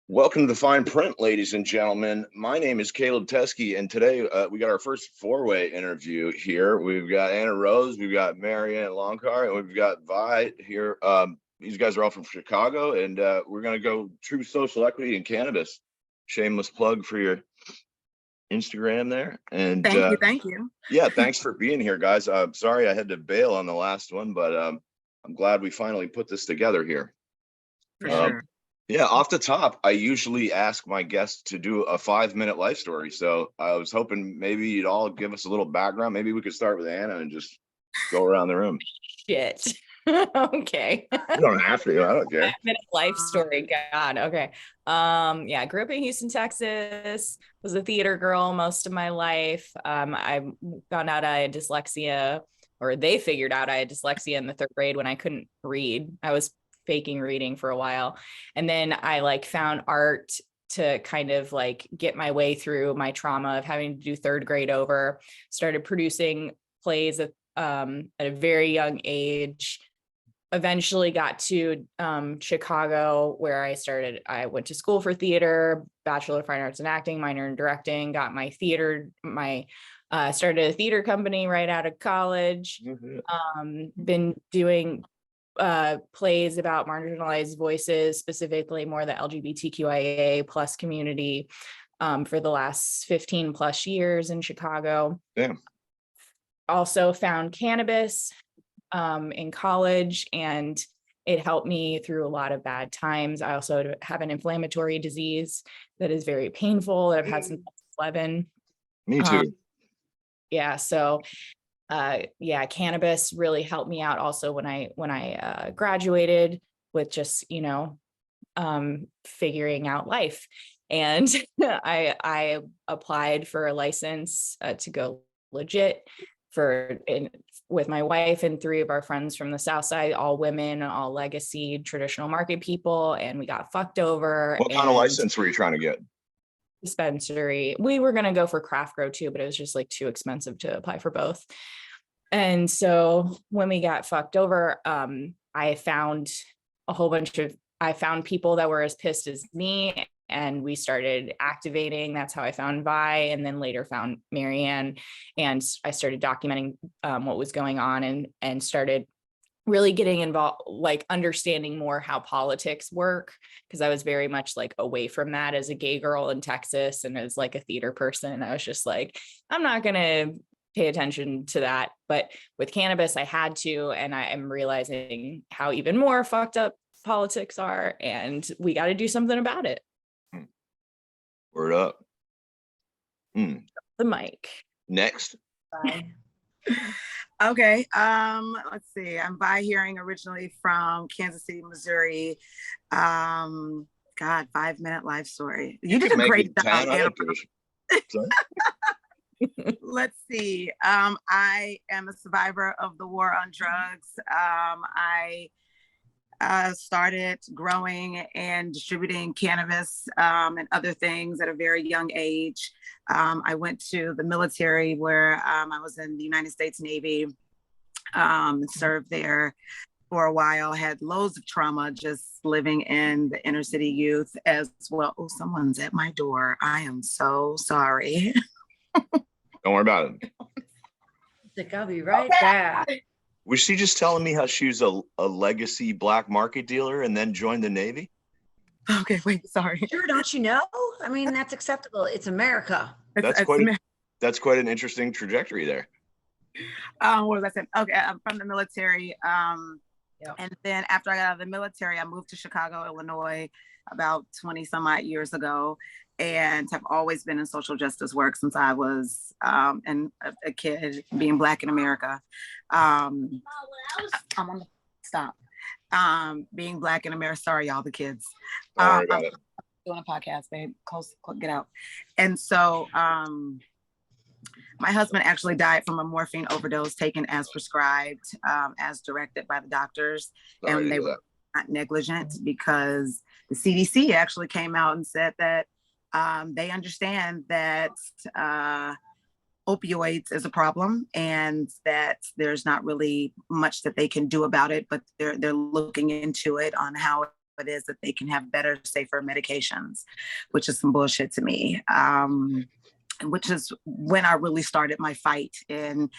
Welcome to the Fine Print, ladies and gentlemen. My name is Caleb Teskey, and today we got our first four-way interview here. We've got Anna Rose, we've got Maryann Longcar, and we've got Vi here. These guys are all from Chicago, and we're going to go True Social Equity in Cannabis. Shameless plug for your Instagram there. And thank you. Yeah, thanks for being here, guys. Sorry I had to bail on the last one, but I'm glad we finally put this together here. For sure. Yeah, off the top, I usually ask my guests to do a 5-minute life story. So I was hoping maybe you'd all give us a little background. Maybe we could start with Anna and just go around the room. Shit. Okay. You don't have to. I don't care. 5-minute life story. God. Okay. Yeah, I grew up in Houston, Texas. Was a theater girl most of my life. I found out I had dyslexia, or they figured out I had dyslexia in the 3rd grade when I couldn't read. I was faking reading for a while. And then I found art to kind of get my way through my trauma of having to do 3rd grade over. Started producing plays at a very young age. Eventually got to Chicago, where I went to school for theater, Bachelor of Fine Arts in Acting, minor in directing, got my started a theater company right out of college. Been doing plays about marginalized voices, specifically more the LGBTQIA plus community, for the last 15 plus years in Chicago. Damn. Also found cannabis in college, and it helped me through a lot of bad times. I also have an inflammatory disease that is very painful that I've had since 11. Me too. Yeah. So cannabis really helped me out also when I graduated with just, figuring out life. And I applied for a license to go legit with my wife and 3 of our friends from the South Side, all women, all legacy traditional market people. And we got fucked over. What kind of license were you trying to get? Dispensary. We were going to go for craft grow too, but it was just too expensive to apply for both. And so when we got fucked over, I found people that were as pissed as me, and we started activating. That's how I found Vi, and then later found Maryann, and I started documenting what was going on, and started really getting involved, understanding more how politics work, because I was very much away from that as a gay girl in Texas and as a theater person. I was just I'm not going to pay attention to that. But with cannabis, I had to, and I am realizing how even more fucked up politics are, and we got to do something about it. Word up. The mic. Next. Bye. Okay. Let's see. I'm Vi Hearing, originally from Kansas City, Missouri. God, 5-minute life story. You did a great job. Let's see. I am a survivor of the war on drugs. I started growing and distributing cannabis and other things at a very young age. I went to the military, where I was in the United States Navy, served there for a while, had loads of trauma just living in the inner city youth as well. Oh, someone's at my door. I am so sorry. Don't worry about it. I'll be right back. Was she just telling me how she was a legacy black market dealer and then joined the Navy? Okay, wait, sorry. Sure, don't you know? I mean, that's acceptable. It's America. That's quite an interesting trajectory there. What was I saying? Okay, I'm from the military. And then after I got out of the military, I moved to Chicago, Illinois, about 20 some odd years ago, and have always been in social justice work since I was a kid, being Black in America. I'm on the stop. Being Black in America. Sorry, y'all, the kids. I'm doing a podcast, babe. Close, get out. And so my husband actually died from a morphine overdose taken as prescribed, as directed by the doctors. And they were not negligent, because the CDC actually came out and said that they understand that opioids is a problem, and that there's not really much that they can do about it, but they're looking into it on how it is that they can have better, safer medications, which is some bullshit to me. Which is when I really started my fight in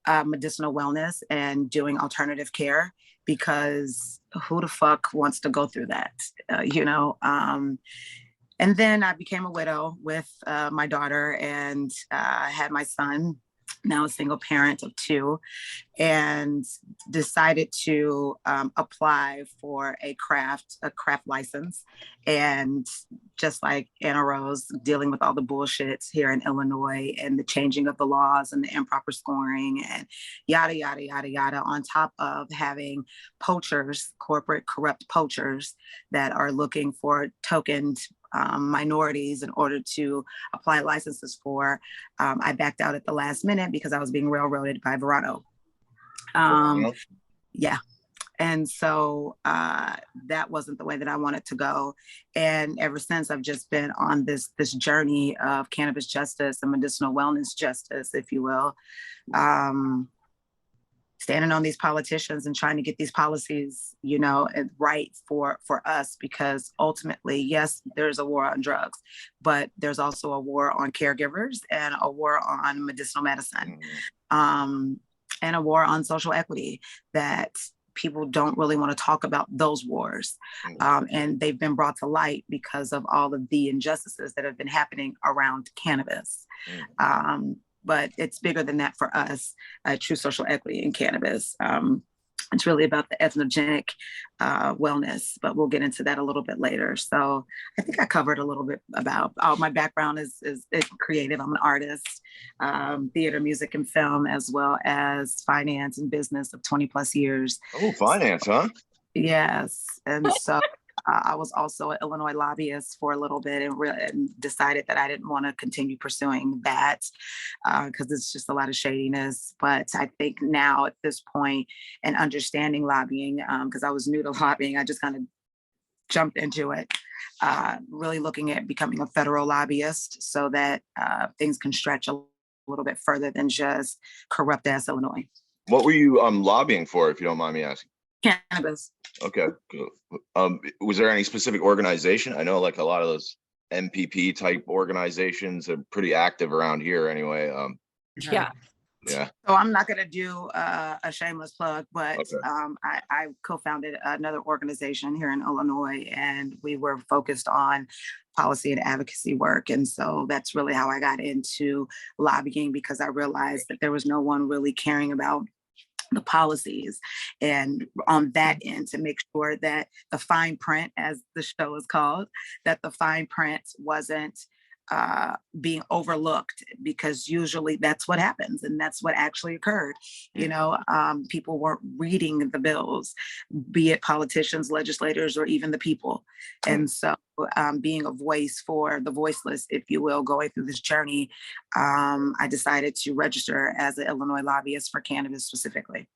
medicinal wellness and doing alternative care, because who the fuck wants to go through that, you know? And then I became a widow with my daughter, and had my son, now a single parent of 2, and decided to apply for a craft license. And just like Anna Rose, dealing with all the bullshit here in Illinois and the changing of the laws and the improper scoring and yada, yada, yada, yada, on top of having poachers, corporate corrupt poachers that are looking for tokened minorities in order to apply licenses for. I backed out at the last minute because I was being railroaded by Verano. Yeah. And so that wasn't the way that I wanted to go. And ever since, I've just been on this journey of cannabis justice and medicinal wellness justice, if you will. Standing on these politicians and trying to get these policies, you know, right for us, because ultimately, yes, there's a war on drugs, but there's also a war on caregivers and a war on medicinal medicine, and a war on social equity that people don't really want to talk about those wars. And they've been brought to light because of all of the injustices that have been happening around cannabis. But it's bigger than that for us at True Social Equity in Cannabis. It's really about the ethnogenic wellness, but we'll get into that a little bit later. So I think I covered a little bit about my background is creative. I'm an artist, theater, music, and film, as well as finance and business of 20 plus years. Oh, finance, huh? Yes. And so I was also an Illinois lobbyist for a little bit, and decided that I didn't want to continue pursuing that because it's just a lot of shadiness. But I think now at this point, and understanding lobbying, because I was new to lobbying, I just kind of jumped into it, really looking at becoming a federal lobbyist so that things can stretch a little bit further than just corrupt ass Illinois. What were you lobbying for, if you don't mind me asking? Cannabis. Okay, cool. Was there any specific organization? I know like a lot of those MPP type organizations are pretty active around here anyway. Yeah. Yeah. So I'm not going to do a shameless plug, but Okay. I co-founded another organization here in Illinois, and we were focused on policy and advocacy work. And so that's really how I got into lobbying, because I realized that there was no one really caring about the policies, and on that end, to make sure that the fine print, as the show is called, that the fine print wasn't being overlooked, because usually that's what happens, and that's what actually occurred. You know, people weren't reading the bills, be it politicians, legislators, or even the people. And so being a voice for the voiceless, if you will, going through this journey, I decided to register as an Illinois lobbyist for cannabis specifically.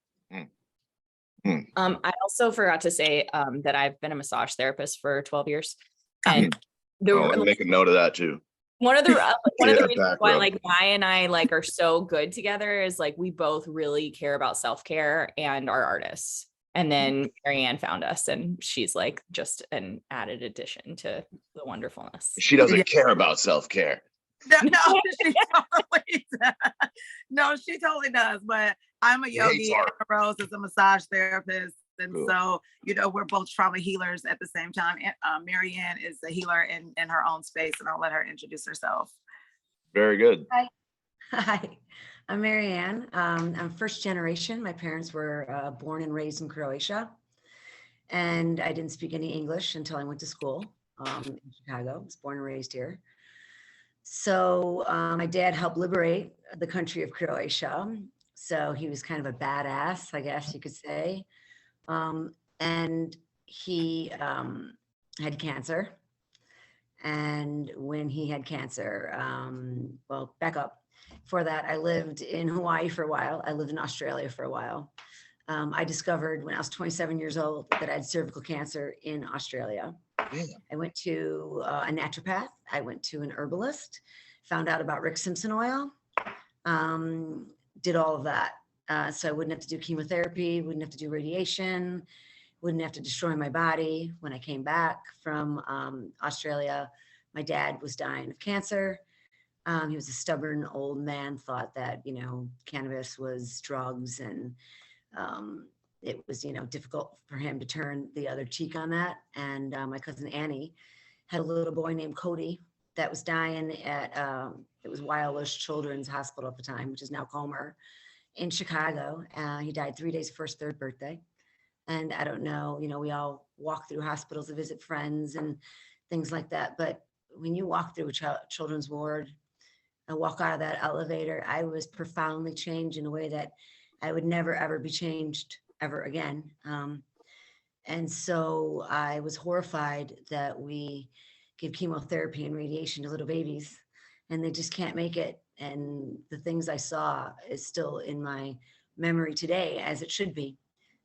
I also forgot to say that I've been a massage therapist for 12 years. And let me make a note of that too. One of the reasons why bro. like Maya and I like are so good together is like we both really care about self-care and are artists. And then Maryann found us, and she's like just an added addition to the wonderfulness. She doesn't care about self-care. No, she totally does. No, she totally does. But I'm a yogi, and Rose is a massage therapist. And so, you know, we're both trauma healers at the same time. Maryann is a healer in her own space, and I'll let her introduce herself. Very good. Hi, I'm Maryann. I'm first generation. My parents were born and raised in Croatia, and I didn't speak any English until I went to school in Chicago. I was born and raised here. So my dad helped liberate the country of Croatia. So he was kind of a badass, I guess you could say. And he had cancer. And when he had cancer, well, back up. For that, I lived in Hawaii for a while. I lived in Australia for a while. I discovered when I was 27 years old that I had cervical cancer in Australia. I went to a naturopath. I went to an herbalist, found out about Rick Simpson oil, did all of that. So I wouldn't have to do chemotherapy, wouldn't have to do radiation, wouldn't have to destroy my body. When I came back from Australia, my dad was dying of cancer. He was a stubborn old man, thought that, you know, cannabis was drugs, and it was, you know, difficult for him to turn the other cheek on that. And my cousin Annie had a little boy named Cody that was dying at, it was Wildlish Children's Hospital at the time, which is now Comer in Chicago. He died 3 days before his 3rd birthday. And I don't know, you know, we all walk through hospitals to visit friends and things like that. But when you walk through a children's ward, I walk out of that elevator, I was profoundly changed in a way that I would never, ever be changed ever again. And so I was horrified that we give chemotherapy and radiation to little babies and they just can't make it. And the things I saw is still in my memory today, as it should be.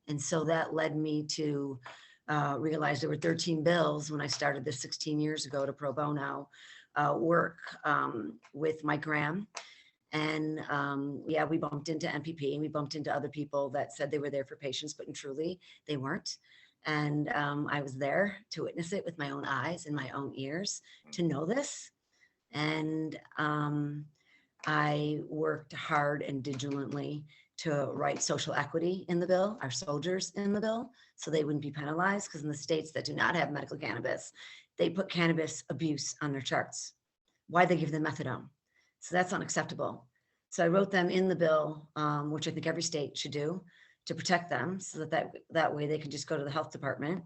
And so that led me to realize there were 13 bills when I started this 16 years ago to pro bono work with Mike Graham. And yeah, we bumped into MPP and we bumped into other people that said they were there for patients, but truly they weren't. And I was there to witness it with my own eyes and my own ears to know this. And I worked hard and diligently to write social equity in the bill, our soldiers in the bill, so they wouldn't be penalized, because in the states that do not have medical cannabis, they put cannabis abuse on their charts. Why'd they give them methadone? So that's unacceptable. So I wrote them in the bill, which I think every state should do, to protect them, so that way they can just go to the health department.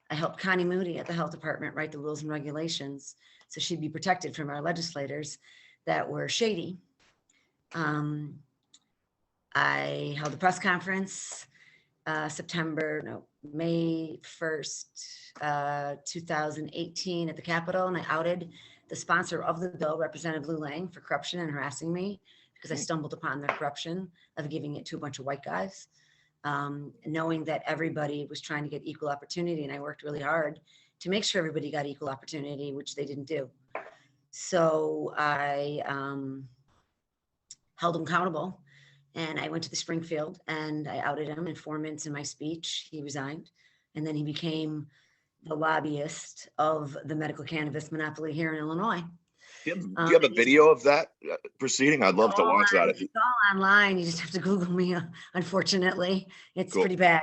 I helped Connie Moody at the health department write the rules and regulations, so she'd be protected from our legislators that were shady. I held a press conference May 1st, 2018 at the Capitol, and I outed the sponsor of the bill, Representative Lou Lang, for corruption and harassing me because I stumbled upon their corruption of giving it to a bunch of white guys, knowing that everybody was trying to get equal opportunity. And I worked really hard to make sure everybody got equal opportunity, which they didn't do. So I held him accountable. And I went to the Springfield and I outed him in 4 minutes in my speech. He resigned. And then he became the lobbyist of the medical cannabis monopoly here in Illinois. Do you have a video of that proceeding? I'd love to watch that. It's all online. You just have to Google me, unfortunately. It's Cool. Pretty bad.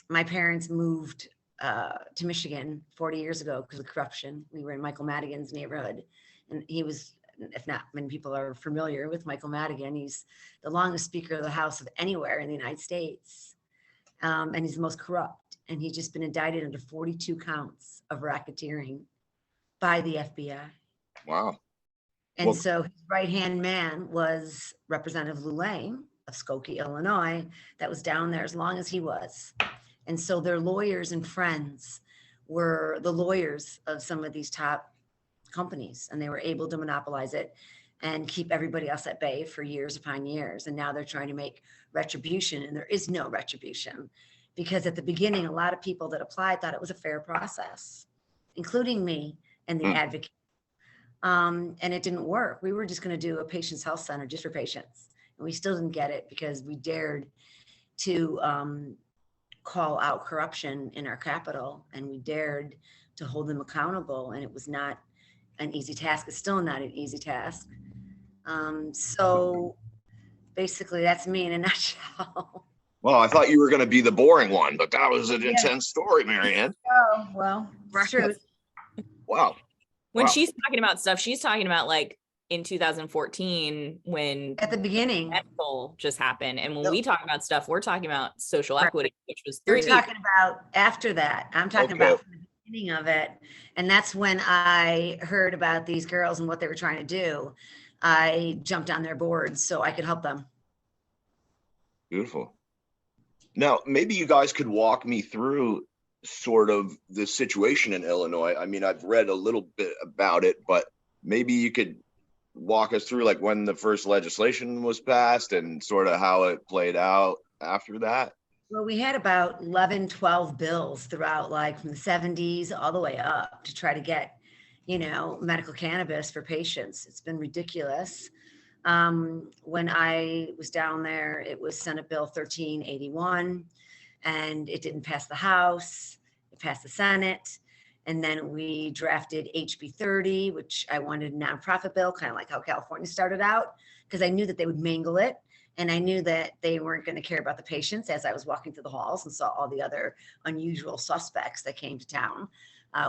My parents moved to Michigan 40 years ago because of corruption. We were in Michael Madigan's neighborhood, and he was, if not many people are familiar with Michael Madigan, he's the longest Speaker of the House of anywhere in the United States. And he's the most corrupt. And he's just been indicted under 42 counts of racketeering by the FBI. Wow. And so his right-hand man was Representative Lou Lang of Skokie, Illinois, that was down there as long as he was. And so their lawyers and friends were the lawyers of some of these top companies, and they were able to monopolize it and keep everybody else at bay for years upon years. And now they're trying to make retribution, and there is no retribution, because at the beginning, a lot of people that applied thought it was a fair process, including me and the advocate. And it didn't work. We were just going to do a patient's health center just for patients. And we still didn't get it because we dared to call out corruption in our capital, and we dared to hold them accountable. And it was not an easy task. It's still not an easy task. So basically that's me in a nutshell. Well, I thought you were going to be the boring one, but that was an intense story, Maryann. Oh, well, it's true. Wow. When she's talking about stuff, she's talking about like in 2014 when At the beginning. TrueSocialEquityInCannabis just happened. And when we talk about stuff, we're talking about social equity, which was You're 3 talking about after that. I'm talking Okay. about from the beginning of it. And that's when I heard about these girls and what they were trying to do. I jumped on their boards so I could help them. Beautiful. Now, maybe you guys could walk me through sort of the situation in Illinois. I mean, I've read a little bit about it, but maybe you could walk us through like when the first legislation was passed and sort of how it played out after that. Well, we had about 11, 12 bills throughout, like from the 70s all the way up to try to get, you know, medical cannabis for patients. It's been ridiculous. When I was down there, it was Senate Bill 1381, and it didn't pass the House. It passed the Senate. And then we drafted HB 30, which I wanted a nonprofit bill, kind of like how California started out, because I knew that they would mangle it. And I knew that they weren't going to care about the patients as I was walking through the halls and saw all the other unusual suspects that came to town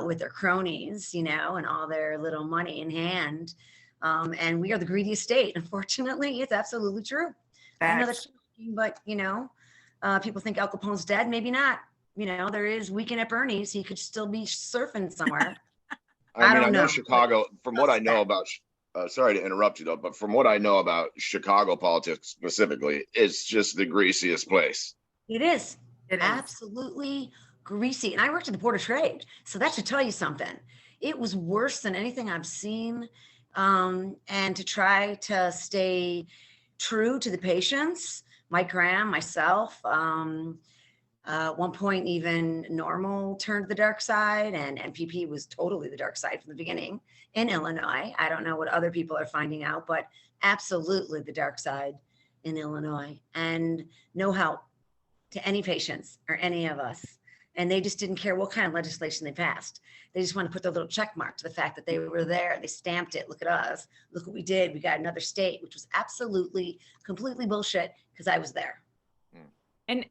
with their cronies, you know, and all their little money in hand. And we are the greediest state. Unfortunately, it's absolutely true. I know that's shocking, but, you know, people think Al Capone's dead. Maybe not. You know, there is Weekend at Bernie's. He could still be surfing somewhere. I know Chicago, from what I know about, sorry to interrupt you though, but from what I know about Chicago politics specifically, it's just the greasiest place. It is. Absolutely greasy. And I worked at the Board of Trade, so that should tell you something. It was worse than anything I've seen. And to try to stay true to the patients, Mike Graham, myself, one point even Normal turned the dark side, and NPP was totally the dark side from the beginning in Illinois. I don't know what other people are finding out, but absolutely the dark side in Illinois, and no help to any patients or any of us. And they just didn't care what kind of legislation they passed. They just want to put their little check mark to the fact that they were there. They stamped it. Look at us. Look what we did. We got another state, which was absolutely, completely bullshit because I was there. And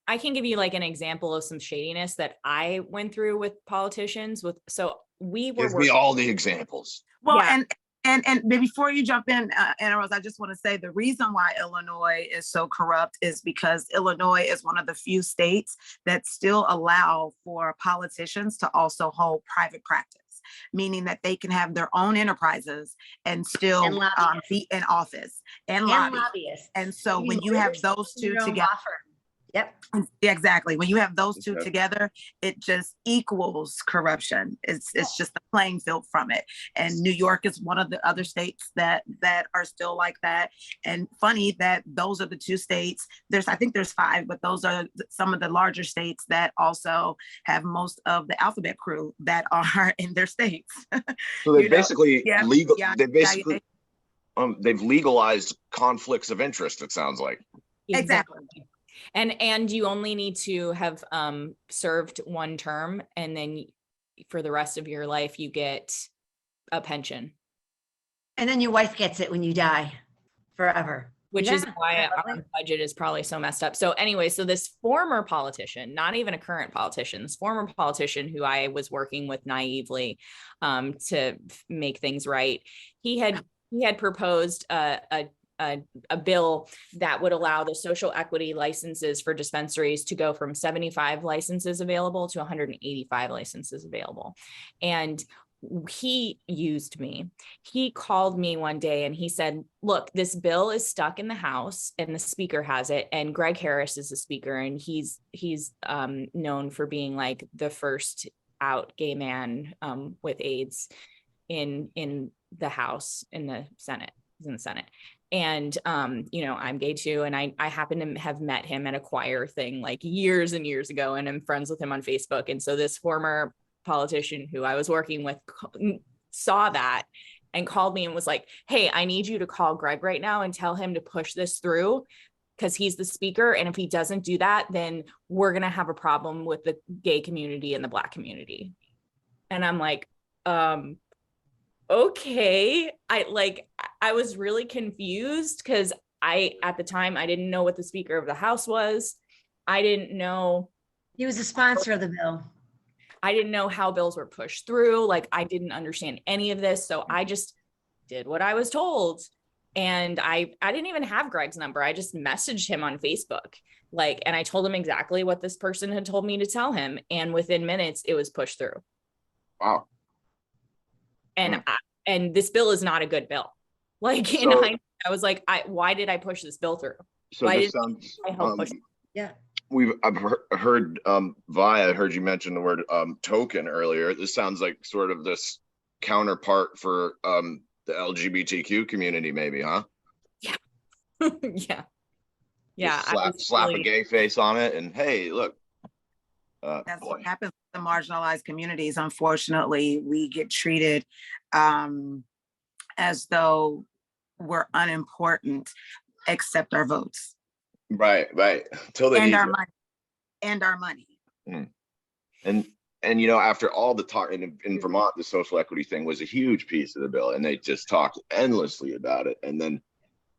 I can give you like an example of some shadiness that I went through with politicians. So we were Give me all the examples. Well, yeah. And before you jump in, Anna Rose, I just want to say the reason why Illinois is so corrupt is because Illinois is one of the few states that still allow for politicians to also hold private practice, meaning that they can have their own enterprises and still be in office and lobbyists. And so when you have those two together, yep, exactly. When you have those two together, it just equals corruption. It's just the playing field from it. And New York is one of the other states that are still like that. And funny that those are the two states. I think there's 5, but those are some of the larger states that also have most of the alphabet crew that are in their states. So they they've legalized conflicts of interest, it sounds like. Exactly. And you only need to have served one term, and then for the rest of your life you get a pension. And then your wife gets it when you die forever. Which is why our budget is probably so messed up. So anyway, so this former politician, not even a current politician, this former politician who I was working with naively to make things right, he had proposed a bill that would allow the social equity licenses for dispensaries to go from 75 licenses available to 185 licenses available. And he used me. He called me one day and he said, look, this bill is stuck in the House and the speaker has it. And Greg Harris is the speaker, and he's known for being like the first out gay man with AIDS in the House, in the Senate. He's in the Senate. And, you know, I'm gay too. And I happen to have met him at a choir thing like years and years ago, and I'm friends with him on Facebook. And so this former politician who I was working with saw that and called me and was like, hey, I need you to call Greg right now and tell him to push this through because he's the speaker. And if he doesn't do that, then we're going to have a problem with the gay community and the Black community. And I'm like, okay. I was really confused because at the time, I didn't know what the Speaker of the House was. I didn't know. He was the sponsor of the bill. I didn't know how bills were pushed through. Like, I didn't understand any of this. So I just did what I was told. And I didn't even have Greg's number. I just messaged him on Facebook. And I told him exactly what this person had told me to tell him. And within minutes, it was pushed through. Wow. And this bill is not a good bill. I was like, why did I push this bill through? So this sounds, yeah. I've heard, Vi, I heard you mention the word token earlier. This sounds like sort of this counterpart for the LGBTQ community, maybe, huh? Yeah. Yeah. Slap a gay face on it and hey, look. That's what happens with the marginalized communities. Unfortunately, we get treated as though were unimportant except our votes. Right. Till they and need our you. money. And our money. And after all the talk in Vermont, the social equity thing was a huge piece of the bill, and they just talked endlessly about it. And then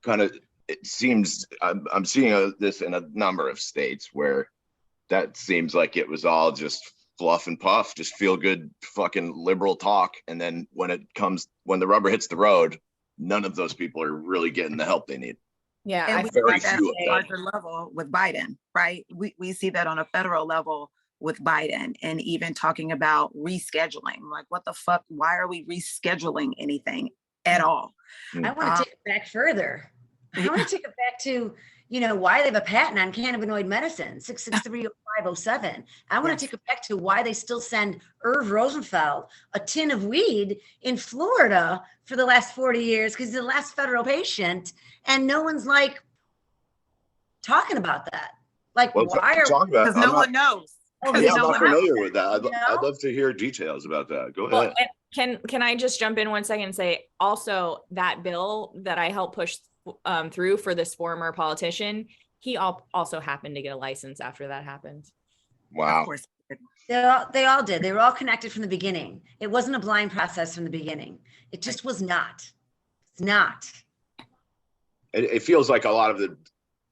kind of it seems I'm seeing this in a number of states where that seems like it was all just fluff and puff, just feel good fucking liberal talk. And then when the rubber hits the road, none of those people are really getting the help they need. Yeah, And I we very see that few at of a larger level with Biden, right? We see that on a federal level with Biden, and even talking about rescheduling. Like, what the fuck? Why are we rescheduling anything at all? I want to take it back further. I want to take it back to, why they have a patent on cannabinoid medicine, 6630507. I want to take it back to why they still send Irv Rosenfeld a tin of weed in Florida for the last 40 years because he's the last federal patient, and no one's like talking about that. Like, why are? Because no one knows. Yeah, I'm not familiar with that. I'd love to hear details about that. Go ahead. Well, can I just jump in 1 second and say also that bill that I helped push through for this former politician, he also happened to get a license after that happened. Wow. Of course. They all did. They were all connected from the beginning. It wasn't a blind process from the beginning. It just was not. It's not. It feels like a lot of the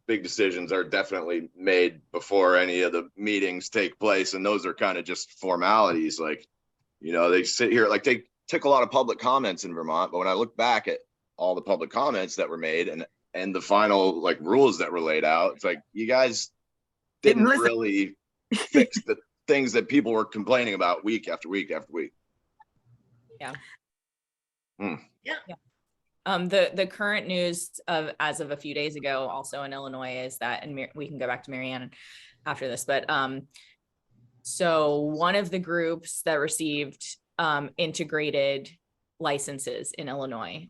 big decisions are definitely made before any of the meetings take place, and those are kind of just formalities. Like, they sit here, like they took a lot of public comments in Vermont, but when I look back at all the public comments that were made and the final like rules that were laid out, it's like you guys didn't really fix the things that people were complaining about week after week after week. Yeah. Yeah. The current news as of a few days ago, also in Illinois, is that, and we can go back to Maryann after this, but so one of the groups that received integrated licenses in Illinois,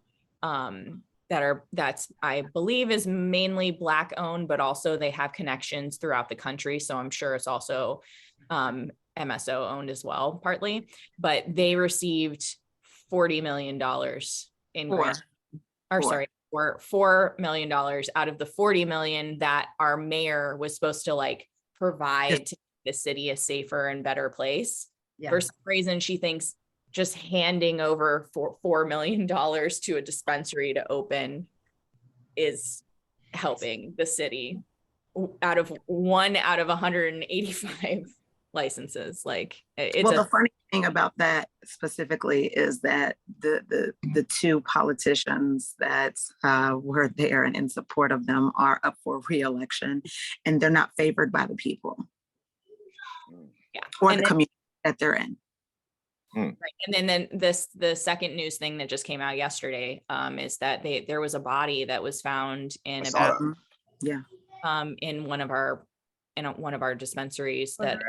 that's I believe is mainly Black owned, but also they have connections throughout the country, so I'm sure it's also MSO owned as well, partly. But they received $40 million in grants. Or $4 million out of the 40 million that our mayor was supposed to like provide to make the city a safer and better place. Yeah. For some reason, she thinks just handing over $4 million to a dispensary to open is helping the city out of 185 licenses. Like, it's the funny thing about that specifically is that the two politicians that were there and in support of them are up for re-election, and they're not favored by the people. Yeah. Or and the community that they're in. Right. And then the second news thing that just came out yesterday is that there was a body that was found in in one of our dispensaries that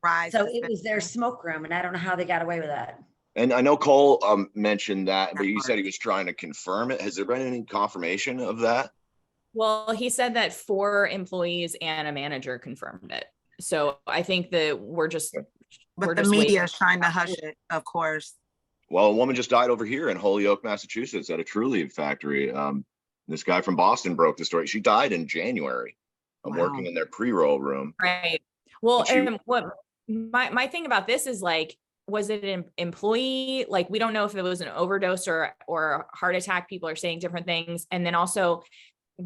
Rise. So it was their smoke room, and I don't know how they got away with that. And I know Cole mentioned that, but he said he was trying to confirm it. Has there been any confirmation of that? Well, he said that 4 employees and a manager confirmed it. So I think that but the media is trying to hush it, of course. Well, a woman just died over here in Holyoke, Massachusetts, at a TrueSocialEquityInCannabis factory. This guy from Boston broke the story. She died in January. I'm working in their pre-roll room. Right. Well, and what my thing about this is, like, was it an employee? Like, we don't know if it was an overdose or a heart attack. People are saying different things. And then also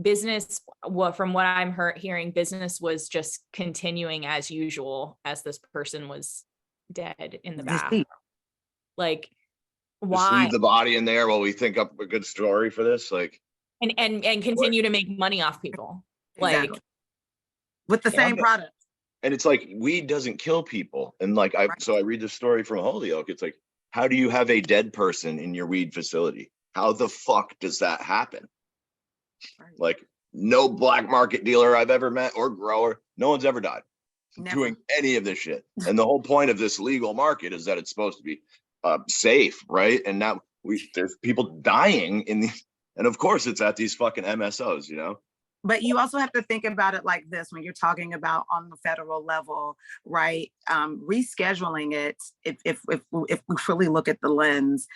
business, from what I'm hearing, business was just continuing as usual as this person was dead in the bath. Like, why just leave the body in there while we think up a good story for this? Like, and continue to make money off people. Like, with the same product. And it's like, weed doesn't kill people. And like, so I read the story from Holyoke. It's like, how do you have a dead person in your weed facility? How the fuck does that happen? Like, no black market dealer I've ever met or grower, no one's ever died doing any of this shit. And the whole point of this legal market is that it's supposed to be safe, right? And now there's people dying and of course it's at these fucking MSOs, But you also have to think about it like this when you're talking about on the federal level, right? Rescheduling it, if we really look at the lens,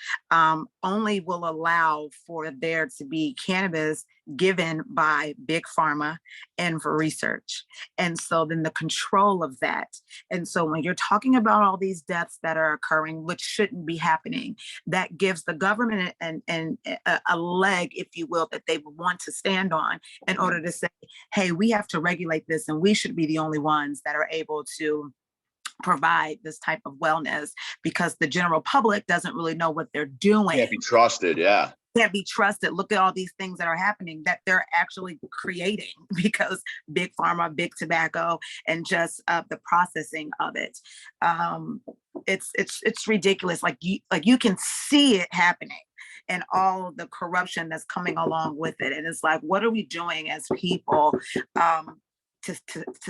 only will allow for there to be cannabis given by big pharma and for research. And so then the control of that. And so when you're talking about all these deaths that are occurring, which shouldn't be happening, that gives the government a leg, if you will, that they want to stand on in order to say, hey, we have to regulate this and we should be the only ones that are able to provide this type of wellness, because the general public doesn't really know what they're doing. Can't be trusted. Yeah. Can't be trusted. Look at all these things that are happening that they're actually creating because big pharma, big tobacco, and just the processing of it. It's ridiculous. Like you can see it happening and all the corruption that's coming along with it. And it's like, what are we doing as people to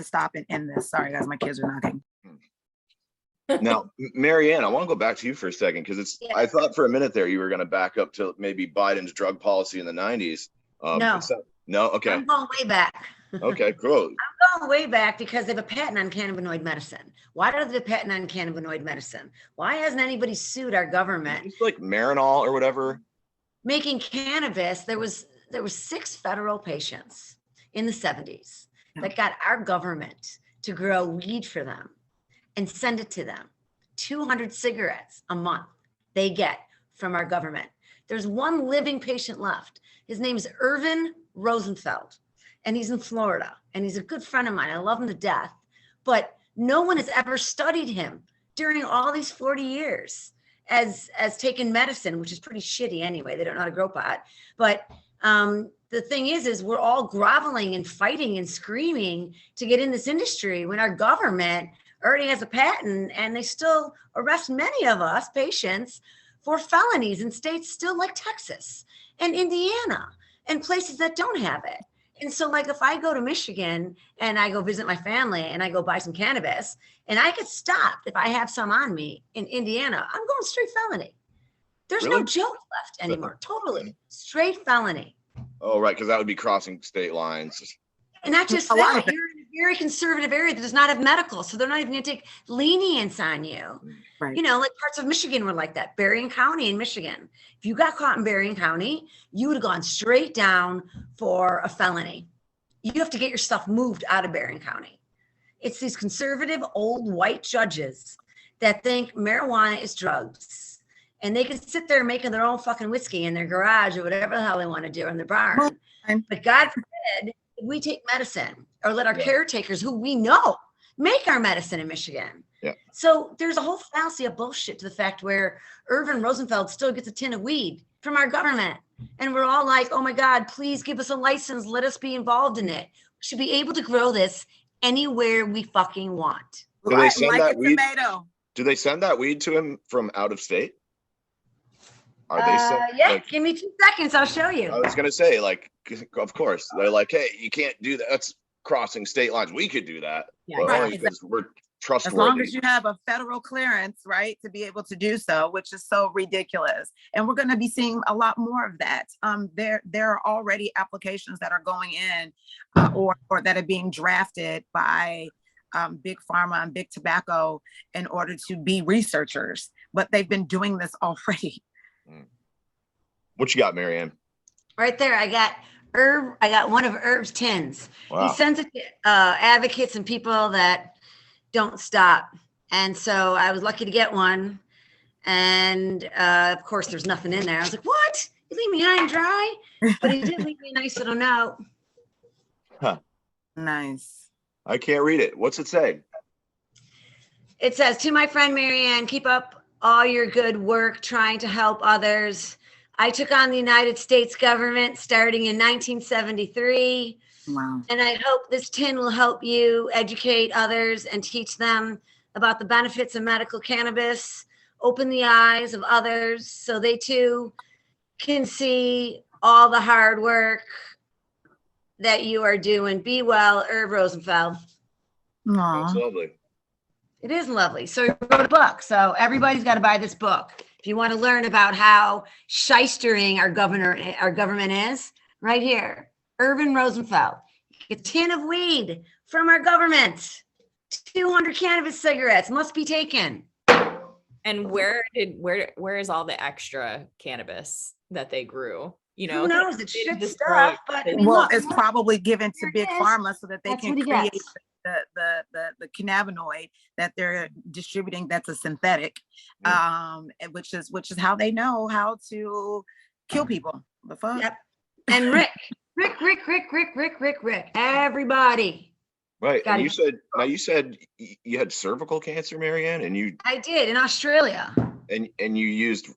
stop and end this? Sorry, guys, my kids are knocking. Now, Maryann, I want to go back to you for a second, because I thought for a minute there you were going to back up to maybe Biden's drug policy in the 90s. No, okay. I'm going way back. Okay, cool. I'm going way back because they have a patent on cannabinoid medicine. Why do they have a patent on cannabinoid medicine? Why hasn't anybody sued our government? It's like Maryann or whatever. Making cannabis, there was 6 federal patients in the 70s that got our government to grow weed for them and send it to them. 200 cigarettes a month they get from our government. There's one living patient left. His name's Irvin Rosenfeld, and he's in Florida, and he's a good friend of mine. I love him to death, but no one has ever studied him during all these 40 years as taking medicine, which is pretty shitty anyway. They don't know how to grow pot. But the thing is we're all groveling and fighting and screaming to get in this industry when our government already has a patent, and they still arrest many of us patients for felonies in states still like Texas and Indiana and places that don't have it. And so like, if I go to Michigan and I go visit my family and I go buy some cannabis and I get stopped if I have some on me in Indiana, I'm going straight felony. There's no joke left anymore. Totally straight felony. Oh, right. Because that would be crossing state lines. And not just that, you're in a very conservative area that does not have medical. So they're not even going to take lenience on you. Right. You know, like parts of Michigan were like that. Berrien County in Michigan. If you got caught in Berrien County, you would have gone straight down for a felony. You have to get your stuff moved out of Berrien County. It's these conservative old white judges that think marijuana is drugs. And they can sit there making their own fucking whiskey in their garage or whatever the hell they want to do in their barn. But God forbid, we take medicine or let our caretakers who we know make our medicine in Michigan. Yeah. So there's a whole fallacy of bullshit to the fact where Irvin Rosenfeld still gets a tin of weed from our government. And we're all like, oh my God, please give us a license. Let us be involved in it. We should be able to grow this anywhere we fucking want. Do they send that weed? Tomato. Do they send that weed to him from out of state? Are they yeah, give me 2 seconds. I'll show you. I was going to say, like, of course, they're like, hey, you can't do that. That's crossing state lines. We could do that. Yeah, but right. only because we're trustworthy. As long as you have a federal clearance, right, to be able to do so, which is so ridiculous. And we're going to be seeing a lot more of that. There are already applications that are going in or that are being drafted by big pharma and big tobacco in order to be researchers, but they've been doing this already. What you got, Maryann? Right there, I got Herb. I got one of Herb's tins. Wow. He sends it to advocates and people that don't stop. And so I was lucky to get one. And of course, there's nothing in there. I was like, what? You leave me high and dry? But he did leave me a nice little note. Huh. Nice. I can't read it. What's it say? It says, to my friend Maryann, keep up all your good work trying to help others. I took on the United States government starting in 1973. Wow. And I hope this tin will help you educate others and teach them about the benefits of medical cannabis, open the eyes of others so they too can see all the hard work that you are doing. Be well, Herb Rosenfeld. Aww. That's lovely. It is lovely. So he wrote a book. So everybody's got to buy this book. If you want to learn about how shystering our government is, right here. Irvin Rosenfeld. A tin of weed from our government. 200 cannabis cigarettes must be taken. And where is all the extra cannabis that they grew? You know, Who knows? It's they shit destroy- stuff, but I mean, Well, look, it's probably given to There it big is. pharma so that they That's can what he create gets. the cannabinoid that they're distributing that's a synthetic, which is how they know how to kill people. The fuck? Yep. And Rick, everybody. Right. Got And it. you said you had cervical cancer, Maryann, and I did in Australia. you used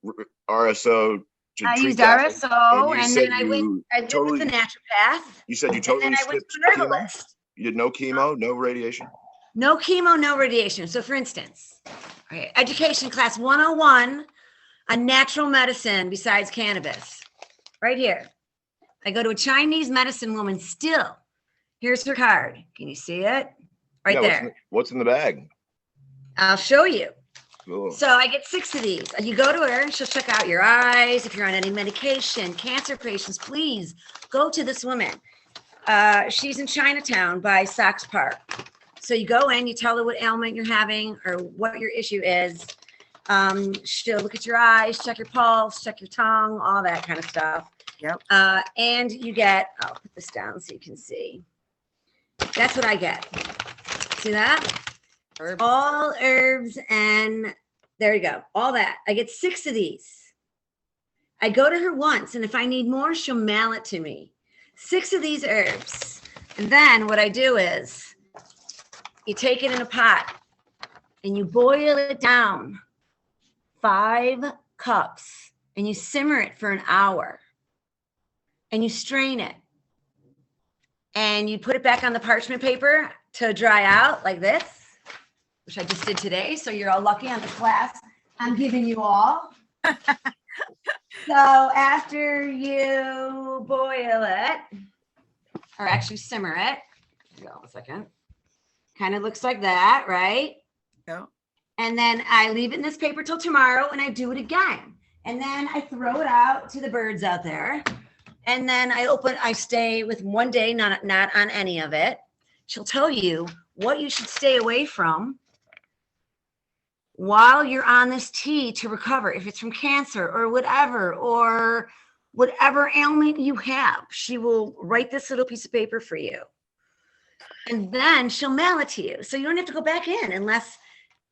RSO to I treat used that. RSO, you and said then I went with the naturopath. You said you And totally then I went skipped to an chemo? herbalist. You did no chemo, no radiation? No chemo, no radiation. So for instance, okay, education class 101 on natural medicine besides cannabis. Right here. I go to a Chinese medicine woman still. Here's her card. Can you see it? Right Yeah, there. What's in the bag? I'll show you. Cool. So I get 6 of these. You go to her and she'll check out your eyes. If you're on any medication, cancer patients, please go to this woman. She's in Chinatown by Sox Park. So you go in, you tell her what ailment you're having or what your issue is. She'll look at your eyes, check your pulse, check your tongue, all that kind of stuff. Yep. And you get, I'll put this down so you can see. That's what I get. See that? Herbs. All herbs, and there you go. All that. I get 6 of these. I go to her once, and if I need more, she'll mail it to me. 6 of these herbs. And then what I do is you take it in a pot and you boil it down 5 cups and you simmer it for an hour and you strain it and you put it back on the parchment paper to dry out like this, which I just did today. So you're all lucky on the class I'm giving you all. So after you boil it, or actually simmer it, hold on a second, kind of looks like that, right? Yep. And then I leave it in this paper till tomorrow and I do it again. And then I throw it out to the birds out there. And then I stay with one day, not on any of it. She'll tell you what you should stay away from while you're on this tea to recover, if it's from cancer or whatever ailment you have. She will write this little piece of paper for you. And then she'll mail it to you. So you don't have to go back in unless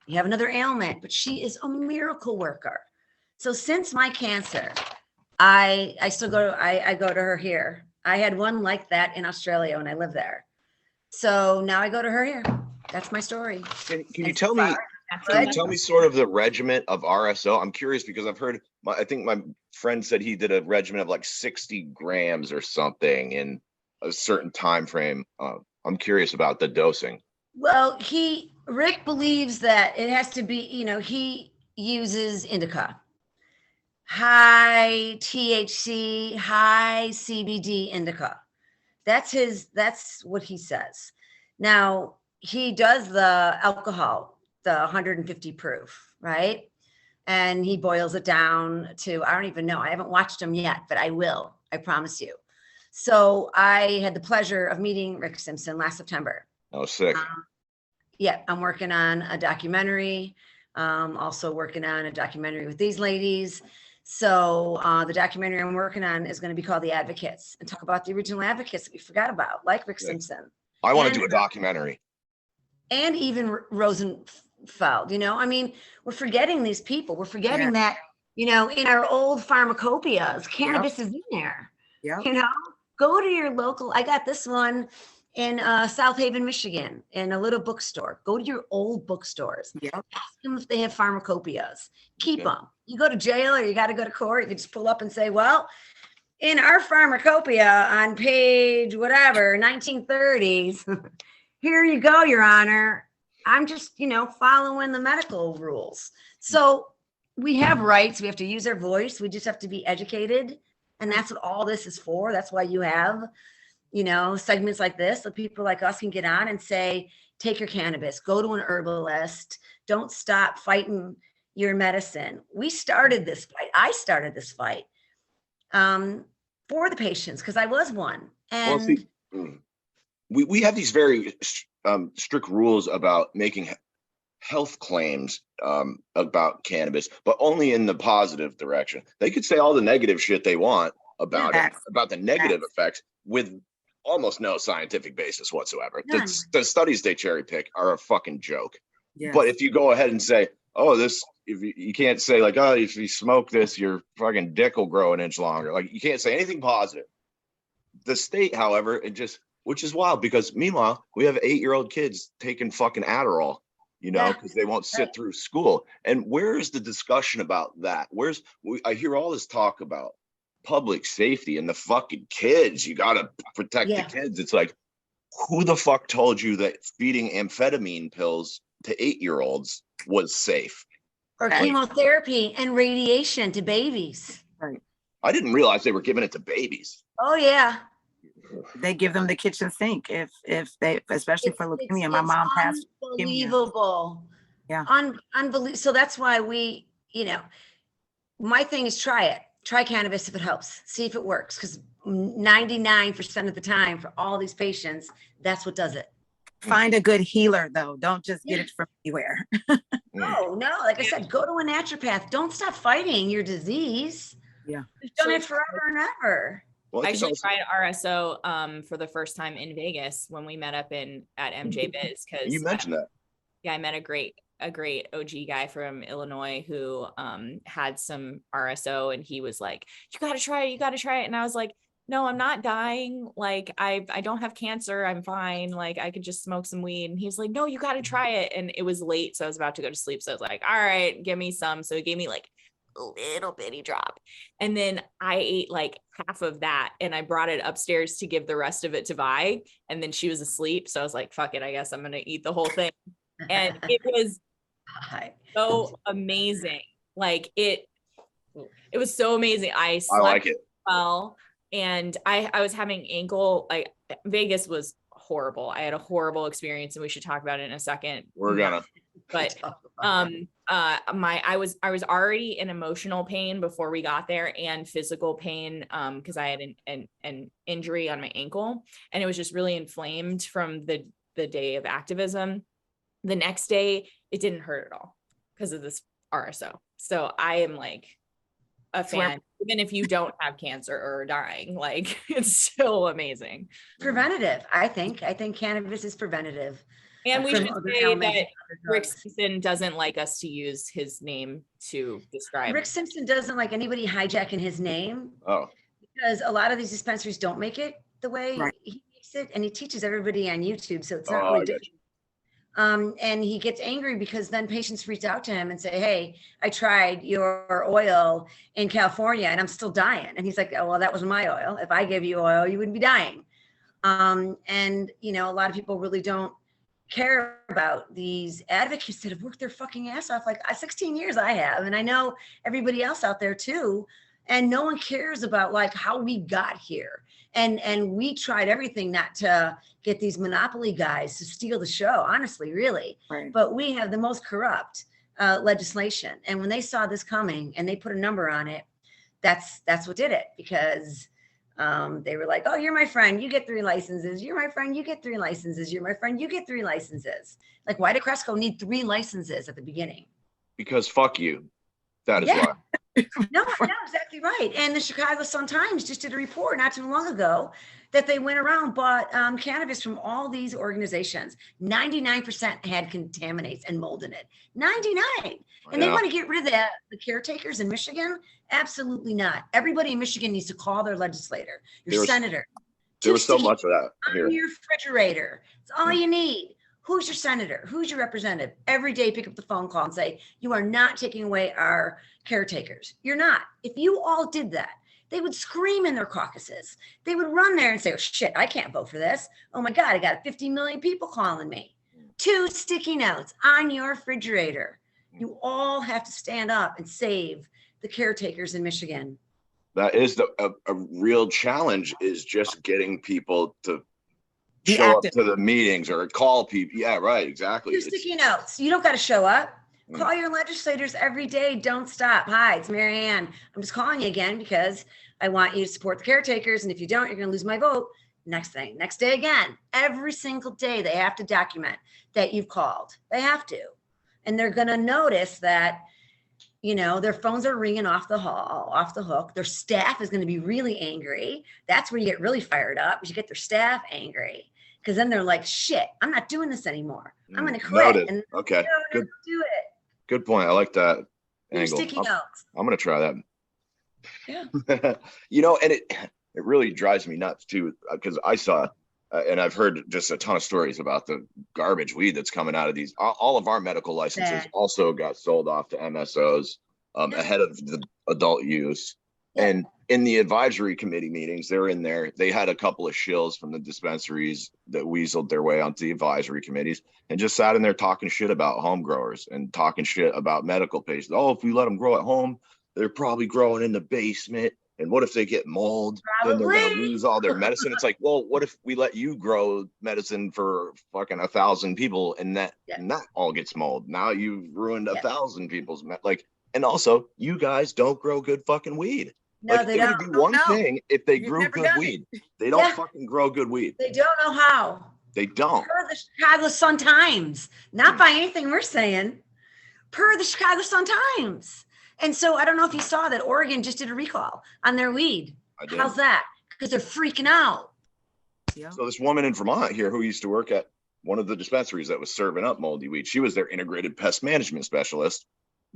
you have another ailment, but she is a miracle worker. So since my cancer, I still go to her here. I had one like that in Australia when I lived there. So now I go to her here. That's my story. Can you tell me? Can you tell me sort of the regimen of RSO? I'm curious because I've heard, I think my friend said he did a regimen of like 60 grams or something in a certain time frame. I'm curious about the dosing. Well, Rick believes that it has to be, he uses indica, high THC, high CBD indica. That's what he says. Now, he does the alcohol, the 150 proof, right? And he boils it down to, I don't even know. I haven't watched him yet, but I will. I promise you. So I had the pleasure of meeting Rick Simpson last September. Oh, sick. Yeah, I'm working on a documentary. Also working on a documentary with these ladies. So the documentary I'm working on is going to be called The Advocates and talk about the original advocates that we forgot about, like Rick Simpson. I want to do a documentary. And even Rosenfeld, I mean, we're forgetting these people. We're forgetting that, in our old pharmacopoeias, cannabis is in there. Yeah. Go to your local. I got this one in South Haven, Michigan, in a little bookstore. Go to your old bookstores. Yeah. Ask them if they have pharmacopoeias. Keep them. You go to jail or you got to go to court. You can just pull up and say, well, in our pharmacopoeia on page whatever, 1930s, here you go, Your Honor. I'm just, following the medical rules. So we have rights. We have to use our voice. We just have to be educated. And that's what all this is for. That's why you have, segments like this, so people like us can get on and say, take your cannabis, go to an herbalist, don't stop fighting your medicine. We started this fight. I started this fight for the patients because I was one. Well, And see, we have these very strict rules about making health claims about cannabis, but only in the positive direction. They could say all the negative shit they want about it, about the negative effects, with almost no scientific basis whatsoever. The studies they cherry pick are a fucking joke. Yes. But if you go ahead and say, oh, this, if you can't say like, oh, if you smoke this, your fucking dick will grow an inch longer. Like, you can't say anything positive. The state, however, which is wild, because meanwhile, we have 8-year-old kids taking fucking Adderall, you know, because they won't sit through school. And where's the discussion about that? I hear all this talk about public safety and the fucking kids. You got to protect the kids. It's like, who the fuck told you that feeding amphetamine pills to 8-year-olds was safe? Or chemotherapy and radiation to babies. Right. I didn't realize they were giving it to babies. Oh yeah. They give them the kitchen sink if they, especially for leukemia. My mom passed. Unbelievable. Yeah. Unbelievable. So that's why we, you know, my thing is try it. Try cannabis if it helps. See if it works. Because 99% of the time for all these patients, that's what does it. Find a good healer though. Don't just get it from anywhere. No. Like I said, go to a naturopath. Don't stop fighting your disease. Yeah. You've done it forever and ever. Well, I actually tried RSO for the first time in Vegas when we met up at MJ Biz, because you mentioned that. Yeah, I met a great OG guy from Illinois who had some RSO, and he was like, you got to try it. And I was like, no, I'm not dying. Like, I don't have cancer. I'm fine. Like, I could just smoke some weed. And he's like, no, you got to try it. And it was late, so I was about to go to sleep. So I was like, all right, give me some. So he gave me like a little bitty drop. And then I ate like half of that, and I brought it upstairs to give the rest of it to Vi. And then she was asleep. So I was like, fuck it, I guess I'm going to eat the whole thing. And it was so amazing. Like it was so amazing. I slept like it well. And I was having ankle, like, Vegas was horrible. I had a horrible experience, and we should talk about it in a second. We're gonna. But I was already in emotional pain before we got there, and physical pain because I had an injury on my ankle, and it was just really inflamed from the day of activism. The next day, it didn't hurt at all because of this RSO. So I am like a fan, even if you don't have cancer or are dying, like, it's still amazing. Preventative, I think cannabis is preventative. And we should say that Rick Simpson doesn't like us to use his name to describe. Rick Simpson doesn't like anybody hijacking his name. Oh. Because a lot of these dispensaries don't make it the way he makes it, and he teaches everybody on YouTube, so it's not really different. And he gets angry because then patients reach out to him and say, hey, I tried your oil in California and I'm still dying. And he's like, oh, well, that was my oil. If I gave you oil, you wouldn't be dying. And, you know, a lot of people really don't care about these advocates that have worked their fucking ass off. Like 16 years I have, and I know everybody else out there too. And no one cares about like how we got here. And we tried everything not to get these monopoly guys to steal the show, honestly, really. Right. But we have the most corrupt legislation. And when they saw this coming and they put a number on it, that's what did it, because they were like, oh, you're my friend, you get 3 licenses. You're my friend, you get 3 licenses. You're my friend, you get 3 licenses. Like, why did Cresco need 3 licenses at the beginning? Because fuck you. That is why. No, exactly right. And the Chicago Sun-Times just did a report not too long ago that they went around, bought cannabis from all these organizations. 99% had contaminants and mold in it. 99. And they want to get rid of the caretakers in Michigan? Absolutely not. Everybody in Michigan needs to call their legislator, your senator. There was so much of that here. On your refrigerator. It's all you need. Who's your senator? Who's your representative? Every day, pick up the phone call and say, you are not taking away our caretakers. You're not. If you all did that, they would scream in their caucuses. They would run there and say, oh, shit, I can't vote for this. Oh, my God, I got 50 million people calling me. 2 sticky notes on your refrigerator. You all have to stand up and save the caretakers in Michigan. That is a real challenge, is just getting people to show up to the meetings or call people. Yeah, right. Exactly. 2 sticky notes. You don't got to show up. Call your legislators every day. Don't stop. Hi, it's Maryann. I'm just calling you again because I want you to support the caretakers. And if you don't, you're going to lose my vote. Next day again. Every single day they have to document that you've called. They have to. And they're going to notice that, you know, their phones are ringing off the hook. Their staff is going to be really angry. That's where you get really fired up. You get their staff angry because then they're like, shit, I'm not doing this anymore. I'm going to quit. Noted. And Okay. Good. Do it. Good point. I like that angle. Sticky notes. I'm going to try that. Yeah. You know, and it really drives me nuts too, because I saw and I've heard just a ton of stories about the garbage weed that's coming out of these. All of our medical licenses also got sold off to MSOs ahead of the adult use. And in the advisory committee meetings, they're in there. They had a couple of shills from the dispensaries that weaseled their way onto the advisory committees and just sat in there talking shit about home growers and talking shit about medical patients. Oh, if we let them grow at home, they're probably growing in the basement. And what if they get mold? Then they're going to lose all their medicine. It's like, well, what if we let you grow medicine for fucking 1,000 people and that not all gets mold? Now you've ruined 1,000 people's like. And also, you guys don't grow good fucking weed. No, like, they don't. It would be one thing if they grew good weed. They don't fucking grow good weed. They don't know how. They don't. Per the Chicago Sun-Times, not by anything we're saying. Per the Chicago Sun-Times. And so I don't know if you saw that Oregon just did a recall on their weed. How's that? Because they're freaking out. Yeah. So this woman in Vermont here who used to work at one of the dispensaries that was serving up moldy weed, she was their integrated pest management specialist.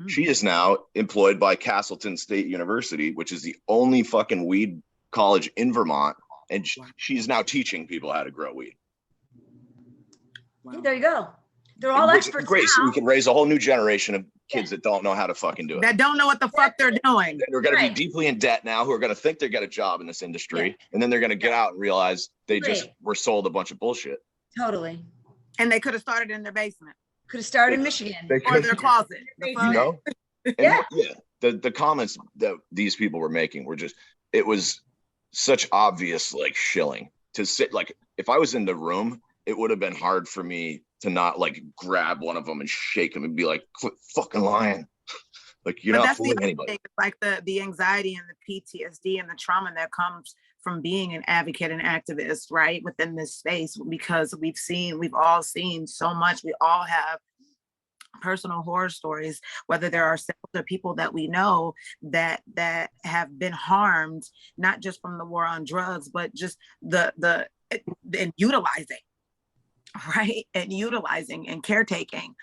She is now employed by Castleton State University, which is the only fucking weed college in Vermont. And she's now teaching people how to grow weed. Wow. There you go. They're all experts. Great. Now. So we can raise a whole new generation of kids that don't know how to fucking do it. That don't know what the fuck they're doing. They're going to be deeply in debt now, who are going to think they got a job in this industry. Yeah. And then they're going to get out and realize they just were sold a bunch of bullshit. Totally. And they could have started in their basement. Could have started in Michigan. Or their closet. You know? Yeah. The comments that these people were making were just, it was such obvious, like, shilling to sit. Like, if I was in the room, it would have been hard for me to not like grab one of them and shake them and be like, quit fucking lying. Like, you're not fooling anybody. Thing, like the anxiety and the PTSD and the trauma that comes from being an advocate and activist, right, within this space, because we've all seen so much. We all have personal horror stories, whether there are people that we know that have been harmed, not just from the war on drugs, but just the utilizing, right, and utilizing and caretaking.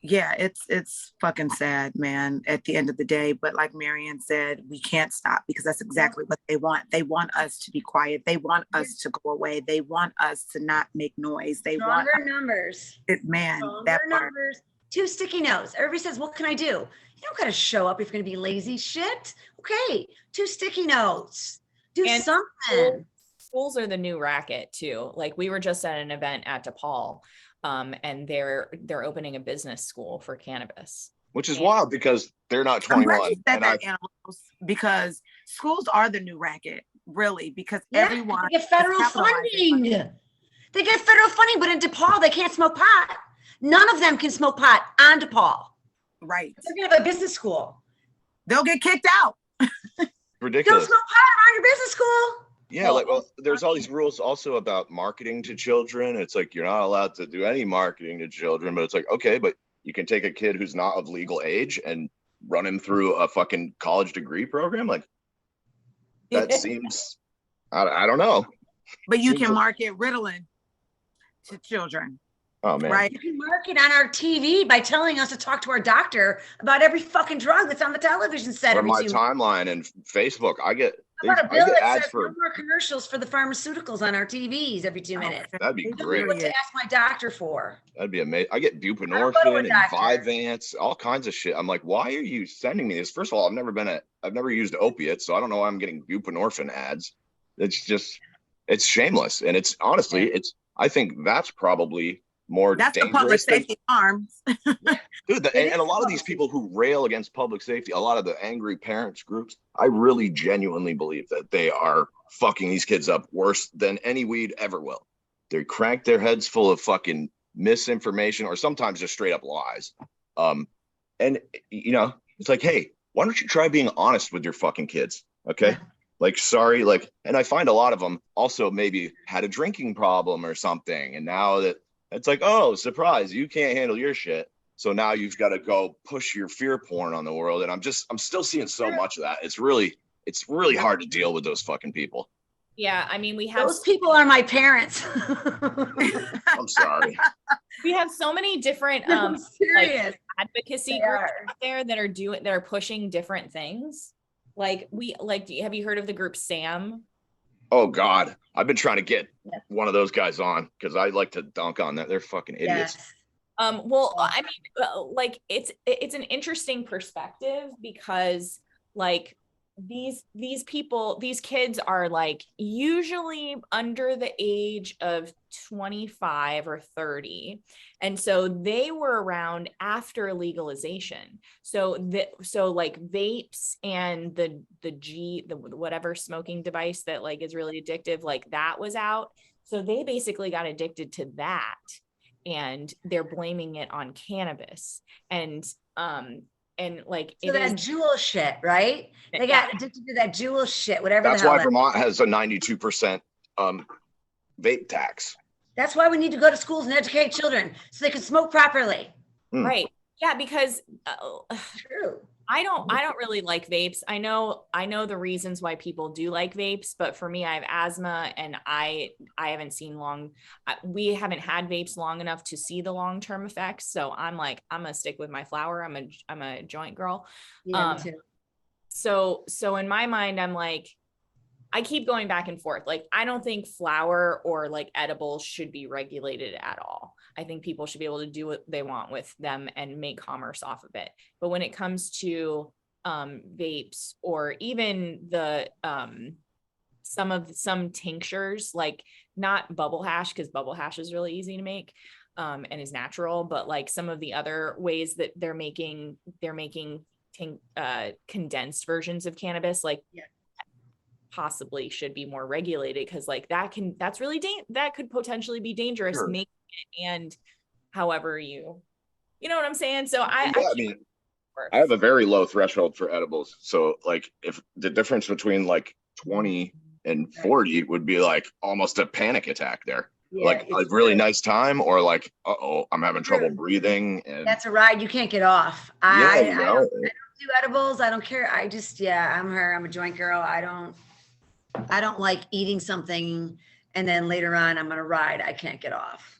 It's fucking sad, man, at the end of the day. But like Maryann said, we can't stop because that's exactly what they want. They want us to be quiet. They want us to go away. They want us to not make noise. They want numbers. That numbers. 2 sticky notes. Everybody says, what can I do? You don't got to show up if you're going to be lazy. Shit. Okay. 2 sticky notes. Do something. Schools are the new racket too. Like, we were just at an event at DePaul. And they're opening a business school for cannabis, which is wild because they're not 21. Because schools are the new racket, really, because everyone they get federal funding. They get federal funding, but in DePaul they can't smoke pot. None of them can smoke pot on DePaul. Right. They're gonna have a business school. They'll get kicked out. Ridiculous. Don't smoke pot around your business school. Yeah, there's all these rules also about marketing to children. It's like, you're not allowed to do any marketing to children, but it's like, okay, but you can take a kid who's not of legal age and run him through a fucking college degree program. Like, that seems, I don't know. But you can market Ritalin to children. Oh man. Right. You can market on our TV by telling us to talk to our doctor about every fucking drug that's on the television set. Or my timeline and Facebook. I get ads for more commercials for the pharmaceuticals on our TVs every 2 minutes. That'd be great. What to ask my doctor for? That'd be amazing. I get buprenorphine and Vyvanse, all kinds of shit. I'm like, why are you sending me this? First of all, I've never used opiates, so I don't know why I'm getting buprenorphine ads. It's shameless. And it's honestly, I think that's probably more that's dangerous. The public safety arms. Dude, and a lot of these people who rail against public safety, a lot of the angry parents groups, I really genuinely believe that they are fucking these kids up worse than any weed ever will. They crank their heads full of fucking misinformation or sometimes just straight up lies. And you know, it's like, hey, why don't you try being honest with your fucking kids? Okay. Like, sorry, like, and I find a lot of them also maybe had a drinking problem or something. And now that it's like, oh, surprise, you can't handle your shit. So now you've got to go push your fear porn on the world. And I'm still seeing so much of that. It's really hard to deal with those fucking people. Yeah, I mean, we have Those people are my parents. I'm sorry. we have so many different I'm serious. like advocacy They groups are. out there that are pushing different things. Like have you heard of the group SAM? Oh God, I've been trying to get one of those guys on because I like to dunk on that. They're fucking idiots. Yes. Well, I mean, like it's an interesting perspective because like these kids are like usually under the age of 25 or 30, and so they were around after legalization. So like vapes and the whatever smoking device that like is really addictive, like that was out. So they basically got addicted to that, and they're blaming it on cannabis. And like So that jewel shit, right? They got addicted to that jewel shit, whatever. That's why Vermont has a 92% vape tax. That's why we need to go to schools and educate children so they can smoke properly. Right. Yeah, because True. I don't really like vapes. I know the reasons why people do like vapes, but for me, I have asthma and I haven't seen we haven't had vapes long enough to see the long-term effects. So I'm like, I'm gonna stick with my flower. I'm a joint girl. Yeah, me too. So in my mind, I'm like, I keep going back and forth. Like, I don't think flower or like edibles should be regulated at all. I think people should be able to do what they want with them and make commerce off of it. But when it comes to vapes or even the some tinctures, like not bubble hash, because bubble hash is really easy to make and is natural, but like some of the other ways that they're making condensed versions of cannabis, like possibly should be more regulated, because like that could potentially be dangerous. Sure. Making it, and however you know what I'm saying. So I mean, I have a very low threshold for edibles. So like if the difference between like 20 and 40 would be like almost a panic attack there. Yeah, like a really nice time, or like, uh-oh, I'm having trouble breathing. And that's a ride you can't get off. I don't do edibles. I don't care. I'm a joint girl. I don't like eating something and then later on I'm on a ride I can't get off.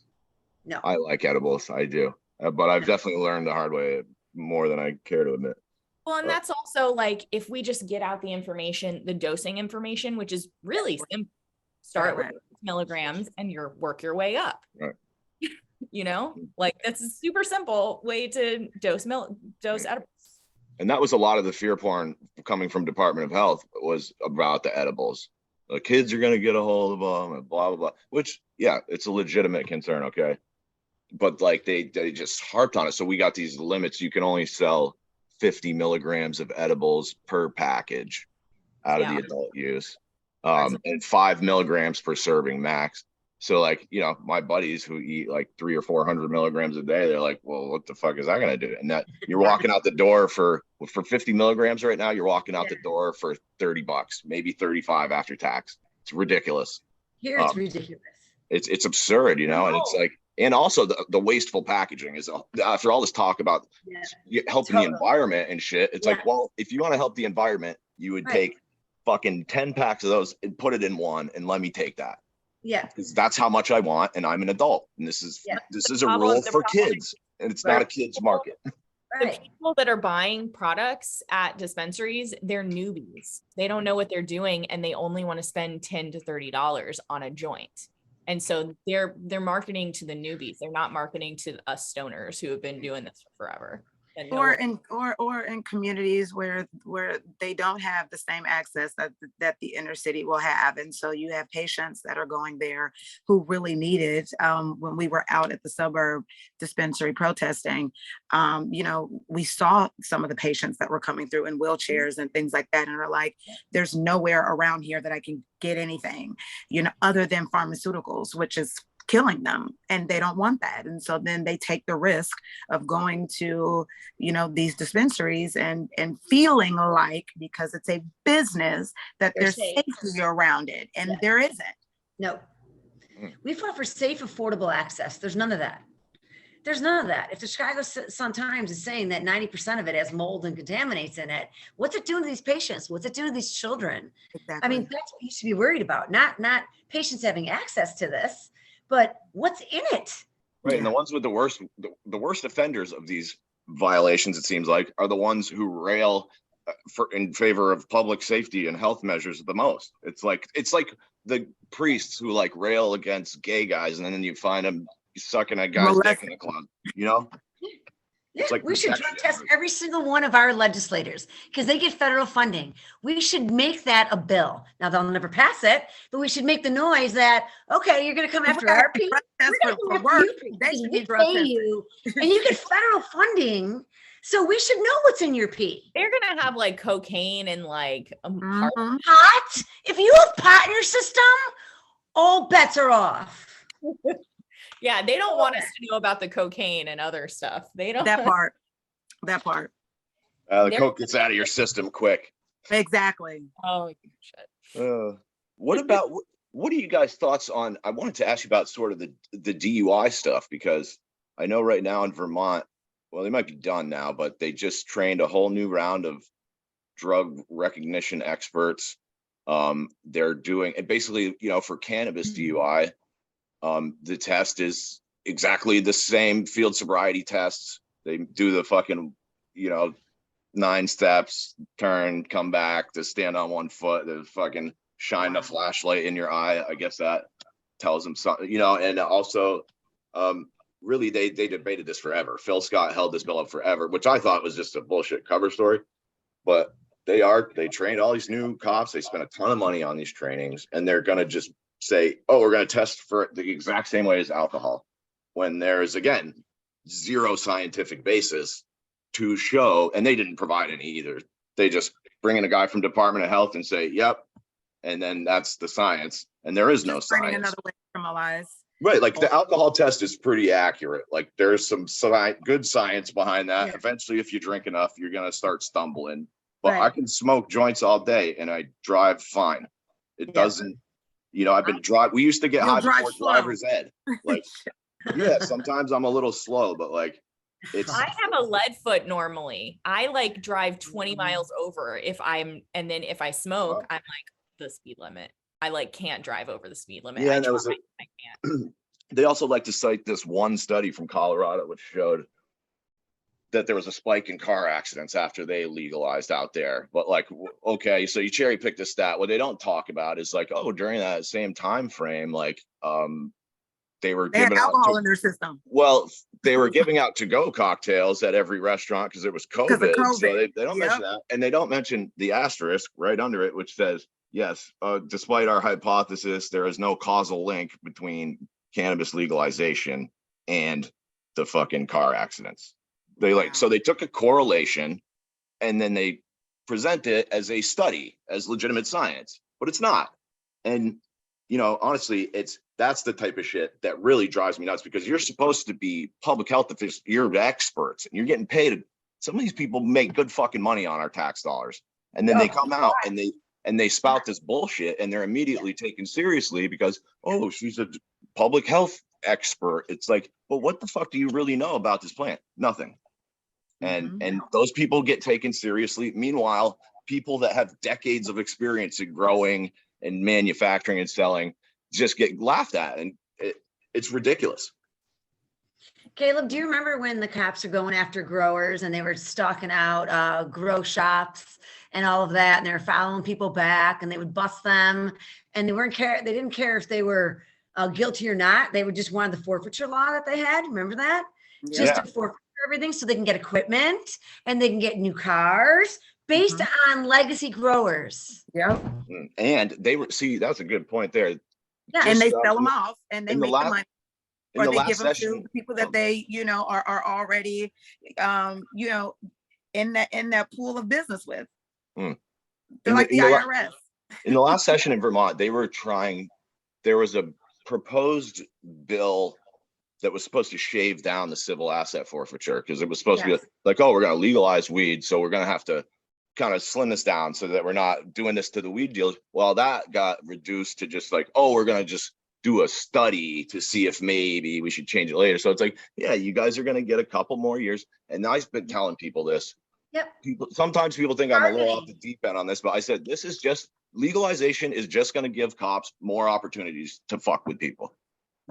No. I like edibles. I do. But I've definitely learned the hard way more than I care to admit. Well, and that's also like, if we just get out the information, the dosing information, which is really simple, start with milligrams and work your way up. Right. You know, like that's a super simple way to dose edibles. And that was a lot of the fear porn coming from Department of Health, was about the edibles. The kids are going to get a hold of them and blah, blah, blah, which, yeah, it's a legitimate concern. Okay. But like they just harped on it. So we got these limits. You can only sell 50 milligrams of edibles per package out of the adult use, and 5 milligrams per serving max. So like, you know, my buddies who eat like 300 or 400 milligrams a day, they're like, well, what the fuck is that going to do? And that you're walking out the door for 50 milligrams right now, you're walking out the door for $30, maybe 35 after tax. It's ridiculous. Here it's ridiculous. It's absurd, you know, and it's like, and also the wasteful packaging is, after all this talk about helping the environment and shit, it's like, well, if you want to help the environment, you would take fucking 10 packs of those and put it in one and let me take that. Yeah, because that's how much I want, and I'm an adult, and this is a rule for kids, and it's not a kids market. The people that are buying products at dispensaries, they're newbies. They don't know what they're doing, and they only want to spend $10 to $30 on a joint. And so they're marketing to the newbies. They're not marketing to us stoners who have been doing this for forever. Or in communities where they don't have the same access that the inner city will have. And so you have patients that are going there who really need it. When we were out at the suburb dispensary protesting, you know, we saw some of the patients that were coming through in wheelchairs and things like that, and are like, there's nowhere around here that I can get anything, you know, other than pharmaceuticals, which is killing them, and they don't want that. And so then they take the risk of going to, these dispensaries and feeling like, because it's a business, that there's safety around it. And there isn't. No. We fought for safe, affordable access. There's none of that. There's none of that. If the Chicago Sun-Times is saying that 90% of it has mold and contaminates in it, what's it doing to these patients? What's it doing to these children? Exactly. I mean, that's what you should be worried about. Not patients having access to this, but what's in it? Right. And the ones with the worst offenders of these violations, it seems like, are the ones who rail in favor of public safety and health measures the most. It's like the priests who like rail against gay guys, and then you find them sucking a guy's dick in the club, Yeah, it's like we should drug test every single one of our legislators because they get federal funding. We should make that a bill. Now they'll never pass it, but we should make the noise that, okay, you're going to come after our people. They should pay you, and you get federal funding. So we should know what's in your pee. They're going to have like cocaine and like pot. If you have pot in your system, all bets are off. Yeah, they don't want us to know about the cocaine and other stuff. They don't. That part. The coke gets out of your system quick. Exactly. Oh shit. What are you guys' thoughts on? I wanted to ask you about sort of the DUI stuff, because I know right now in Vermont, well, they might be done now, but they just trained a whole new round of drug recognition experts. They're doing it basically, for cannabis DUI. The test is exactly the same field sobriety tests. They do the fucking, 9 steps, turn, come back, to stand on one foot, to fucking shine a flashlight in your eye. I guess that tells them something, and also, really they debated this forever. Phil Scott held this bill up forever, which I thought was just a bullshit cover story, but they trained all these new cops. They spent a ton of money on these trainings, and they're going to just say, oh, we're going to test for the exact same way as alcohol, when there's, again, zero scientific basis to show, and they didn't provide any either. They just bring in a guy from Department of Health and say, yep, and then that's the science, and there is no science. Another way to criminalize. Right, like the alcohol test is pretty accurate. Like there's some good science behind that. Yeah. Eventually, if you drink enough, you're going to start stumbling. But I can smoke joints all day and I drive fine. It doesn't. I've been we used to get high before driver's ed. Like, sometimes I'm a little slow, but like, I have a lead foot normally. I like drive 20 miles over and then if I smoke, I'm like the speed limit. I like can't drive over the speed limit. Yeah, I can't. They also like to cite this one study from Colorado, which showed that there was a spike in car accidents after they legalized out there. But like, okay, so you cherry picked a stat. What they don't talk about is like, oh, during that same time frame, like they giving alcohol in their system. Well, they were giving out to-go cocktails at every restaurant because it was COVID. So they don't mention that. And they don't mention the asterisk right under it, which says, yes, despite our hypothesis, there is no causal link between cannabis legalization and the fucking car accidents. So they took a correlation and then they present it as a study, as legitimate science, but it's not. And, honestly, that's the type of shit that really drives me nuts, because you're supposed to be public health officials, you're experts, and you're getting paid. Some of these people make good fucking money on our tax dollars. And then they come out and they spout this bullshit, and they're immediately taken seriously because, oh, she's a public health expert. It's like, well, what the fuck do you really know about this plant? Nothing. And those people get taken seriously. Meanwhile, people that have decades of experience in growing and manufacturing and selling just get laughed at, and it's ridiculous. Caleb, do you remember when the cops were going after growers and they were stalking out grow shops and all of that, and they were following people back, and they would bust them, and they didn't care if they were guilty or not. They would just want the forfeiture law that they had. Remember that? Just to forfeit everything so they can get equipment and they can get new cars based on legacy growers. Yeah. And that's a good point there. Yeah, and they sell them off and they make the money. Or they give them to the people that they, are already, in that pool of business with. They're like the IRS. In the last session in Vermont, there was a proposed bill that was supposed to shave down the civil asset forfeiture, because it was supposed to be like, oh, we're going to legalize weed, so we're going to have to kind of slim this down so that we're not doing this to the weed dealers. Well, that got reduced to just like, oh, we're going to just do a study to see if maybe we should change it later. So it's like, yeah, you guys are going to get a couple more years. And I've been telling people this. Sometimes people think I'm a little off the deep end on this, but I said, this is just legalization is just going to give cops more opportunities to fuck with people.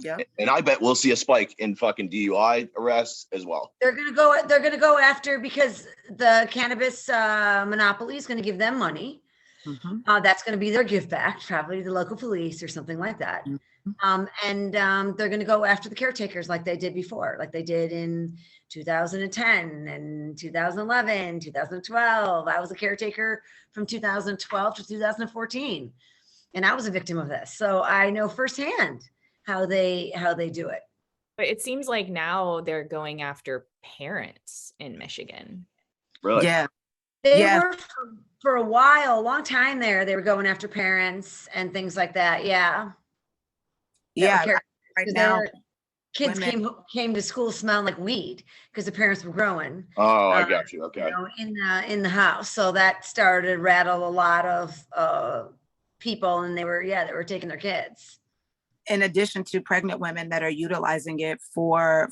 Yeah. And I bet we'll see a spike in fucking DUI arrests as well. They're gonna go after, because the cannabis monopoly is gonna give them money. That's gonna be their give back, probably to the local police or something like that. And they're gonna go after the caretakers like they did before, like they did in 2010 and 2011, 2012. I was a caretaker from 2012 to 2014, and I was a victim of this, so I know firsthand how they do it. But it seems like now they're going after parents in Michigan. Really? Yeah. They were for a while, a long time there. They were going after parents and things like that. Yeah. Yeah. Right now, kids came to school smelling like weed because the parents were growing. Oh, I got you. Okay. You know, in the house. So that started to rattle a lot of people, and they were taking their kids. In addition to pregnant women that are utilizing it for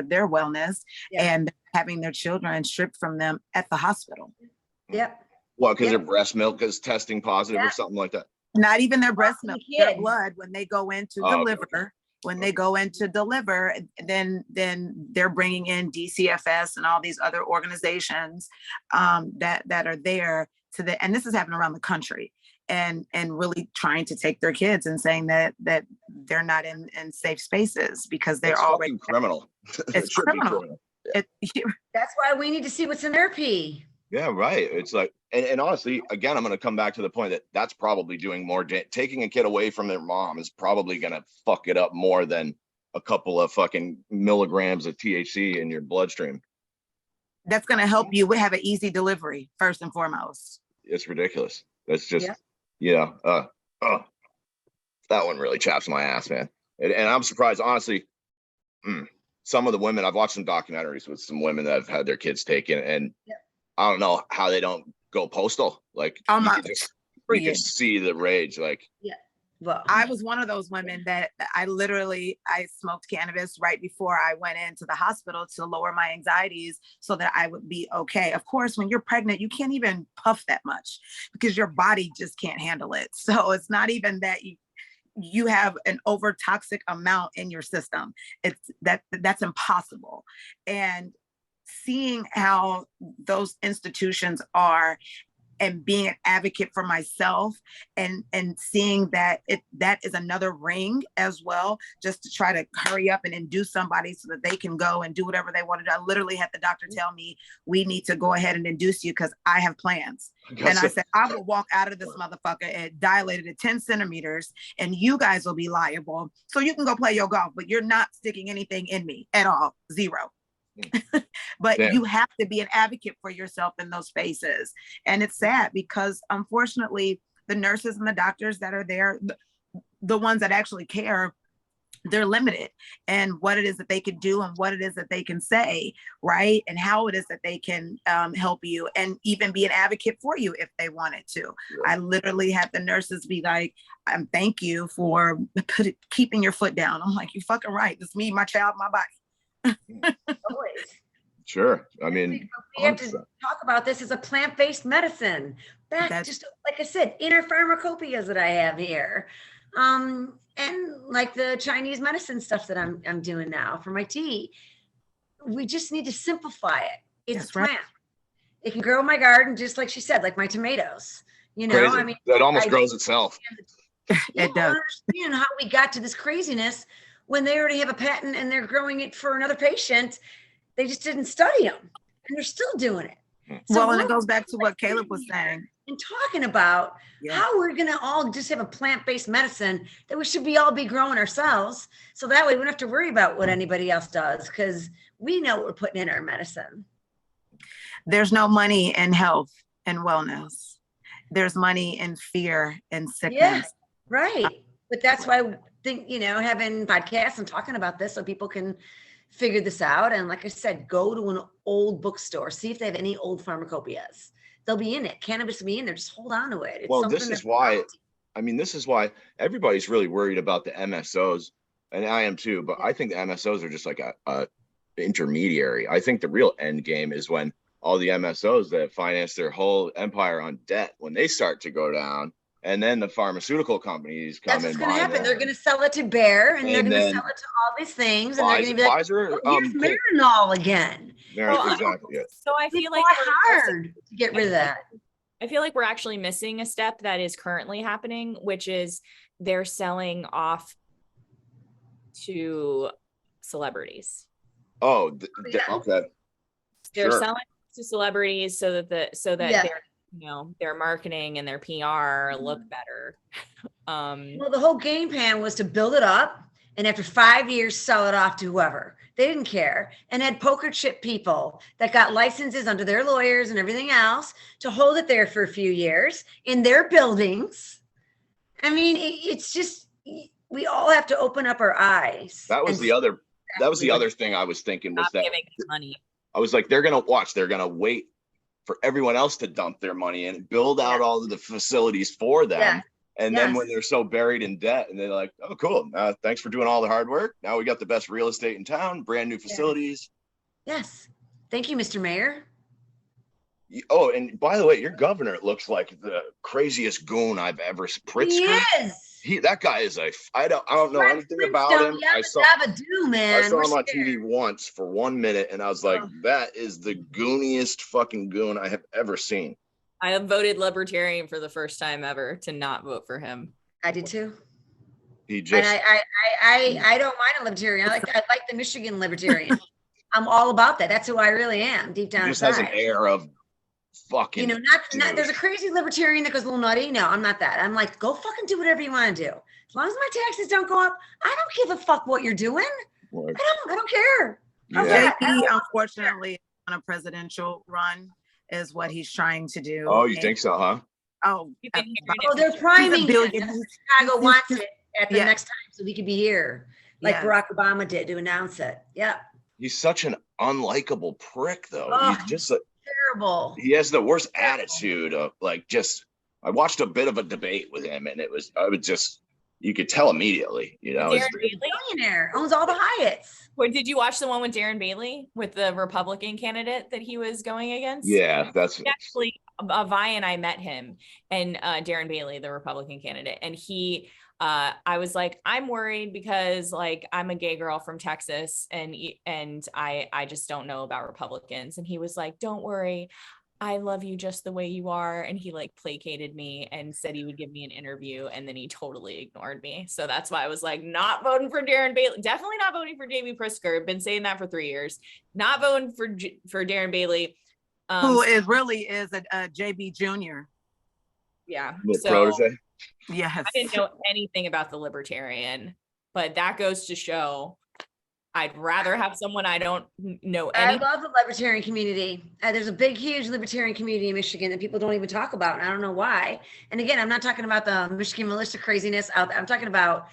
their wellness and having their children stripped from them at the hospital. Yep. Well, because their breast milk is testing positive or something like that. Not even their breast milk, their blood, when they go in to deliver. Okay. When they go in to deliver, then they're bringing in DCFS and all these other organizations that are there and this is happening around the country. And really trying to take their kids and saying that they're not in safe spaces because they're already criminal. It's criminal. That's why we need to see what's in their pee. Yeah, right. It's like, and honestly, again, I'm going to come back to the point that that's probably doing more. Taking a kid away from their mom is probably going to fuck it up more than a couple of fucking milligrams of THC in your bloodstream. That's going to help you have an easy delivery first and foremost. It's ridiculous. That's just. Yeah. That one really chaps my ass, man. And I'm surprised, honestly. Some of the women, I've watched some documentaries with some women that have had their kids taken, and I don't know how they don't go postal. Like, you can see the rage. Like, well, I was one of those women that I smoked cannabis right before I went into the hospital to lower my anxieties so that I would be okay. Of course, when you're pregnant, you can't even puff that much because your body just can't handle it. So it's not even that you have an over toxic amount in your system. That's impossible. And seeing how those institutions are, and being an advocate for myself and seeing that is another ring as well, just to try to hurry up and induce somebody so that they can go and do whatever they want to do. I literally had the doctor tell me, we need to go ahead and induce you because I have plans. And I said, I will walk out of this motherfucker and dilated at 10 centimeters and you guys will be liable. So you can go play your golf, but you're not sticking anything in me at all. Zero. But you have to be an advocate for yourself in those spaces. And it's sad because unfortunately, the nurses and the doctors that are there, the ones that actually care, they're limited and what it is that they can do and what it is that they can say, right? And how it is that they can help you and even be an advocate for you if they wanted to. I literally had the nurses be like, thank you for keeping your foot down. I'm like, you're fucking right. It's me, my child, my body. Always. Sure. I mean, we have to talk about this as a plant-based medicine. Just like I said, inner pharmacopoeias that I have here, and like the Chinese medicine stuff that I'm doing now for my tea. We just need to simplify it. It's a plant. Right. It can grow in my garden, just like she said, like my tomatoes. You know, crazy. I mean, that almost grows itself. It does. I understand how we got to this craziness. When they already have a patent and they're growing it for another patient, they just didn't study them and they're still doing it. So and it goes back to what Caleb was saying. And talking about how we're going to all just have a plant-based medicine that we should all be growing ourselves. So that way we don't have to worry about what anybody else does because we know what we're putting in our medicine. There's no money in health and wellness. There's money in fear and sickness. Yeah, right. But that's why think, having podcasts and talking about this so people can figure this out. And like I said, go to an old bookstore, see if they have any old pharmacopoeias. They'll be in it. Cannabis will be in there. Just hold on to it. It's Well, this is why, this is why everybody's really worried about the MSOs, and I am too, but I think the MSOs are just like a intermediary. I think the real end game is when all the MSOs that finance their whole empire on debt, when they start to go down, and then the pharmaceutical companies come in. That's what's going to happen. They're going to sell it to Bayer, and they're going to sell it to all these things, and they're going to be like, Pfizer, here's Marinol again. Exactly. So I feel like it's hard to get rid of that. I feel like we're actually missing a step that is currently happening, which is they're selling off to celebrities. Oh, okay. They're selling to celebrities so that their their marketing and their PR look better. Well, the whole game plan was to build it up, and after 5 years, sell it off to whoever. They didn't care, and had poker chip people that got licenses under their lawyers and everything else to hold it there for a few years in their buildings. I mean, it's just, we all have to open up our eyes. That was the other thing I was thinking was that giving money. I was like, they're going to wait for everyone else to dump their money and build out all of the facilities for them. Yeah. And then when they're so buried in debt and they're like, oh, cool. Thanks for doing all the hard work. Now we got the best real estate in town, brand new facilities. Yes. Thank you, Mr. Mayor. Oh, and by the way, your governor looks like the craziest goon I've ever That guy is I don't know anything about him. I saw him on TV once for 1 minute, and I was like, that is the gooniest fucking goon I have ever seen. I have voted Libertarian for the first time ever to not vote for him. I did too. He just. And I don't mind a Libertarian. I like the Michigan Libertarian. I'm all about that. That's who I really am, deep down. He just has an air of fucking. Not there's a crazy Libertarian that goes a little nutty. No, I'm not that. I'm like, go fucking do whatever you want to do. As long as my taxes don't go up, I don't give a fuck what you're doing. I don't care. Yeah. JP, unfortunately, on a presidential run is what he's trying to do. Oh, you think so, huh? Oh, they're priming him. Chicago wants it at the next time, so he could be here, like Barack Obama did to announce it. Yeah. He's such an unlikable prick, though. He's just terrible. He has the worst attitude of I watched a bit of a debate with him, and you could tell immediatally, Darren Bailey, millionaire, owns all the Hyatts. Wait, did you watch the one with Darren Bailey with the Republican candidate that he was going against? Yeah, actually Vi and I met him, and Darren Bailey, the Republican candidate, and he. I was like, I'm worried because I'm a gay girl from Texas, and I just don't know about Republicans. And he was like, don't worry, I love you just the way you are. And he placated me and said he would give me an interview, and then he totally ignored me. So that's why I was like, not voting for Darren Bailey, definitely not voting for JB Pritzker. I've been saying that for 3 years. Not voting for Darren Bailey, who is a JB Jr. Yeah. Protege. Yes. I didn't know anything about the Libertarian, but that goes to show I'd rather have someone I don't know anything. I love the Libertarian community. There's a big, huge Libertarian community in Michigan that people don't even talk about, and I don't know why. And again, I'm not talking about the Michigan militia craziness out there. I'm talking about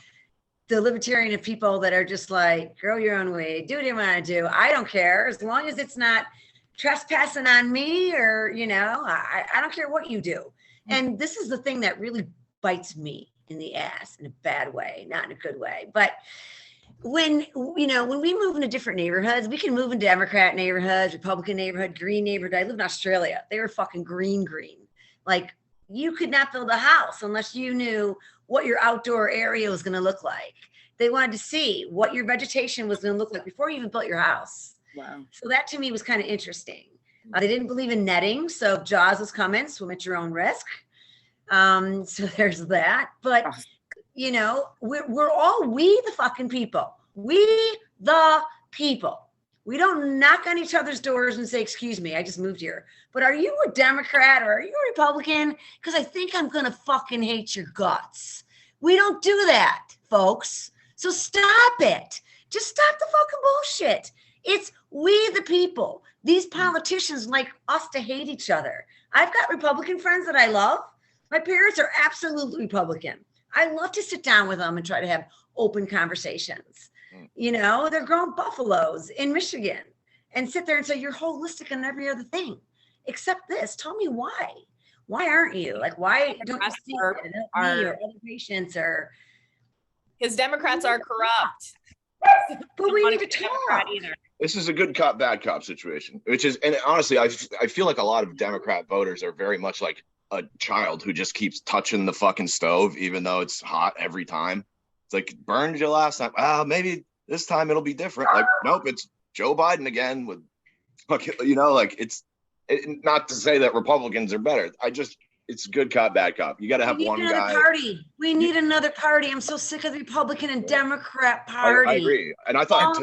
the Libertarian of people that are just like, go your own way, do what you want to do. I don't care, as long as it's not trespassing on me, or I don't care what you do. And this is the thing that really bites me in the ass in a bad way, not in a good way. But when we move into different neighborhoods, we can move into Democrat neighborhoods, Republican neighborhood, green neighborhood. I lived in Australia. They were fucking green. Like, you could not build a house unless you knew what your outdoor area was going to look like. They wanted to see what your vegetation was going to look like before you even built your house. Wow. So that to me was kind of interesting. They didn't believe in netting. So if Jaws was coming, swim at your own risk. So there's that. But, we're all the fucking people. We the people. We don't knock on each other's doors and say, excuse me, I just moved here. But are you a Democrat or are you a Republican? Because I think I'm going to fucking hate your guts. We don't do that, folks. So stop it. Just stop the fucking bullshit. It's we the people. These politicians like us to hate each other. I've got Republican friends that I love. My parents are absolutely Republican. I love to sit down with them and try to have open conversations. You know, they're growing buffaloes in Michigan and sit there and say, you're holistic on every other thing except this. Tell me why. Why aren't you? Like, why don't you see it and help me or other patients or? Because Democrats are corrupt. But we need to talk. This is a good cop, bad cop situation, which is, and honestly, I feel like a lot of Democrat voters are very much like a child who just keeps touching the fucking stove, even though it's hot every time. It's like, burned you last time. Maybe this time it'll be different. Like, nope, it's Joe Biden again with fucking, you know, like not to say that Republicans are better. It's good cop, bad cop. You got to have one guy. Party. We need another party. I'm so sick of the Republican and Democrat party. I agree. And I thought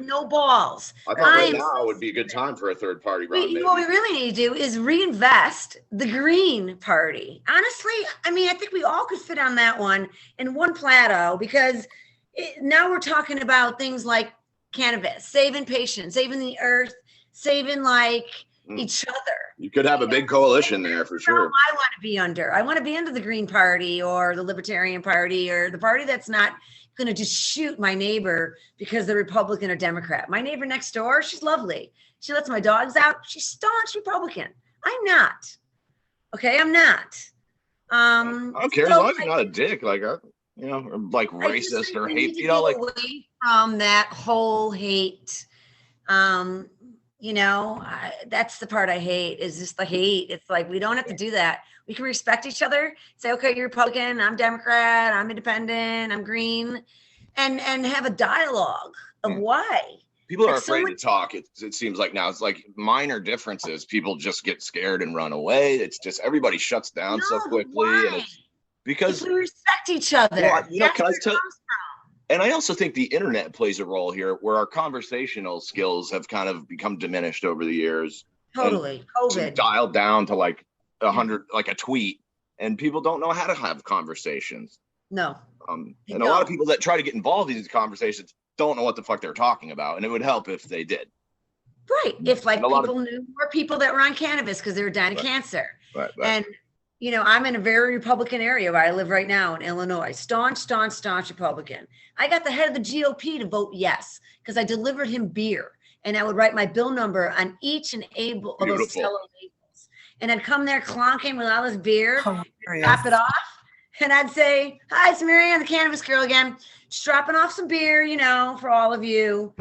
no balls. I thought right now would be a good time for a third party. What we really need to do is reinvest the Green Party. Honestly, I mean, I think we all could fit on that one in one plateau, because now we're talking about things like cannabis, saving patients, saving the earth, saving like each other. You could have a big coalition there for sure. I want to be under. I want to be under the Green Party or the Libertarian Party or the party that's not going to just shoot my neighbor because they're Republican or Democrat. My neighbor next door, she's lovely. She lets my dogs out. She's staunch Republican. I'm not. Okay, I'm not. I don't care, as long as you're not a dick, like you know, or like racist or hate. You know, like away from that whole hate. You know, that's the part I hate, is just the hate. It's like, we don't have to do that. We can respect each other. Say, okay, you're Republican, I'm Democrat, I'm independent, I'm green, and have a dialogue of why. People are afraid to talk. It seems like now it's like minor differences. People just get scared and run away. It's just everybody shuts down so quickly. And it's because we respect each other. Well, you know, can I tell? And I also think the internet plays a role here, where our conversational skills have kind of become diminished over the years. Totally. COVID. Dialed down to like 100, like a tweet, and people don't know how to have conversations. No. And a lot of people that try to get involved in these conversations don't know what the fuck they're talking about. And it would help if they did. Right. If like people knew more people that were on cannabis because they were dying of cancer. Right. And you know, I'm in a very Republican area where I live right now in Illinois. Staunch Republican. I got the head of the GOP to vote yes, because I delivered him beer, and I would write my bill number on each and able of those yellow labels. And I'd come there clonking with all this beer, top it off, and I'd say, "Hi, it's Maryann, the cannabis girl again, just dropping off some beer, you know, for all of you,"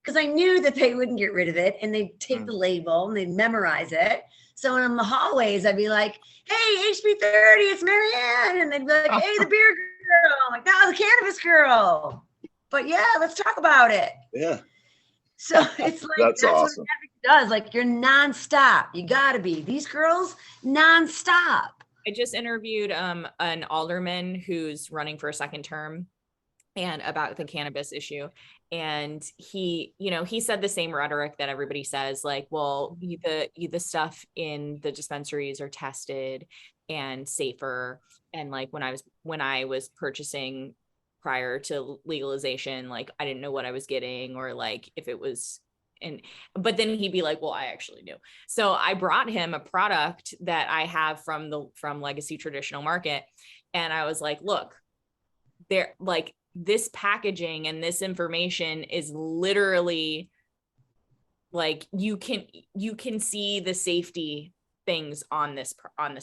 because I knew that they wouldn't get rid of it, and they'd take the label and they'd memorize it. So in the hallways, I'd be like, "Hey, HB30, it's Maryann," and they'd be like, "Hey, the beer girl." I'm like, "No, the cannabis girl." But yeah, let's talk about it. Yeah. So it's like that's awesome. What it does. Like, you're nonstop. You got to be. These girls, nonstop. I just interviewed an alderman who's running for a second term, and about the cannabis issue. And he said the same rhetoric that everybody says, like, well, the stuff in the dispensaries are tested and safer. And like when I was purchasing prior to legalization, like I didn't know what I was getting, or like if it was, but then he'd be like, well, I actually knew. So I brought him a product that I have from Legacy Traditional Market. And I was like, look, they're like, this packaging and this information is literally like, you can see the safety things on this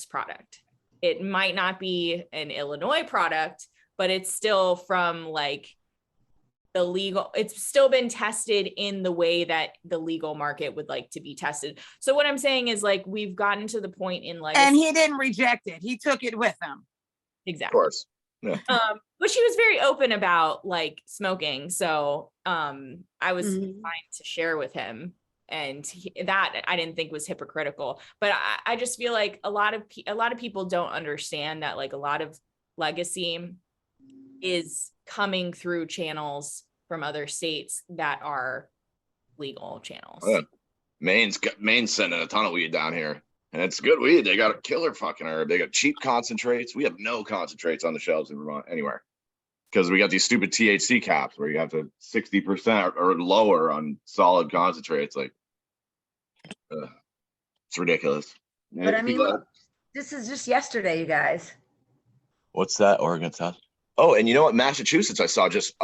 product. It might not be an Illinois product, but it's still from like the legal, it's still been tested in the way that the legal market would like to be tested. So what I'm saying is, like, we've gotten to the point in like, and he didn't reject it. He took it with him. Exactly. Of course. Yeah. But she was very open about like smoking. So I was fine to share with him, and that I didn't think was hypocritical. But I just feel like a lot of people don't understand that, like, a lot of Legacy is coming through channels from other states that are legal channels. Maine's sending a ton of weed down here. And it's good weed. They got a killer fucking herb. They got cheap concentrates. We have no concentrates on the shelves in Vermont anywhere, because we got these stupid THC caps where you have to 60% or lower on solid concentrates. Like, it's ridiculous. But I mean, look, this is just yesterday, you guys. What's that? Oregon test? Oh, and you know what? Massachusetts, I saw just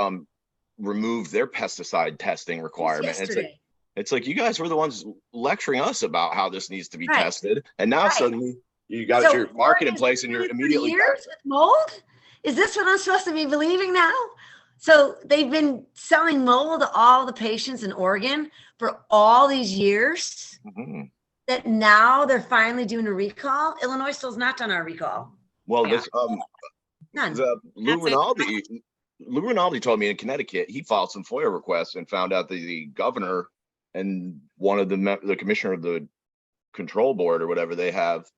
removed their pesticide testing requirement. Yesterday. It's like you guys were the ones lecturing us about how this needs to be Right. tested, and now Right. suddenly you got So your market in Oregon's place, and been you're doing it for immediately years with mold. Is this what I'm supposed to be believing now? So they've been selling mold to all the patients in Oregon for all these years. Mhm. That now they're finally doing a recall. Illinois still's not done our recall. Well, Yeah. this None. Lou Rinaldi told me in Connecticut he filed some FOIA requests and found out that the governor and one of the commissioner of the control board or whatever they have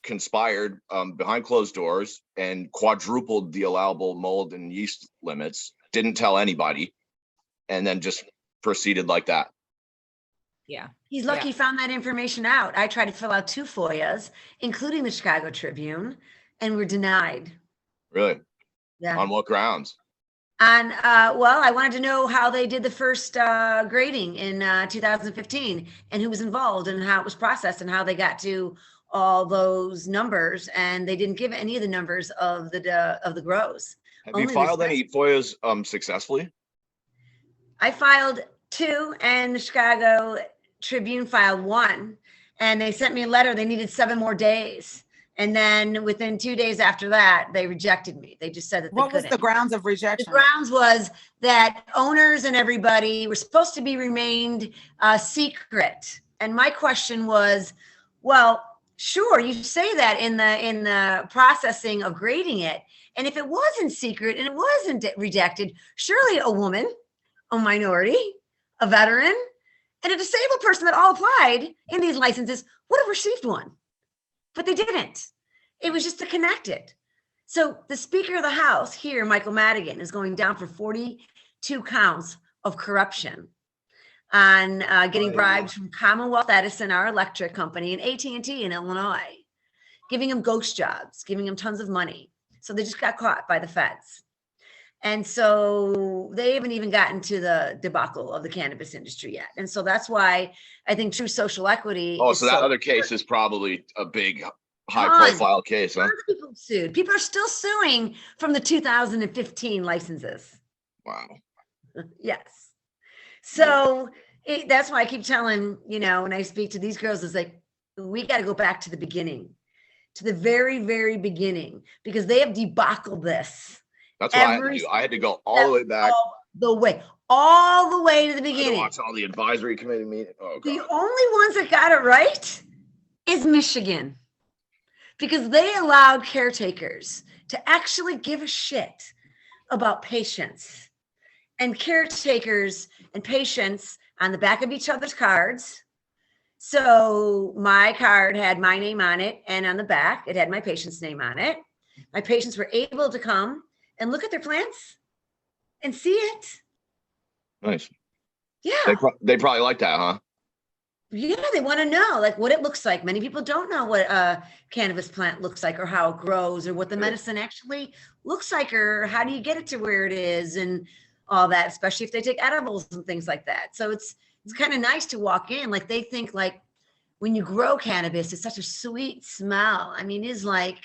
conspired behind closed doors and quadrupled the allowable mold and yeast limits, didn't tell anybody, and then just proceeded like that. Yeah. He's lucky he found that information out. I tried to fill out 2 FOIAs, including the Chicago Tribune, and were denied. Really? Yeah. On what grounds? And well, I wanted to know how they did the first grading in 2015 and who was involved and how it was processed and how they got to all those numbers. And they didn't give any of the numbers of the grows. Have Only you the filed any FOIAs successfully? I filed 2 and the Chicago Tribune filed 1. And they sent me a letter. They needed 7 more days. And then within 2 days after that, they rejected me. They just said that they What was couldn't. the grounds of The rejection? grounds was that owners and everybody were supposed to be remained secret. And my question was, well, sure, you say that in the processing of grading it. And if it wasn't secret and it wasn't rejected, surely a woman, a minority, a veteran, and a disabled person that all applied in these licenses would have received one. But they didn't. It was just to connect it. So the Speaker of the House here, Michael Madigan, is going down for 42 counts of corruption on getting bribes from Commonwealth Edison, our electric company, and AT&T in Illinois, giving them ghost jobs, giving them tons of money. So they just got caught by the feds. And so they haven't even gotten to the debacle of the cannabis industry yet. And so that's why I think True Social Equity. Oh, so that other case is probably a big, high-profile case, huh? Tons of people sued. People are still suing from the 2015 licenses. Wow. Yes. So that's why I keep telling, when I speak to these girls, it's like, we got to go back to the beginning, to the very, very beginning, because they have debacled this. That's what I had to do. I had to go all the way back. All the way to the beginning. Watch all the advisory committee meetings. Oh, God. The only ones that got it right is Michigan, because they allowed caretakers to actually give a shit about patients, and caretakers and patients on the back of each other's cards. So my card had my name on it, and on the back, it had my patient's name on it. My patients were able to come and look at their plants and see it. Nice. Yeah. They probably like that, huh? Yeah, they want to know like what it looks like. Many people don't know what a cannabis plant looks like or how it grows or what the medicine actually looks like or how do you get it to where it is and all that, especially if they take edibles and things like that. So it's kind of nice to walk in. Like they think like when you grow cannabis, it's such a sweet smell. I mean, it's like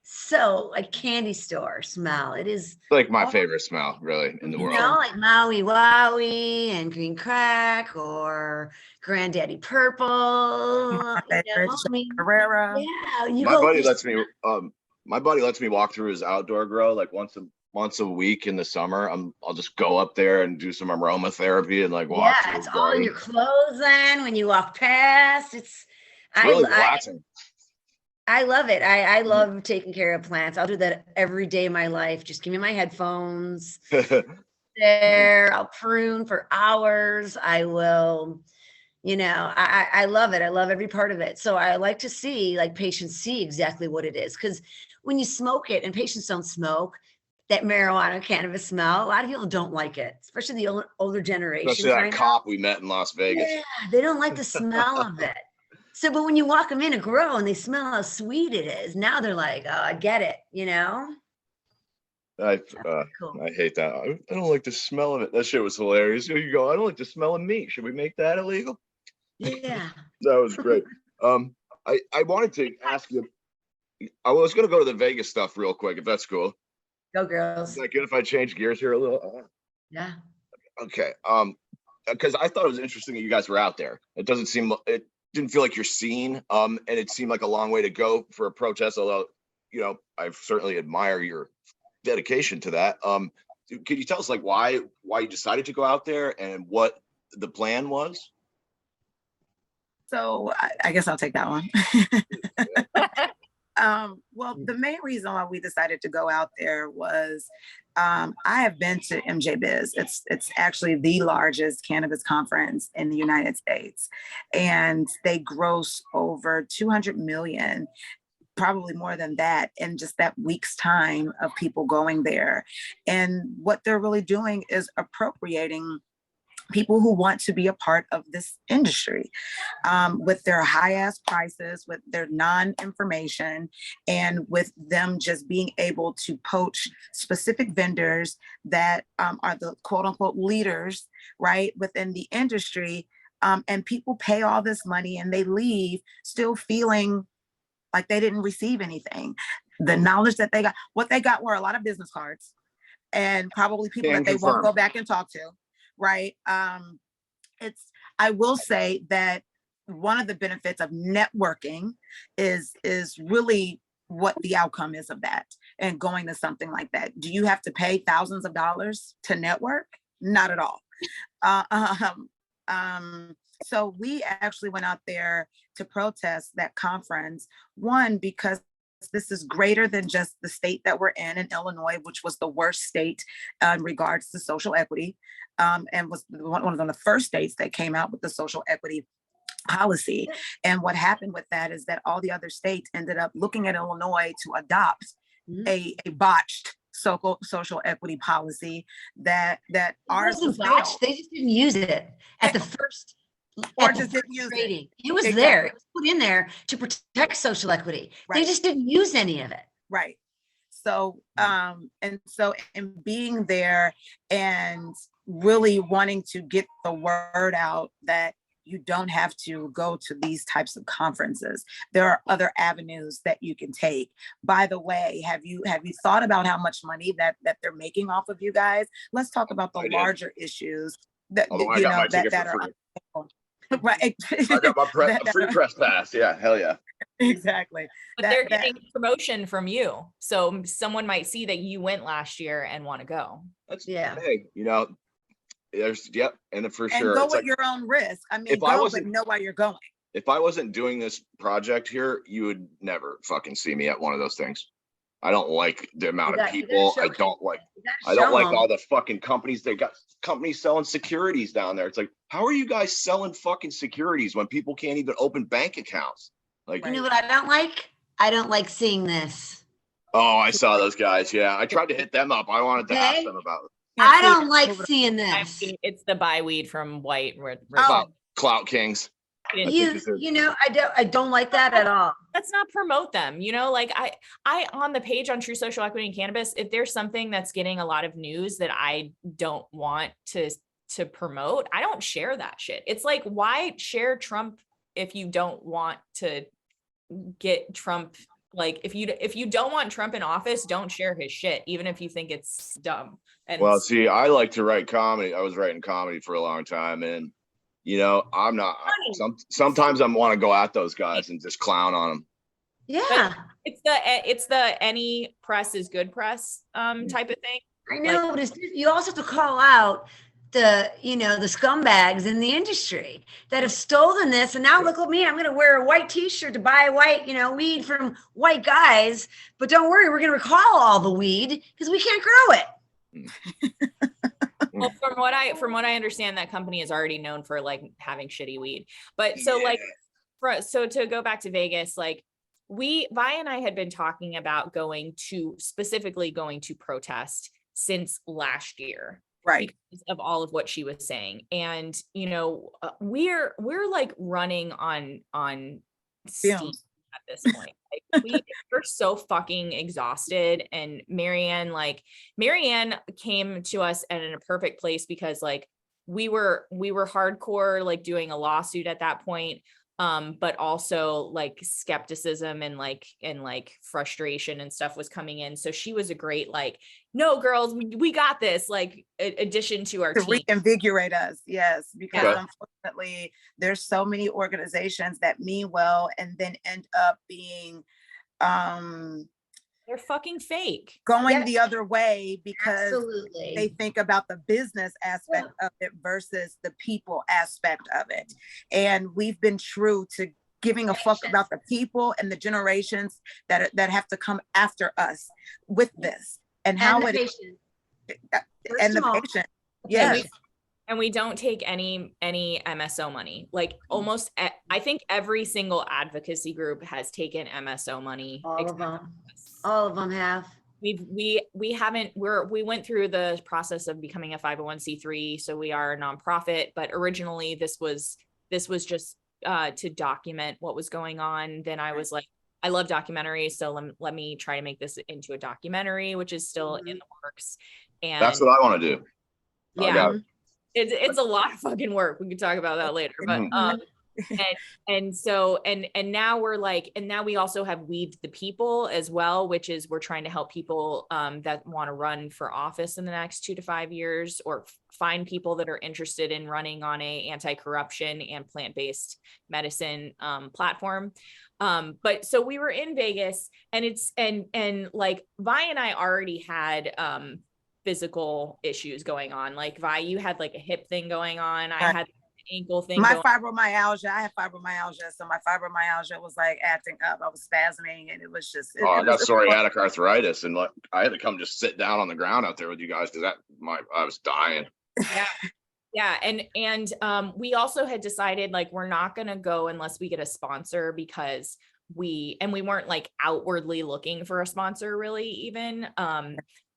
so like candy store smell. It is like my favorite smell really in the world. Like Maui Wowie and green crack or Granddaddy Purple. Carrera. Yeah, my buddy lets me walk through his outdoor grow like once a week in the summer. I'll just go up there and do some aromatherapy and like walk. Yeah, it's all in your clothes. Then when you walk past, it's really relaxing. I love it. I love taking care of plants. I'll do that every day of my life. Just give me my headphones. There, I'll prune for hours. I will, I love it. I love every part of it. So I like to see like patients see exactly what it is. Because when you smoke it and patients don't smoke, that marijuana cannabis smell, a lot of people don't like it, especially the older generation. Especially that cop we met in Las Vegas. Yeah, they don't like the smell of it. So, but when you walk them in a grow and they smell how sweet it is, now they're like, oh, I get it, I cool. I hate that. I don't like the smell of it. That shit was hilarious. You go, I don't like the smell of meat. Should we make that illegal? Yeah. That was great. I wanted to ask you, I was going to go to the Vegas stuff real quick, if that's cool. Go Is girls. that good if I change gears here a little? Yeah. Okay. Because I thought it was interesting that you guys were out there. It didn't feel like you're seen. And it seemed like a long way to go for a protest, although, I certainly admire your dedication to that. Could you tell us like why you decided to go out there and what the plan was? So I guess I'll take that one. Well, the main reason why we decided to go out there was I have been to MJ Biz. It's actually the largest cannabis conference in the United States, and they gross over 200 million, probably more than that, in just that week's time of people going there. And what they're really doing is appropriating people who want to be a part of this industry, with their high ass prices, with their non-information, and with them just being able to poach specific vendors that are the quote unquote leaders, right, within the industry. And people pay all this money and they leave still feeling like they didn't receive anything. The knowledge that what they got were a lot of business cards and probably people that they won't go back and talk to. Right. I will say that one of the benefits of networking is really what the outcome is of that and going to something like that. Do you have to pay thousands of dollars to network? Not at all. So we actually went out there to protest that conference, one, because this is greater than just the state that we're in Illinois, which was the worst state in regards to social equity, and was one of the first states that came out with the social equity policy. And what happened with that is that all the other states ended up looking at Illinois to adopt a botched social equity policy that ours was botched. They just didn't use it at the first. Or just didn't use it. It was exactly there. It was put in there to protect social equity. Right. They just didn't use any of it. Right. So, in being there and really wanting to get the word out that you don't have to go to these types of conferences. There are other avenues that you can take. By the way, have you thought about how much money that they're making off of you guys? Let's talk about the larger issues that that are. Right. I got my free press pass. Yeah, hell yeah. Exactly. But they're getting promotion from you. So someone might see that you went last year and want to go. Hey, there's and for sure. And go with your own risk. I mean, but know why you're going. If I wasn't doing this project here, you would never fucking see me at one of those things. I don't like the amount of people. I don't like all the fucking companies. They got companies selling securities down there. It's like, how are you guys selling fucking securities when people can't even open bank accounts? Like, you know what I don't like? I don't like seeing this. Oh, I saw those guys. Yeah, I tried to hit them up. I wanted to ask them about it. I don't like seeing this. It's the buy weed from white. Clout Kings. I don't like that at all. Let's not promote them. Like I on the page on True Social Equity and Cannabis, if there's something that's getting a lot of news that I don't want to promote, I don't share that shit. It's like, why share Trump if you don't want to get Trump? Like if you don't want Trump in office, don't share his shit, even if you think it's dumb. And see, I like to write comedy. I was writing comedy for a long time, and I'm not. Sometimes I want to go at those guys and just clown on them. Yeah, but it's the any press is good press type of thing. I know, but you also have to call out the scumbags in the industry that have stolen this. And now look at me, I'm going to wear a white t-shirt to buy white, weed from white guys. But don't worry, we're going to recall all the weed because we can't grow it. Well, from what I understand, that company is already known for like having shitty weed. But so so to go back to Vegas, like Vi and I had been talking about specifically going to protest since last year. Right. Because of all of what she was saying. And, we're like running on steam at this point. Like, we're so fucking exhausted. And Maryann came to us in a perfect place because like we were hardcore, like doing a lawsuit at that point. but also like skepticism and like frustration and stuff was coming in. So she was a great, like, no girls, we got this, like addition to our To team. reinvigorate us. Yes, because Yeah. unfortunately there's so many organizations that mean well and then end up being They're fucking fake. going Yep. the other way because Absolutely. they think about the business aspect of it versus the people aspect of it. And we've been true to giving a fuck about the people and the generations that have to come after us with this and how the it is. patient. And the First of all, patient. And Yes. and we don't take any MSO money. Like almost, I think every single advocacy group has taken MSO money. all of them. All of them have. We haven't, we went through the process of becoming a 501c3, so we are a nonprofit, but originally this was just to document what was going on. Then I was like, I love documentaries, so let me try to make this into a documentary, which is still in the works. And That's what I want to do. I yeah, got it. it's a lot of fucking work. We can talk about that later, but and now we're like, and now we also have WeedThaPpl as well, which is we're trying to help people that want to run for office in the next 2 to 5 years, or find people that are interested in running on a anti-corruption and plant-based medicine platform. But so we were in Vegas, and it's and like Vi and I already had physical issues going on. Like Vi, you had like a hip thing going on. I had ankle thing. My fibromyalgia, I have fibromyalgia. So my fibromyalgia was like acting up. I was spasming and it was just. I got psoriatic arthritis, and like I had to come just sit down on the ground out there with you guys because I was dying. Yeah. And we also had decided like, we're not going to go unless we get a sponsor, because we weren't like outwardly looking for a sponsor really even.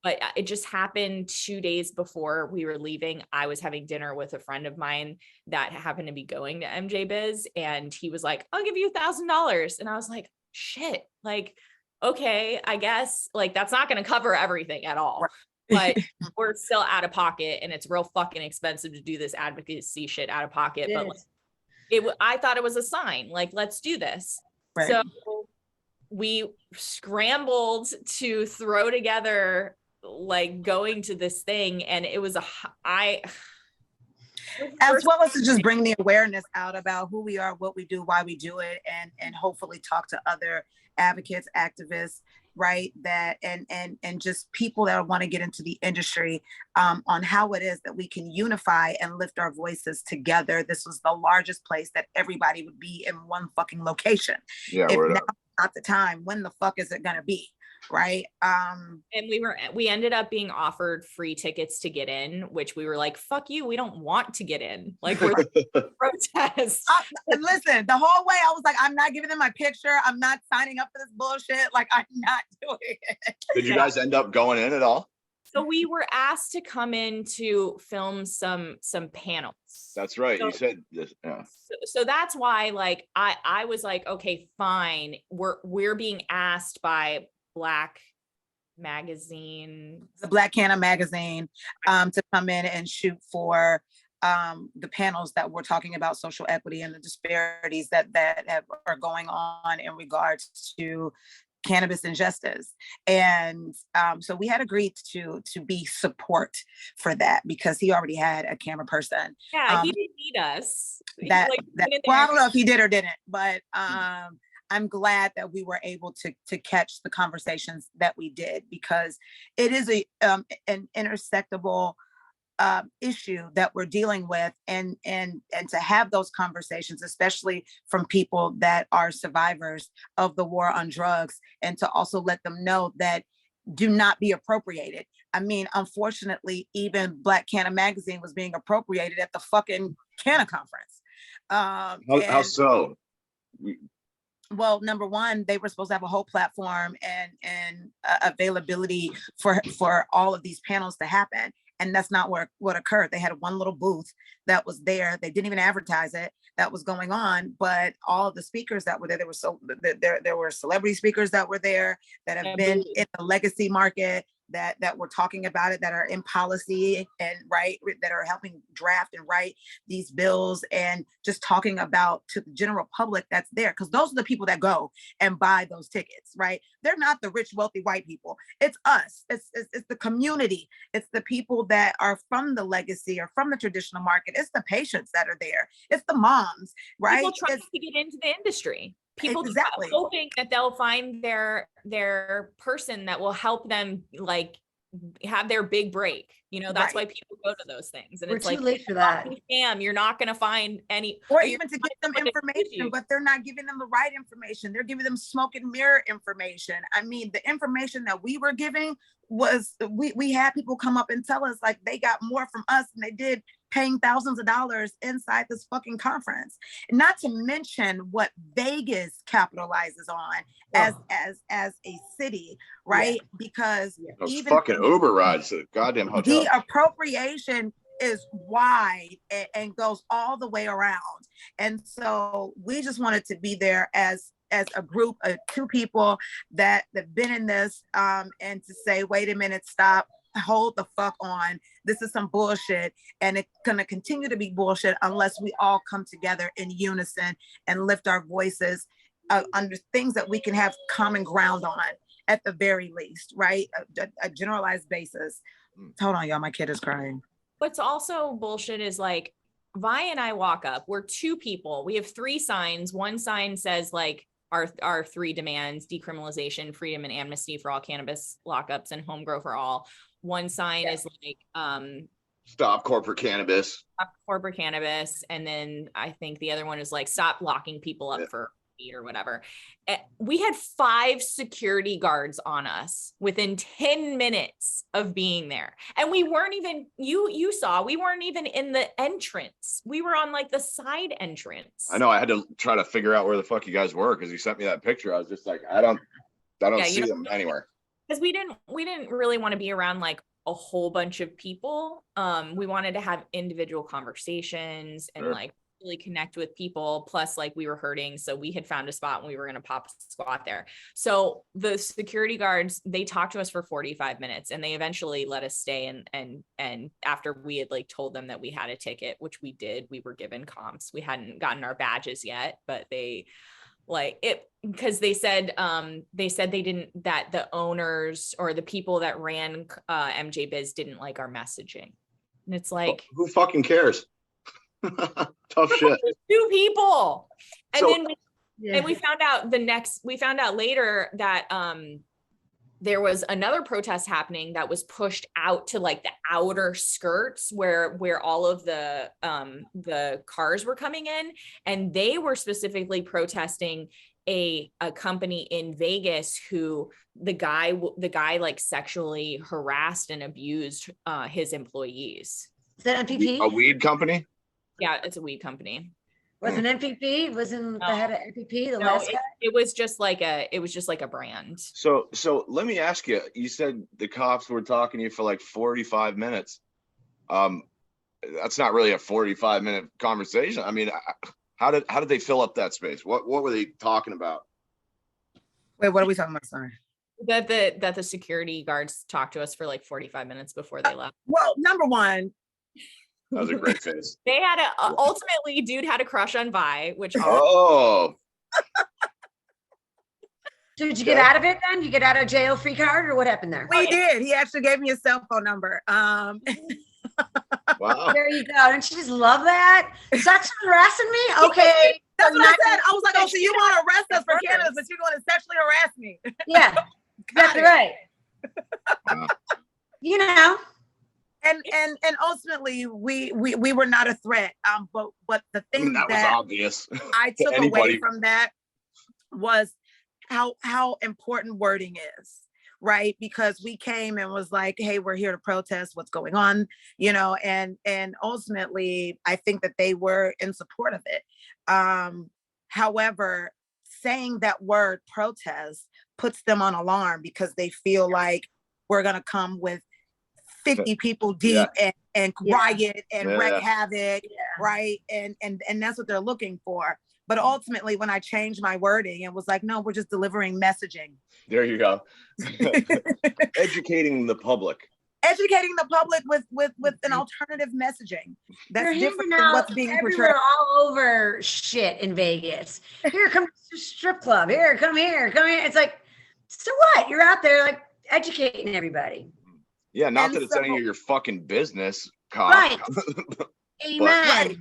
But it just happened 2 days before we were leaving. I was having dinner with a friend of mine that happened to be going to MJ Biz, and he was like, I'll give you $1,000. And I was like, shit, like, okay, I guess like that's not going to cover everything at all. But we're still out of pocket, and it's real fucking expensive to do this advocacy shit out of pocket. But like, I thought it was a sign, like, let's do this. Right. So we scrambled to throw together like going to this thing, and it was as well as to just bring the awareness out about who we are, what we do, why we do it, and hopefully talk to other advocates, activists, right, that and just people that want to get into the industry on how it is that we can unify and lift our voices together. This was the largest place that everybody would be in one fucking location. Yeah, if now not the time, when the fuck is it gonna be? Right. And we ended up being offered free tickets to get in, which we were like, fuck you, we don't want to get in. Like, we're protest. Listen, the whole way I was like, I'm not giving them my picture. I'm not signing up for this bullshit. Like, I'm not doing it. Did you guys end up going in at all? So we were asked to come in to film some panels. That's right. So, you said this. Yeah. So that's why, like, I was like, okay, fine. We're being asked by Black magazine, the Black Canna magazine, to come in and shoot for the panels that we're talking about social equity and the disparities that are going on in regards to cannabis injustice. And so we had agreed to be support for that, because he already had a camera person. Yeah, he didn't need us. Well, I don't know if he did or didn't, but I'm glad that we were able to catch the conversations that we did, because it is an intersectable issue that we're dealing with, and to have those conversations, especially from people that are survivors of the war on drugs, and to also let them know that do not be appropriated. I mean, unfortunately, even Black Canna magazine was being appropriated at the fucking Canna conference. How so? Well, number one, they were supposed to have a whole platform and availability for all of these panels to happen. And that's not what occurred. They had one little booth that was there. They didn't even advertise it. That was going on. But all of the speakers that were there, there were celebrity speakers that were there that have been in the legacy market, that were talking about it, that are in policy and that are helping draft and write these bills, and just talking about to the general public that's there, because those are the people that go and buy those tickets, right? They're not the rich, wealthy white people. It's us. It's the community. It's the people that are from the legacy or from the traditional market. It's the patients that are there. It's the moms, right? People trying to get into the industry. People exactly hoping that they'll find their person that will help them like have their big break. You know, that's why people go to those things. And We're it's too like, late for that. Scam, you're not going to find any, or even to give them information, but they're not giving them the right information. They're giving them smoke and mirror information. I mean, the information that we were giving was, we had people come up and tell us like they got more from us than they did paying thousands of dollars inside this fucking conference. Not to mention what Vegas capitalizes on as a city, right? Because those even fucking Uber rides to the goddamn hotel. the appropriation is wide and goes all the way around. And so we just wanted to be there as a group of two people that have been in this, and to say, wait a minute, stop, hold the fuck on. This is some bullshit, and it's gonna continue to be bullshit unless we all come together in unison and lift our voices under things that we can have common ground on, at the very least, right? A generalized basis. Hold on, y'all, my kid is crying. What's also bullshit is like, Vi and I walk up, we're two people, we have three signs. One sign says like our three demands: decriminalization, freedom, and amnesty for all cannabis lockups, and home grow for all. One sign is like stop corporate cannabis. Stop corporate cannabis. And then I think the other one is like, stop locking people up for weed or whatever. We had 5 security guards on us within 10 minutes of being there. And we weren't even, you saw, we weren't even in the entrance. We were on like the side entrance. I know, I had to try to figure out where the fuck you guys were, because you sent me that picture. I was just like, I don't see them anywhere. Because we didn't really want to be around like a whole bunch of people. We wanted to have individual conversations and like really connect with people. Plus, like, we were hurting, so we had found a spot and we were going to pop a squat there. So the security guards, they talked to us for 45 minutes, and they eventually let us stay. And after we had like told them that we had a ticket, which we did, we were given comps. We hadn't gotten our badges yet, but they like it, because they said they didn't, that the owners or the people that ran MJ Biz didn't like our messaging. And it's like, who fucking cares? Tough shit. 2 people. And then we found out later that there was another protest happening that was pushed out to like the outer skirts where all of the cars were coming in, and they were specifically protesting a company in Vegas who the guy like sexually harassed and abused his employees. Is that NPP? A weed company? Yeah, it's a weed company. Wasn't NPP? Wasn't the head of NPP the last guy? It was just like a brand. So let me ask you. You said the cops were talking to you for like 45 minutes. That's not really a 45-minute conversation. I mean, how did they fill up that space? What were they talking about? Wait, what are we talking about? Sorry. That the security guards talked to us for like 45 minutes before they left. Well, number one, that was a great face. They had ultimately, dude had a crush on Vi, which oh. So did you get out of it then? You get out of jail free card, or what happened there? We did. He actually gave me his cell phone number. Wow. There you go. Don't you just love that? Sexually harassing me? Okay. That's what I said. I was like, oh, so you want to arrest us for cannabis, but you're going to sexually harass me. Yeah, exactly right. You know. And ultimately we were not a threat. But the thing that was obvious. I took away from that was how important wording is, right? Because we came and was like, hey, we're here to protest what's going on, you know, and ultimately I think that they were in support of it. However, saying that word protest puts them on alarm, because they feel like we're gonna come with 50 people deep and riot and wreak havoc, right? And that's what they're looking for. But ultimately, when I changed my wording, it was like, no, we're just delivering messaging. There you go. Educating the public. Educating the public with an alternative messaging that's They're different handing than out what's being everywhere, portrayed. all over shit in Vegas. Here, come to the strip club. Here, come here, come here. It's like, so what? You're out there like educating everybody. Yeah, not And that it's so- any of your fucking business, cop. Right. Amen. Right.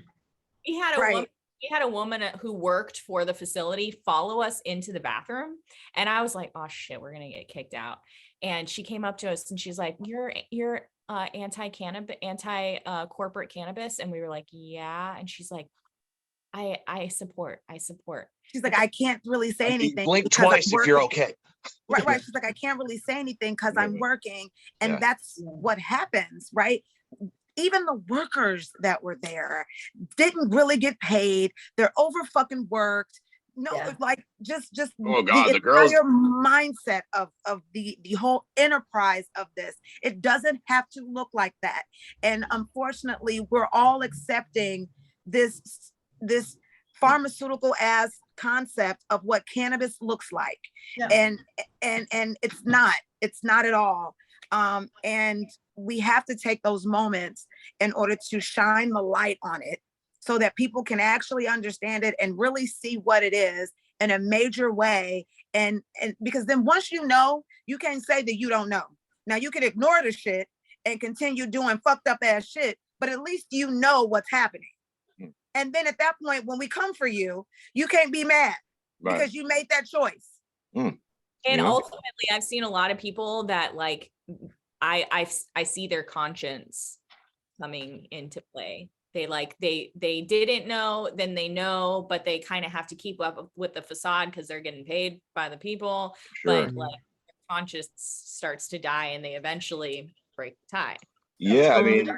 We had a Right. woman. We had a woman who worked for the facility follow us into the bathroom, and I was like, "Oh shit, we're gonna get kicked out." And she came up to us and she's like, "You're anti-cannabis, corporate cannabis," and we were like, "Yeah." And she's like, "I support. She's like, I can't really say anything. Blink because I'm twice if you're working." okay. Right. She's like, I can't really say anything because I'm working. And Yeah. that's what happens, right? Even the workers that were there didn't really get paid. They're over fucking worked. No, Yeah. like just Oh God, the the girls. entire mindset of the whole enterprise of this. It doesn't have to look like that. And unfortunately, we're all accepting this pharmaceutical as concept of what cannabis looks like. Yeah. And it's not at all. And we have to take those moments in order to shine the light on it so that people can actually understand it and really see what it is in a major way. And because then once you know, you can't say that you don't know. Now you can ignore the shit and continue doing fucked up ass shit, but at least you know what's happening. And then at that point, when we come for you, you can't be mad because you made that choice. And ultimately, I've seen a lot of people that like, I see their conscience coming into play. They didn't know, then they know, but they kind of have to keep up with the facade because they're getting paid by the people. Sure. But like their conscience starts to die and they eventually break the tie. Yeah, I mean,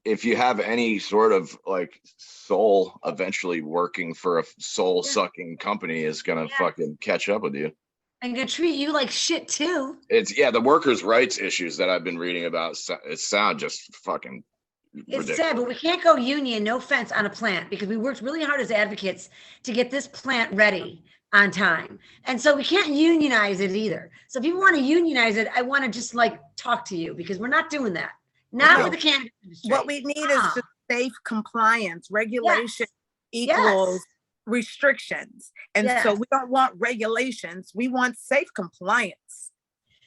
if you have any sort of like soul eventually working for a soul sucking company is gonna fucking catch up with you. And gonna treat you like shit too. It's the workers' rights issues that I've been reading about. It sound just fucking ridiculous. It's sad, but we can't go union, no offense, on a plant because we worked really hard as advocates to get this plant ready on time. And so we can't unionize it either. So if you want to unionize it, I want to just like talk to you because we're not doing that. Not with the cannabis industry. What we need is just safe compliance. Regulation equals restrictions. And so we don't want regulations. We want safe compliance.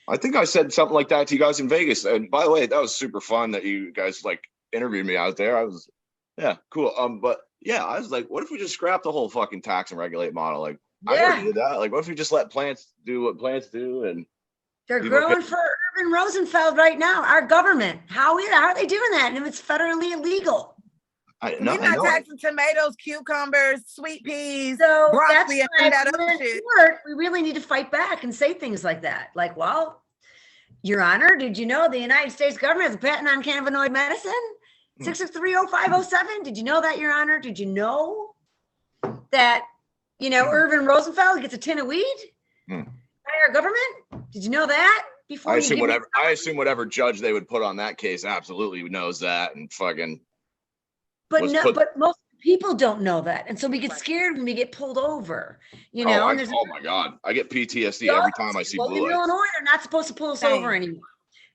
I think I said something like that to you guys in Vegas. And by the way, that was super fun that you guys like interviewed me out there. I was, cool. But yeah, I was like, what if we just scrap the whole fucking tax and regulate model? Like, I already did that. Like, what if we just let plants do what plants do? And they're growing for Irvin Rosenfeld right now, our government. How are they doing that? And if it's federally illegal. We're not taxing tomatoes, cucumbers, sweet peas, so broccoli, and that other shit. We really need to fight back and say things like that. Like, well, Your Honor, did you know the United States government has a patent on cannabinoid medicine? 6630507. Did you know that, Your Honor? Did you know that, Irvin Rosenfeld gets a tin of weed by our government? Did you know that? Before I assume whatever judge they would put on that case absolutely knows that and fucking. But most people don't know that, and so we get scared when we get pulled over. Oh my God, I get PTSD every time I see blue in lights. Illinois, they're not supposed to pull us over anymore.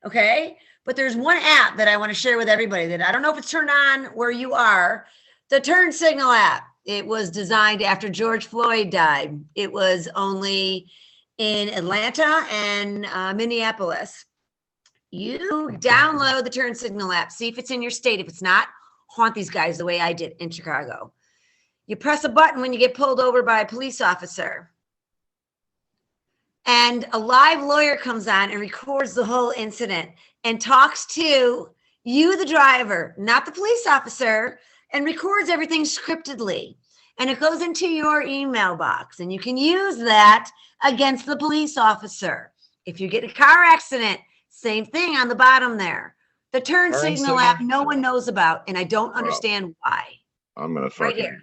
Okay, but there's one app that I want to share with everybody that I don't know if it's turned on where you are. The Turn Signal app. It was designed after George Floyd died. It was only in Atlanta and Minneapolis. You download the Turn Signal app. See if it's in your state. If it's not, haunt these guys the way I did in Chicago. You press a button when you get pulled over by a police officer. And a live lawyer comes on and records the whole incident and talks to you, the driver, not the police officer, and records everything scriptedly. And it goes into your email box. And you can use that against the police officer. If you get in a car accident, same thing on the bottom there. The Turn Signal app no one knows about, and I don't understand why. I'm gonna fucking right here.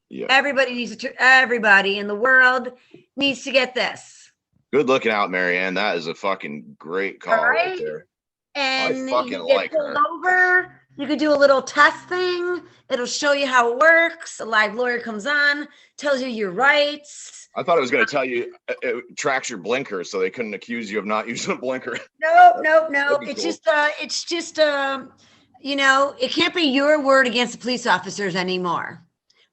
Yeah. Everybody in the world needs to get this. Good looking out, Maryann. That is a fucking great call right there. And I fucking you get like pulled her. over. You could do a little test thing. It'll show you how it works. A live lawyer comes on, tells you your rights. I thought it was going to tell you it tracks your blinker, so they couldn't accuse you of not using a blinker. No. That'd be It's cool. just, it can't be your word against the police officers anymore.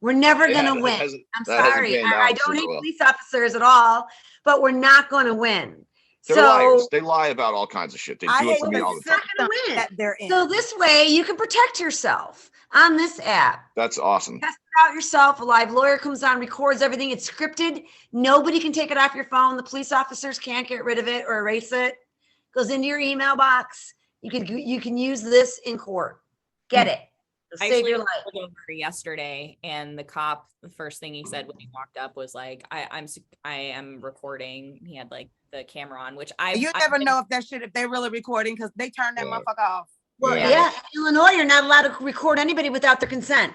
We're never going to win. I'm sorry. I don't hate police officers at all, but we're not going to win. They're liars. They lie about all kinds of shit. They do it to me all the time. That they're in. So this way you can protect yourself on this app. That's awesome. Test it out yourself. A live lawyer comes on, records everything. It's scripted. Nobody can take it off your phone. The police officers can't get rid of it or erase it. Goes into your email box. You can use this in court. Get it. It'll save your life. Over yesterday, and the cop, the first thing he said when he walked up was like, I am recording. He had like the camera on, which you never know if they're really recording, because they turn that motherfucker off. Well, yeah. In Illinois, you're not allowed to record anybody without their consent.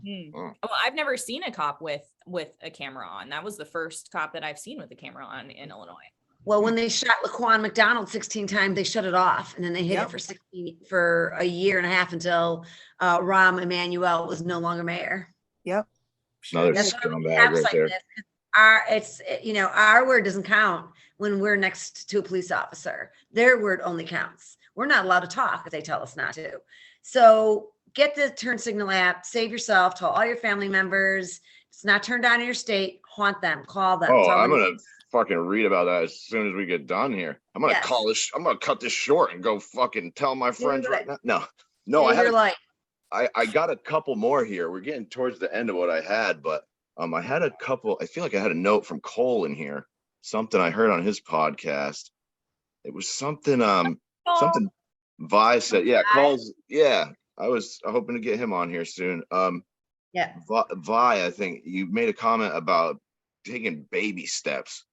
Well, I've never seen a cop with a camera on. That was the first cop that I've seen with a camera on in Illinois. Well, when they shot Laquan McDonald 16 times, they shut it off, and then they hit it for a year and a half until Rahm Emanuel was no longer mayor. Yep. Another scumbag right there. Our word doesn't count when we're next to a police officer. Their word only counts. We're not allowed to talk if they tell us not to. So get the turn signal app, save yourself, tell all your family members. It's not turned on in your state. Haunt them, call them. Oh, I'm going to fucking read about that as soon as we get done here. I'm going to call this. I'm going to cut this short and go fucking tell my friends right now. No, I got a couple more here. We're getting towards the end of what I had, but I had a couple. I feel like I had a note from Cole in here. Something I heard on his podcast. It was something something Vi said. Yeah, Cole's. Yeah, I was hoping to get him on here soon. Vi, I think you made a comment about taking baby steps,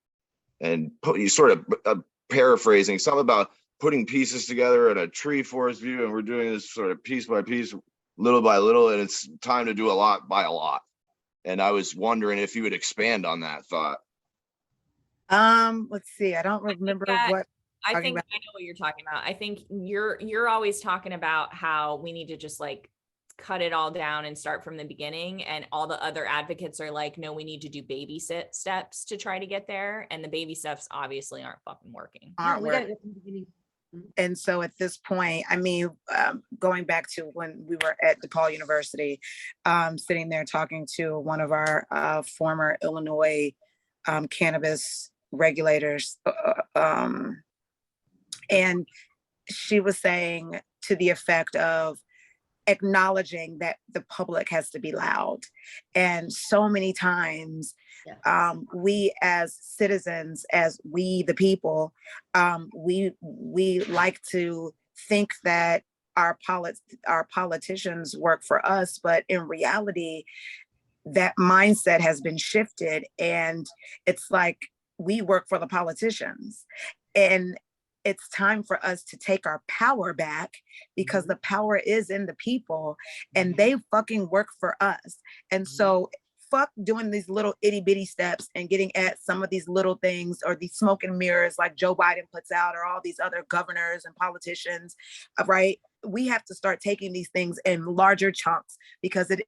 and you sort of paraphrasing something about putting pieces together in a tree forest view, and we're doing this sort of piece by piece, little by little, and it's time to do a lot by a lot. And I was wondering if you would expand on that thought. Let's see. I don't remember what. I think I know what you're talking about. I think you're always talking about how we need to just like cut it all down and start from the beginning. And all the other advocates are like, no, we need to do baby steps to try to get there. And the baby steps obviously aren't fucking working. And so at this point, I mean, going back to when we were at DePaul University, sitting there talking to one of our former Illinois cannabis regulators, and she was saying to the effect of acknowledging that the public has to be loud. And so many times we as citizens, as we the people, we like to think that our politicians work for us, but in reality, that mindset has been shifted, and it's like we work for the politicians. And it's time for us to take our power back, because the power is in the people and they fucking work for us. And so fuck doing these little itty bitty steps and getting at some of these little things or these smoke and mirrors like Joe Biden puts out, or all these other governors and politicians, right? We have to start taking these things in larger chunks, because it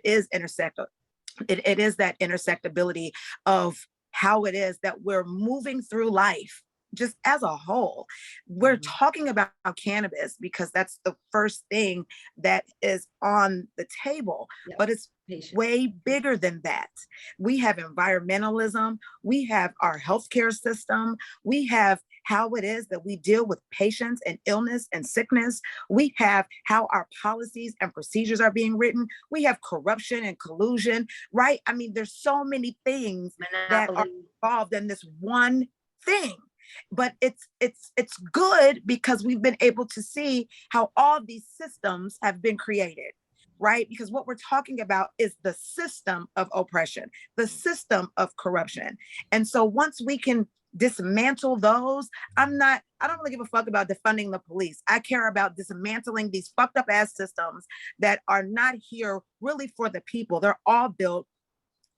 is it is that intersectability of how it is that we're moving through life. Just as a whole, we're talking about cannabis because that's the first thing that is on the table, but it's way bigger than that. We have environmentalism, we have our healthcare system, we have how it is that we deal with patients and illness and sickness. We have how our policies and procedures are being written. We have corruption and collusion, right? I mean, there's so many things that are involved in this one thing. But it's good because we've been able to see how all these systems have been created, right? Because what we're talking about is the system of oppression, the system of corruption. And so once we can dismantle those, I don't really give a fuck about defunding the police. I care about dismantling these fucked up ass systems that are not here really for the people. They're all built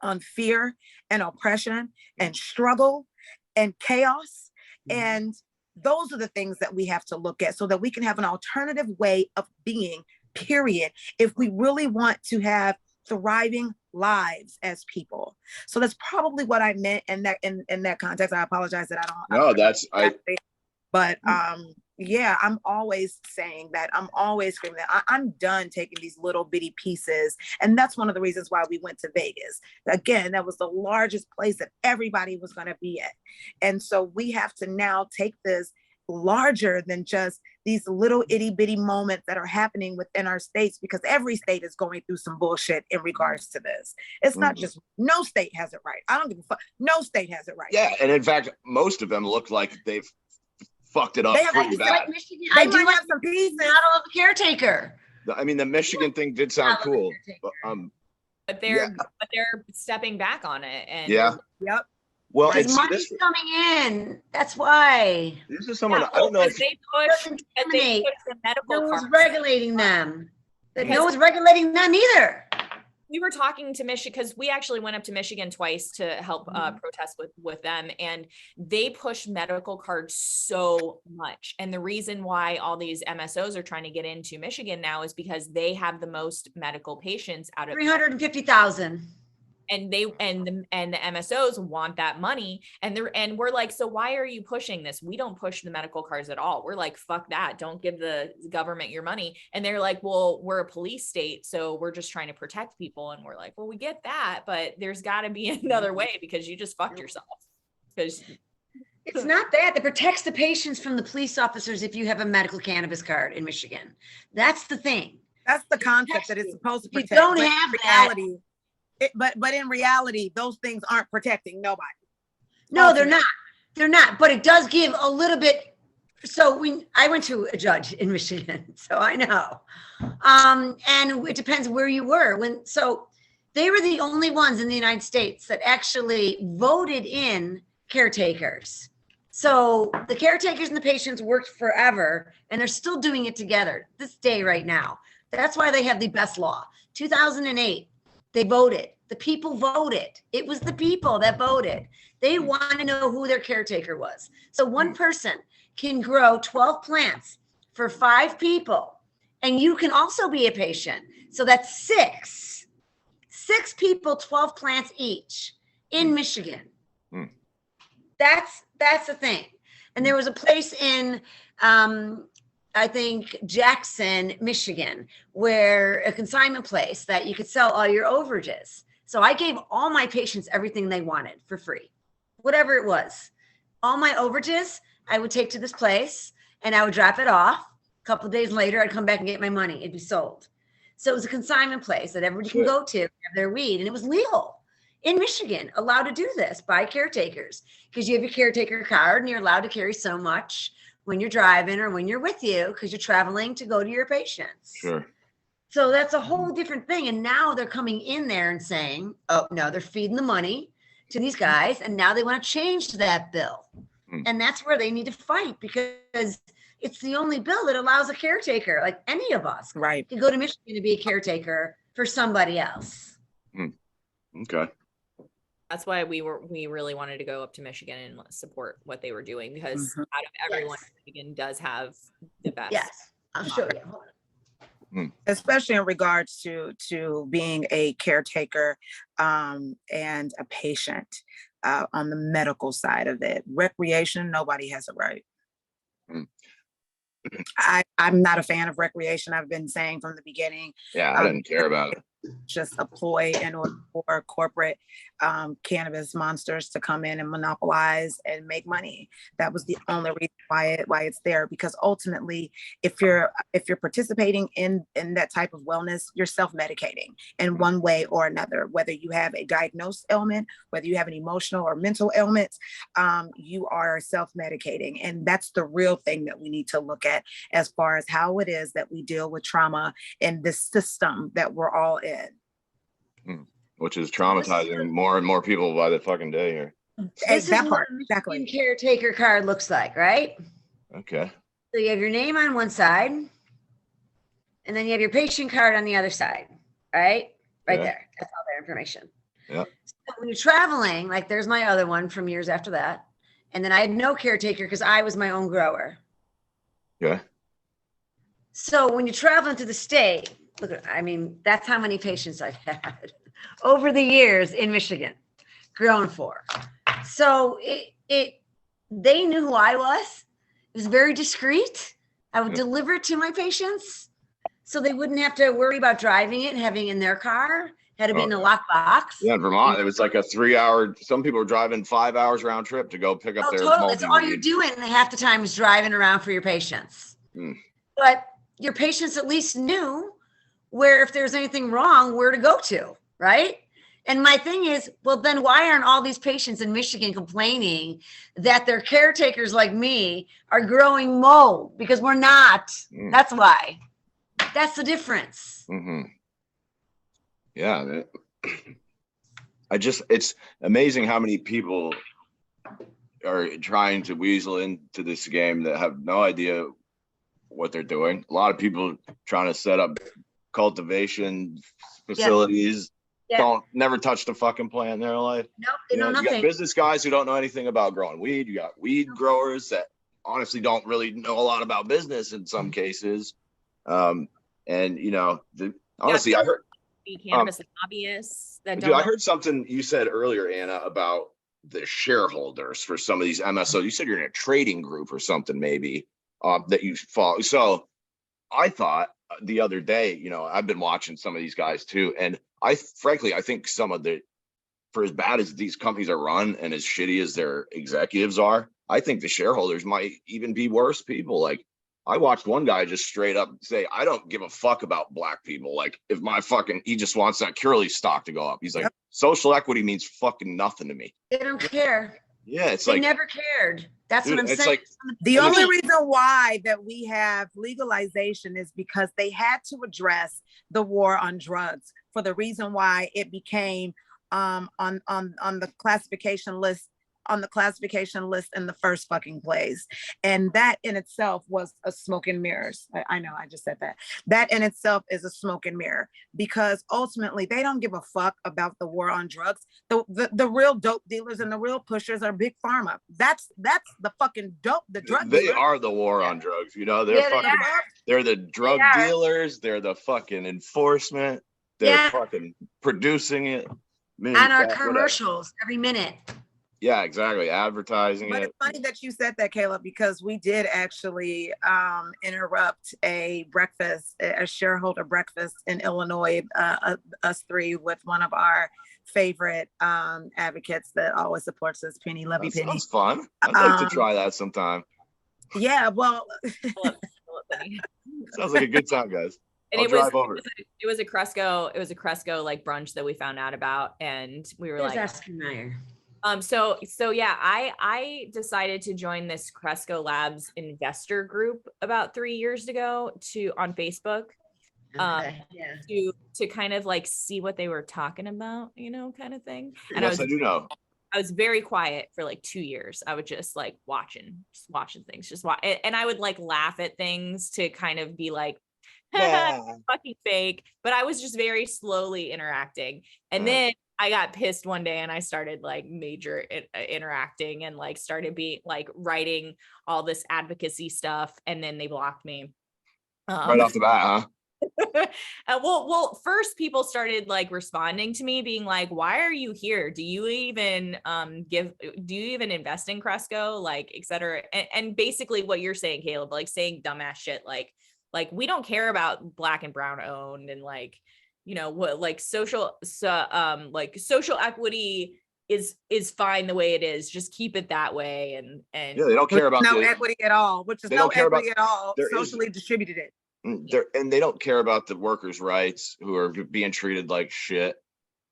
on fear and oppression and struggle and chaos. And those are the things that we have to look at so that we can have an alternative way of being, period, if we really want to have thriving lives as people. So that's probably what I meant in that context. I apologize that I don't. But yeah, I'm always saying that. I'm always screaming that. I'm done taking these little bitty pieces. And that's one of the reasons why we went to Vegas. Again, that was the largest place that everybody was going to be at. And so we have to now take this larger than just these little itty bitty moments that are happening within our states, because every state is going through some bullshit in regards to this. It's not just, no state has it right. I don't give a fuck. No state has it right. Yeah. And in fact, most of them look like they've fucked it up pretty bad. Like Michigan, They I do might have have some pieces. model of a caretaker. I mean, the Michigan thing did sound cool. But they're stepping back on it. And yeah. Yep. Well, because money's coming in. That's why. This is someone, I don't know if they push the medical no one's cards. regulating them. No one's regulating them either. We were talking to Michigan because we actually went up to Michigan twice to help protest with them, and they push medical cards so much. And the reason why all these MSOs are trying to get into Michigan now is because they have the most medical patients out of 350,000. And the MSOs want that money, and we're like, so why are you pushing this? We don't push the medical cards at all. We're like, fuck that. Don't give the government your money. And they're like, well, we're a police state, so we're just trying to protect people. And we're like, well, we get that, but there's got to be another way, because you just fucked yourself. Because it's not that. It protects the patients from the police officers if you have a medical cannabis card in Michigan. That's the thing. That's the concept that it's supposed to protect. You don't have reality. But in reality, those things aren't protecting nobody. No, they're not. They're not. But it does give a little bit. So I went to a judge in Michigan, so I know. And it depends where you were. So they were the only ones in the United States that actually voted in caretakers. So the caretakers and the patients worked forever, and they're still doing it together this day right now. That's why they have the best law. 2008. They voted. The people voted. It was the people that voted. They want to know who their caretaker was. So one person can grow 12 plants for 5 people, and you can also be a patient. So that's 6 people, 12 plants each in Michigan. That's the thing. And there was a place in I think Jackson, Michigan, where a consignment place that you could sell all your overages. So I gave all my patients everything they wanted for free, whatever it was. All my overages, I would take to this place and I would drop it off. A couple of days later, I'd come back and get my money. It'd be sold. So it was a consignment place that everybody can go to, have their weed. And it was legal in Michigan, allowed to do this by caretakers, because you have your caretaker card and you're allowed to carry so much when you're driving or when you're with you, because you're traveling to go to your patients. Sure. So that's a whole different thing. And now they're coming in there and saying, oh, no, they're feeding the money to these guys. And now they want to change that bill. And that's where they need to fight, because it's the only bill that allows a caretaker, like any of us, right, to go to Michigan to be a caretaker for somebody else. Okay. That's why we really wanted to go up to Michigan and support what they were doing, because out of everyone, Michigan does have the best. Yes, I'll show you. Especially in regards to being a caretaker and a patient on the medical side of it. Recreation, nobody has it right. I'm not a fan of recreation. I've been saying from the beginning. Yeah, I didn't care about it. Just a ploy in order for corporate cannabis monsters to come in and monopolize and make money. That was the only reason why it's there, because ultimately, if you're participating in that type of wellness, you're self-medicating in one way or another. Whether you have a diagnosed ailment, whether you have an emotional or mental ailments, you are self-medicating, and that's the real thing that we need to look at as far as how it is that we deal with trauma in this system that we're all in. Which is traumatizing more and more people by the fucking day here. This That is part, what a exactly. Michigan caretaker card looks like, right? Okay. So you have your name on one side, and then you have your patient card on the other side, right? Right there. That's all their information. Yeah. So when you're traveling, like there's my other one from years after that. And then I had no caretaker because I was my own grower. Okay. So when you're traveling to the state, look, I mean, that's how many patients I've had over the years in Michigan, grown for. So they knew who I was. It was very discreet. I would deliver it to my patients so they wouldn't have to worry about driving it and having it in their car. Had to be in a locked box. Yeah, in Vermont, it was like a 3-hour. Some people were driving 5 hours round trip to go pick up their. Totally. That's all you're doing. And half the time is driving around for your patients. But your patients at least knew where, if there's anything wrong, where to go to, right? And my thing is, well, then why aren't all these patients in Michigan complaining that their caretakers like me are growing mold? Because we're not. That's why. That's the difference. Yeah. It's amazing how many people are trying to weasel into this game that have no idea what they're doing. A lot of people trying to set up cultivation facilities. Don't never touch the fucking plant in their life. No, they know nothing. You got business guys who don't know anything about growing weed. You got weed growers that honestly don't really know a lot about business in some cases. And honestly, I heard cannabis lobbyists that I heard something you said earlier, Anna, about the shareholders for some of these MSOs. You said you're in a trading group or something, maybe that you follow. So I thought the other day, I've been watching some of these guys too, and I think some of for as bad as these companies are run and as shitty as their executives are, I think the shareholders might even be worse people. Like, I watched one guy just straight up say, I don't give a fuck about black people. Like, if he just wants that Curly stock to go up. He's like, social equity means fucking nothing to me. They don't care. Yeah, they never cared. That's what I'm saying. Like, the only reason why that we have legalization is because they had to address the war on drugs, for the reason why it became on the classification list in the first fucking place. And that in itself was a smoke and mirrors. I know I just said that. That in itself is a smoke and mirror, because ultimately they don't give a fuck about the war on drugs. The real dope dealers and the real pushers are big pharma. That's the fucking dope. The drug they dealers are the war on drugs. They're the drug dealers. They're the fucking enforcement. They're fucking producing it. And our commercials every minute. Yeah, exactly. Advertising But it. It's funny that you said that, Caleb, because we did actually interrupt a shareholder breakfast in Illinois, us three, with one of our favorite advocates that always supports us, Penny. Love you, Penny. Sounds fun. I'd like to try that sometime. Yeah, well. Sounds like a good time, guys. And it was a Cresco like brunch that we found out about, and we were asking Meyer. So yeah, I decided to join this Cresco Labs investor group about 3 years ago on Facebook. To kind of like see what they were talking about, kind of thing. And yes, I do know. I was very quiet for like 2 years. I would just like watching things, and I would like laugh at things to kind of be like, fucking fake. But I was just very slowly interacting, and then I got pissed one day and I started like major interacting and like started being like writing all this advocacy stuff, and then they blocked me right off the bat, huh? Well, first people started like responding to me being like, why are you here? Do you even invest in Cresco, like, et cetera? And basically what you're saying, Caleb, like saying dumbass shit, like we don't care about Black and brown owned, and like, what, like social equity is fine the way it is. Just keep it that way. And yeah, they don't care about no equity at all, which is no equity at all. Socially distributed it. And they don't care about the workers' rights who are being treated like shit.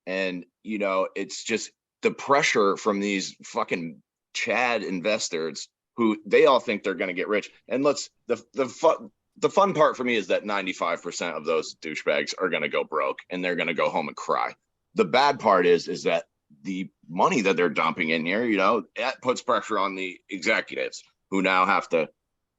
And it's just the pressure from these fucking Chad investors who they all think they're going to get rich. And the fun part for me is that 95% of those douchebags are going to go broke and they're going to go home and cry. The bad part is that the money that they're dumping in here, that puts pressure on the executives who now have to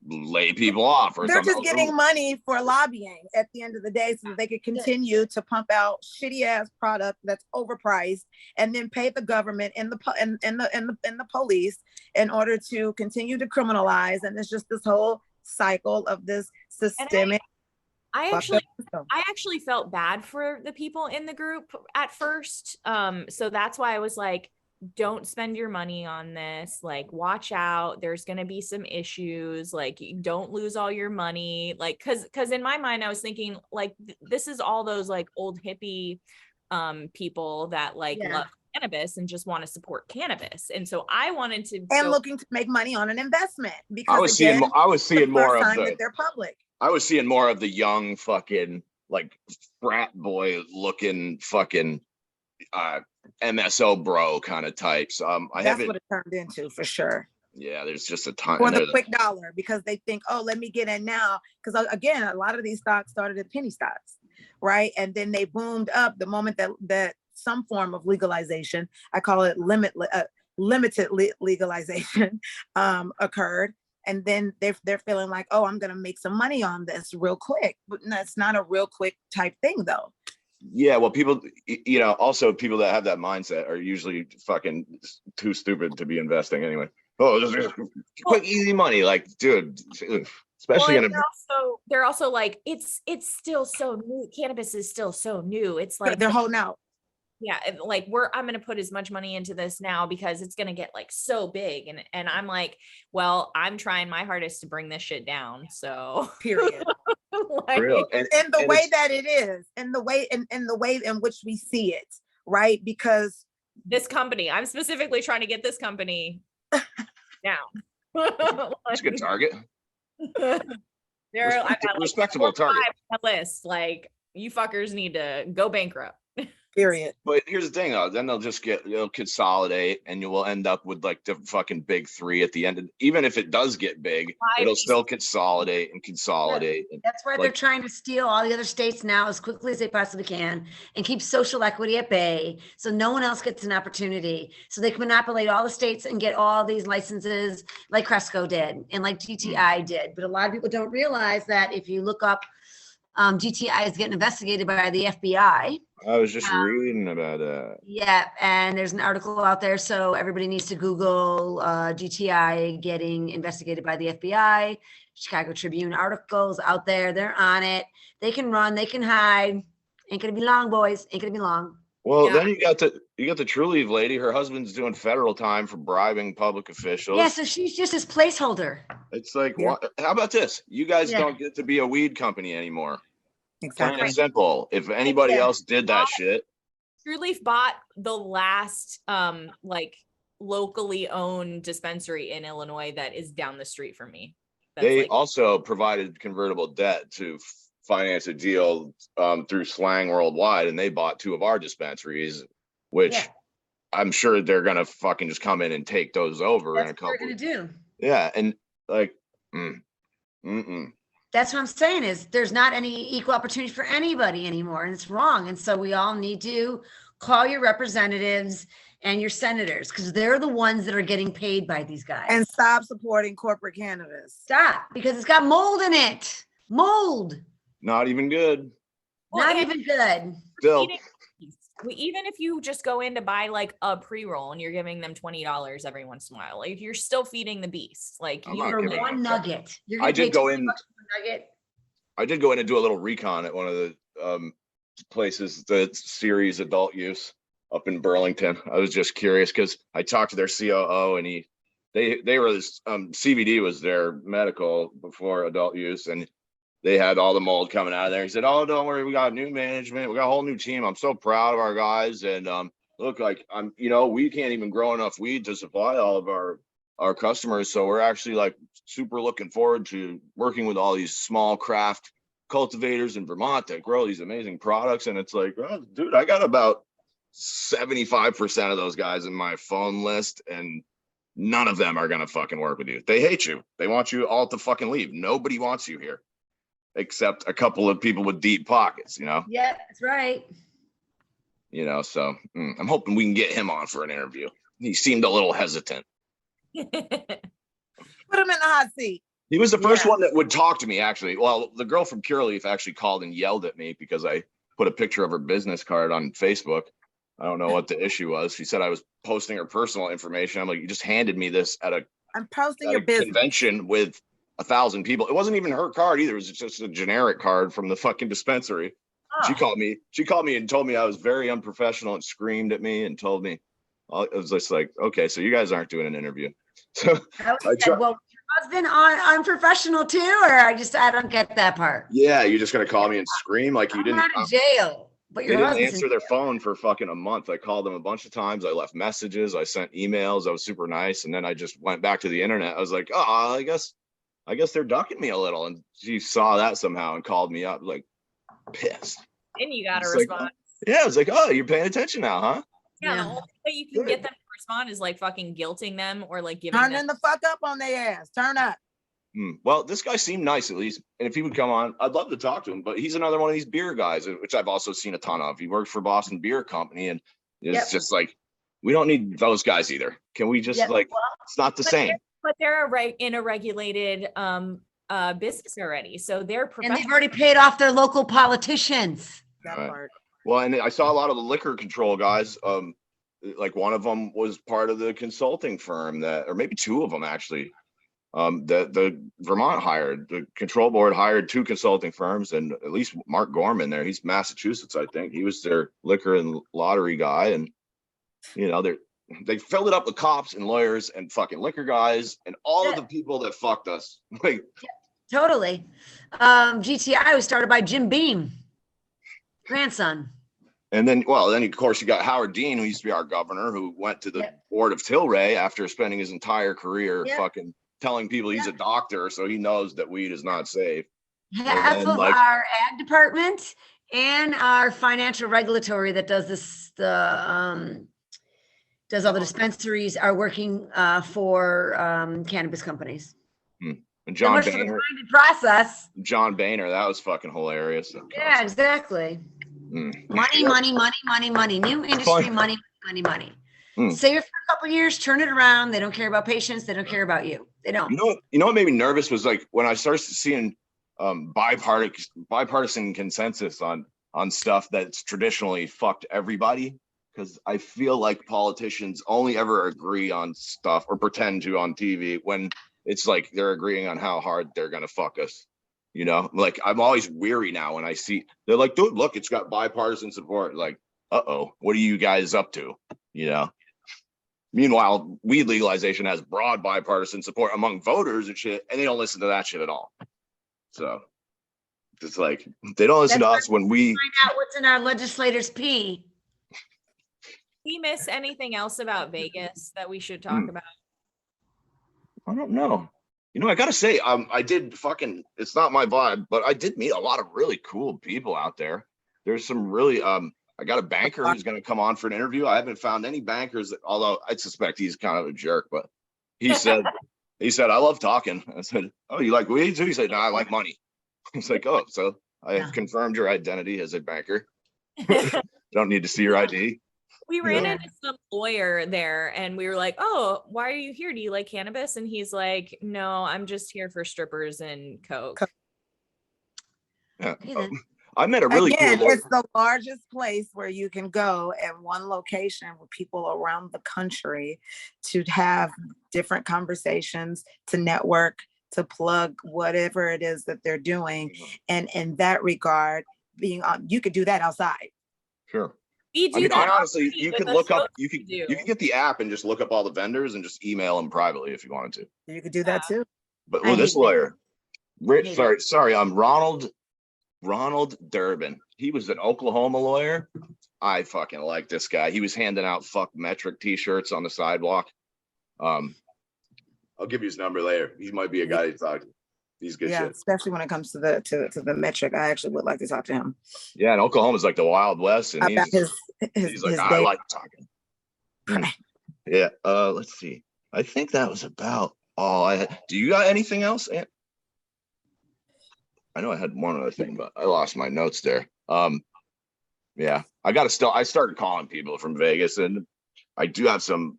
lay people off. Or they're just getting money for lobbying at the end of the day, so that they could continue to pump out shitty ass product that's overpriced, and then pay the government and the police in order to continue to criminalize. And it's just this whole cycle of this systemic I Fucked up actually system. I actually felt bad for the people in the group at first. So that's why I was like, don't spend your money on this. Like, watch out. There's gonna be some issues. Like, don't lose all your money. Like, cause in my mind, I was thinking, like, this is all those like old hippie people that like Yeah. love cannabis and just want to support cannabis. And so I wanted to And go, looking to make money on an investment I because was again, seeing, I was the seeing more first of time the, that they're public. I was seeing more of the young fucking like frat boy looking fucking MSO bro kind of types. I That's haven't. what it turned into for sure. Yeah, there's just a ton. For And the there's, quick dollar, because they think, oh, let me get in now. Because again, a lot of these stocks started as penny stocks, right? And then they boomed up the moment that some form of legalization, I call it limited legalization, occurred. And then they're feeling like, oh, I'm gonna make some money on this real quick. But that's not a real quick type thing, though. yeah, well, people, you know, also people that have that mindset are usually fucking too stupid to be investing anyway. Oh, this is quick, easy money. Like, dude, especially well, in a, they're also like, it's still so new. Cannabis is still so new. It's like They're holding out. yeah, like I'm gonna put as much money into this now because it's gonna get like so big. And I'm like, well, I'm trying my hardest to bring this shit down. So Period. like, real. In the way that it is, in the way in which we see it, right? Because this company, I'm specifically trying to get this company down. it's a good target. They're I got like Respectable 4 or 5 target. on the list. Like, you fuckers need to go bankrupt. period. But here's the thing, though. Then they'll consolidate, and you will end up with like the fucking big three at the end. Even if it does get big, it'll still consolidate and consolidate. And That's why they're trying to steal all the other states now as quickly as they possibly can and keep social equity at bay so no one else gets an opportunity. So they can monopolize all the states and get all these licenses like Cresco did and like GTI did. But a lot of people don't realize that if you look up GTI is getting investigated by the FBI. I was just reading about that. Yeah, and there's an article out there, so everybody needs to Google GTI getting investigated by the FBI. Chicago Tribune articles out there. They're on it. They can run. They can hide. Ain't gonna be long, boys. Ain't gonna be long. Well, then you got the True Leave lady. Her husband's doing federal time for bribing public officials. Yeah, so she's just his placeholder. It's like, what? How about this? You guys don't get to be a weed company anymore. Exactly. Plain and simple. If anybody else did that shit. True Leaf bought the last like locally owned dispensary in Illinois that is down the street from me. They also provided convertible debt to finance a deal through Slang Worldwide, and they bought 2 of our dispensaries, which I'm sure they're gonna fucking just come in and take those over in a couple. That's what they're gonna do. Yeah, and like, That's what I'm saying is there's not any equal opportunity for anybody anymore, and it's wrong. And so we all need to call your representatives and your senators because they're the ones that are getting paid by these guys. And stop supporting corporate cannabis. Stop, because it's got mold in it. Mold. Not even good. Not even good. Still. Even if you just go in to buy like a pre-roll and you're giving them $20 every once in a while, like you're still feeding the beast. Like for one nugget. You're I did go in. Nugget. I did go in and do a little recon at one of the places, the Series adult use up in Burlington. I was just curious because I talked to their COO and they were CBD was their medical before adult use, and they had all the mold coming out of there. He said, "Oh, don't worry, we got new management, we got a whole new team. I'm so proud of our guys, and look, like we can't even grow enough weed to supply all of our customers, so we're actually like super looking forward to working with all these small craft cultivators in Vermont that grow these amazing products." And it's like, oh, dude, I got about 75% of those guys in my phone list, and none of them are gonna fucking work with you. They hate you. They want you all to fucking leave. Nobody wants you here except a couple of people with deep pockets, Yeah, that's right. So I'm hoping we can get him on for an interview. He seemed a little hesitant. Put him in the hot seat. He was the first one that would talk to me, actually. Well, the girl from Pure Leaf actually called and yelled at me because I put a picture of her business card on Facebook. I don't know what the issue was. She said I was posting her personal information. I'm like, you just handed me this at I'm posting your business convention with 1,000 people. It wasn't even her card either. It was just a generic card from the fucking dispensary. She called me and told me I was very unprofessional and screamed at me and told me, it was just like, okay, so you guys aren't doing an interview. So well, your husband unprofessional too, or I don't get that part. Yeah, you're just gonna call me and scream like you didn't. I'm out of jail, but they didn't answer their phone for fucking a month. I called them a bunch of times. I left messages. I sent emails. I was super nice, and then I just went back to the internet. I was like, oh, I guess they're ducking me a little. And she saw that somehow and called me up, like pissed. And you got a Like, response. yeah, I was like, oh, you're paying attention now, huh? Yeah, the only way you can get them to respond is like fucking guilting them or like giving turning the fuck up on their ass. Turn up. Well, this guy seemed nice at least, and if he would come on, I'd love to talk to him. But he's another one of these beer guys, which I've also seen a ton of. He works for Boston Beer Company, and it's just like, we don't need those guys either. Can we just it's not the same. But they're in a regulated business already, so they're and they've already paid off their local politicians. That part. Well, and I saw a lot of the liquor control guys. Like one of them was part of the consulting firm or maybe two of them actually. The Vermont the control board hired 2 consulting firms, and at least Mark Gorman there. He's Massachusetts, I think. He was their liquor and lottery guy, and they filled it up with cops and lawyers and fucking liquor guys and all of the people that fucked us. Like, totally. GTI was started by Jim Beam, grandson. And then of course you got Howard Dean, who used to be our governor, who went to the board of Tilray after spending his entire career fucking telling people he's a doctor, so he knows that weed is not safe. Half of our ag department and our financial regulatory that does this, does all the dispensaries are working for cannabis companies. And John Boehner. Process. John Boehner, that was fucking hilarious. Yeah, exactly. Money. New industry, money. Stay here for a couple of years, turn it around. They don't care about patients. They don't care about you. They don't. You know what made me nervous was like when I started seeing bipartisan consensus on stuff that's traditionally fucked everybody. Because I feel like politicians only ever agree on stuff or pretend to on TV when it's like they're agreeing on how hard they're gonna fuck us. Like I'm always weary now when I see they're like, dude, look, it's got bipartisan support. Like, what are you guys up to? Meanwhile, weed legalization has broad bipartisan support among voters and shit, and they don't listen to that shit at all. So it's like they don't listen to us when we find out what's in our legislators' pee. We miss anything else about Vegas that we should talk about? I don't know. I gotta say, I did it's not my vibe, but I did meet a lot of really cool people out there. There's some really, I got a banker who's going to come on for an interview. I haven't found any bankers, although I suspect he's kind of a jerk, but he said, I love talking. I said, oh, you like weed too? He said, no, I like money. He's like, oh, so I have confirmed your identity as a banker. Don't need to see your ID. We ran into some lawyer there and we were like, oh, why are you here? Do you like cannabis? And he's like, no, I'm just here for strippers and coke. Yeah. I met a really cool lawyer. It's the largest place where you can go at one location with people around the country to have different conversations, to network, to plug whatever it is that they're doing. And in that regard, you could do that outside. Sure. Honestly, you could look up, you could get the app and just look up all the vendors and just email them privately if you wanted to. You could do that too. But this lawyer, I'm Ronald Durbin. He was an Oklahoma lawyer. I fucking like this guy. He was handing out fuck metric t-shirts on the sidewalk. I'll give you his number later. He might be a guy to talk to. He's good shit. Especially when it comes to the metric. I actually would like to talk to him. Yeah, and Oklahoma's like the Wild West, and he's like, I like talking. Yeah. Let's see. I think that was about all I had. Do you got anything else, Ant? I know I had one other thing, but I lost my notes there. Yeah, I started calling people from Vegas, and I do have some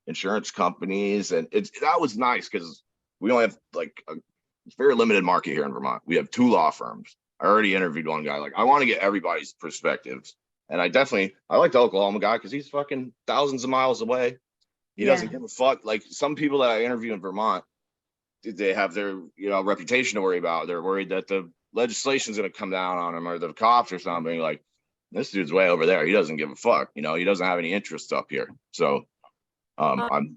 insurance companies, and that was nice because we only have like a very limited market here in Vermont. We have 2 law firms. I already interviewed one guy. Like, I want to get everybody's perspectives, and I like the Oklahoma guy because he's fucking thousands of miles away. He doesn't give a fuck. Like some people that I interview in Vermont, they have their, you know, reputation to worry about. They're worried that the legislation's going to come down on them or the cops or something. Like, this dude's way over there. He doesn't give a fuck. You know, he doesn't have any interest up here. So I'm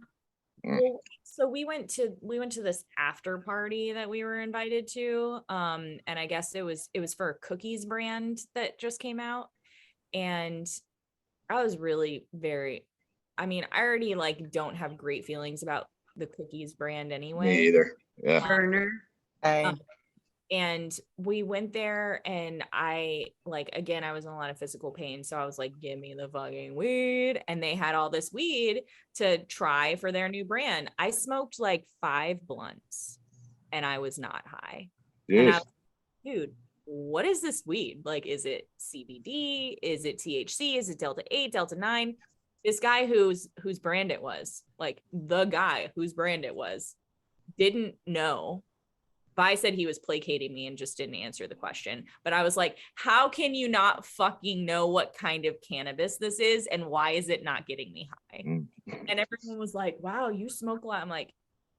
well, so we went to this after party that we were invited to. And I guess it was for a cookies brand that just came out. And I was really I already like don't have great feelings about the cookies brand anyway. me either. Yeah. Burner. And we went there and I like, again, I was in a lot of physical pain. So I was like, give me the fucking weed. And they had all this weed to try for their new brand. I smoked like 5 blunts and I was not high. And I was, dude, what is this weed? Like, is it CBD? Is it THC? Is it Delta 8, Delta 9? This guy whose brand it was, like the guy whose brand it was, didn't know. Vi said he was placating me and just didn't answer the question. But I was like, how can you not fucking know what kind of cannabis this is? And why is it not getting me high? And everyone was like, wow, you smoke a lot. I'm like,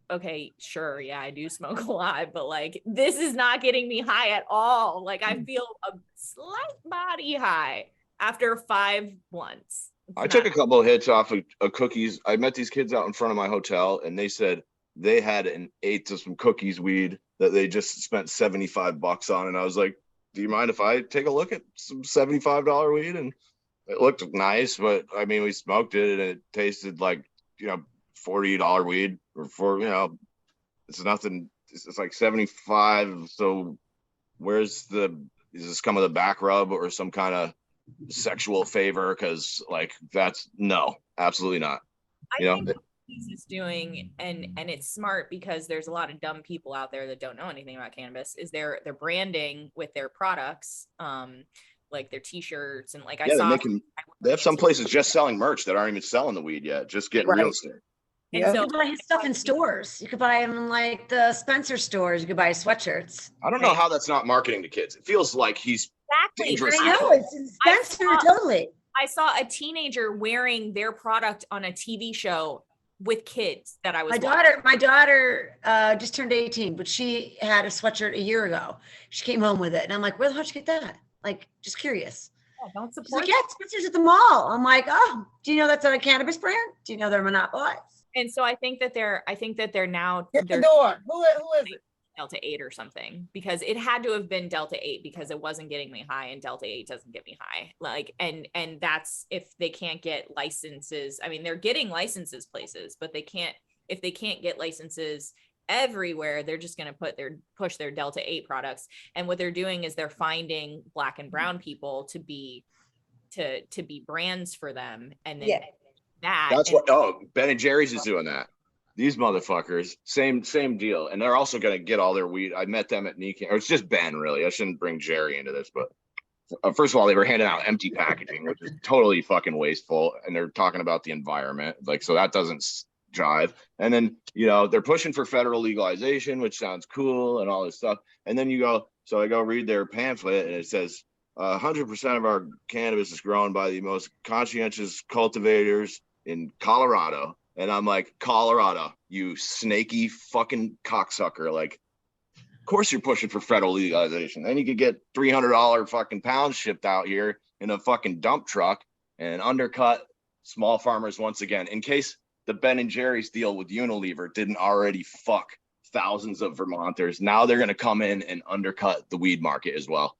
okay, sure. Yeah, I do smoke a lot, but like, this is not getting me high at all. Like I feel a slight body high after 5 blunts. I took a couple of hits off of cookies. I met these kids out in front of my hotel and they said they had an eighth of some cookies weed that they just spent $75 on. And I was like, do you mind if I take a look at some $75 weed? And it looked nice, but I mean, we smoked it and it tasted like, you know, $40 weed or it's nothing. It's like 75. So is this come with a back rub or some kind of sexual favor? Because like, that's no, absolutely not. I think what is doing, and it's smart because there's a lot of dumb people out there that don't know anything about cannabis, is their branding with their products, like their t-shirts and like they have some places just selling merch that aren't even selling the weed yet, just getting real estate. And so you could buy his stuff in stores. You could buy him in like the Spencer stores. You could buy sweatshirts. I don't know how that's not marketing to kids. It feels like he's dangerous. I know, it's Spencer, totally. I saw a teenager wearing their product on a TV show with kids that I was my daughter just turned 18, but she had a sweatshirt a year ago. She came home with it. And I'm like, where the hell did you get that? Like, just curious. Yeah, don't support. She's like, yeah, Spencer's at the mall. I'm like, oh, do you know that's a cannabis brand? Do you know they're monopolized? And so I think that they're now Hit the door. Who is it? Delta 8 or something, because it had to have been Delta 8 because it wasn't getting me high, and Delta 8 doesn't get me high. Like, and that's if they can't get licenses. I mean, they're getting licenses places, but if they can't get licenses everywhere, they're just going to push their Delta 8 products. And what they're doing is they're finding Black and brown people to be brands for them. And then that's what Ben and Jerry's is doing that. These motherfuckers, same deal. And they're also going to get all their weed. I met them at Nikan, or it's just Ben, really. I shouldn't bring Jerry into this, but first of all, they were handing out empty packaging, which is totally fucking wasteful. And they're talking about the environment. Like, so that doesn't jive. And then, you know, they're pushing for federal legalization, which sounds cool and all this stuff. And then I go read their pamphlet and it says 100% of our cannabis is grown by the most conscientious cultivators in Colorado. And I'm like, Colorado, you snaky fucking cocksucker. Like, of course you're pushing for federal legalization. Then you could get $300 fucking pounds shipped out here in a fucking dump truck and undercut small farmers once again. In case the Ben and Jerry's deal with Unilever didn't already fuck thousands of Vermonters, now they're going to come in and undercut the weed market as well.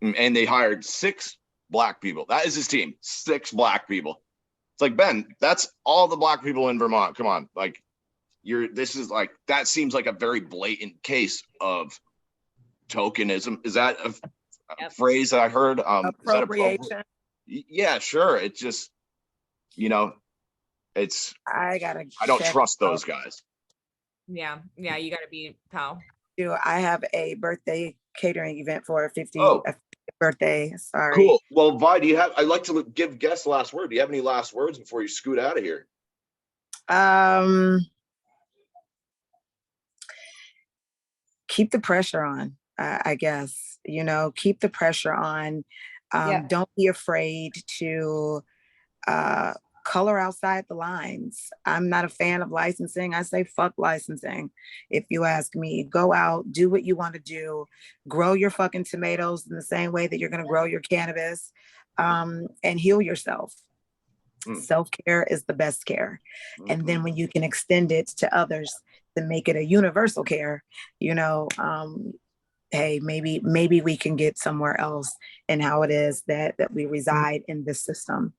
And they hired 6 Black people. That is his team. 6 Black people. It's like, Ben, that's all the Black people in Vermont. Come on. Like, that seems like a very blatant case of tokenism. Is that a phrase that I heard? Appropriation. Yeah, sure. It's just, you know, I don't trust those guys. Yeah. You got to be pal. I have a birthday catering event for a 50th birthday. Sorry. Cool. Well, Vi, I'd like to give guests the last word. Do you have any last words before you scoot out of here? Keep the pressure on, I guess, keep the pressure on. Don't be afraid to color outside the lines. I'm not a fan of licensing. I say fuck licensing. If you ask me, go out, do what you want to do, grow your fucking tomatoes in the same way that you're going to grow your cannabis, and heal yourself. Self-care is the best care. And then when you can extend it to others to make it a universal care, you know, hey, maybe we can get somewhere else in how it is that we reside in this system.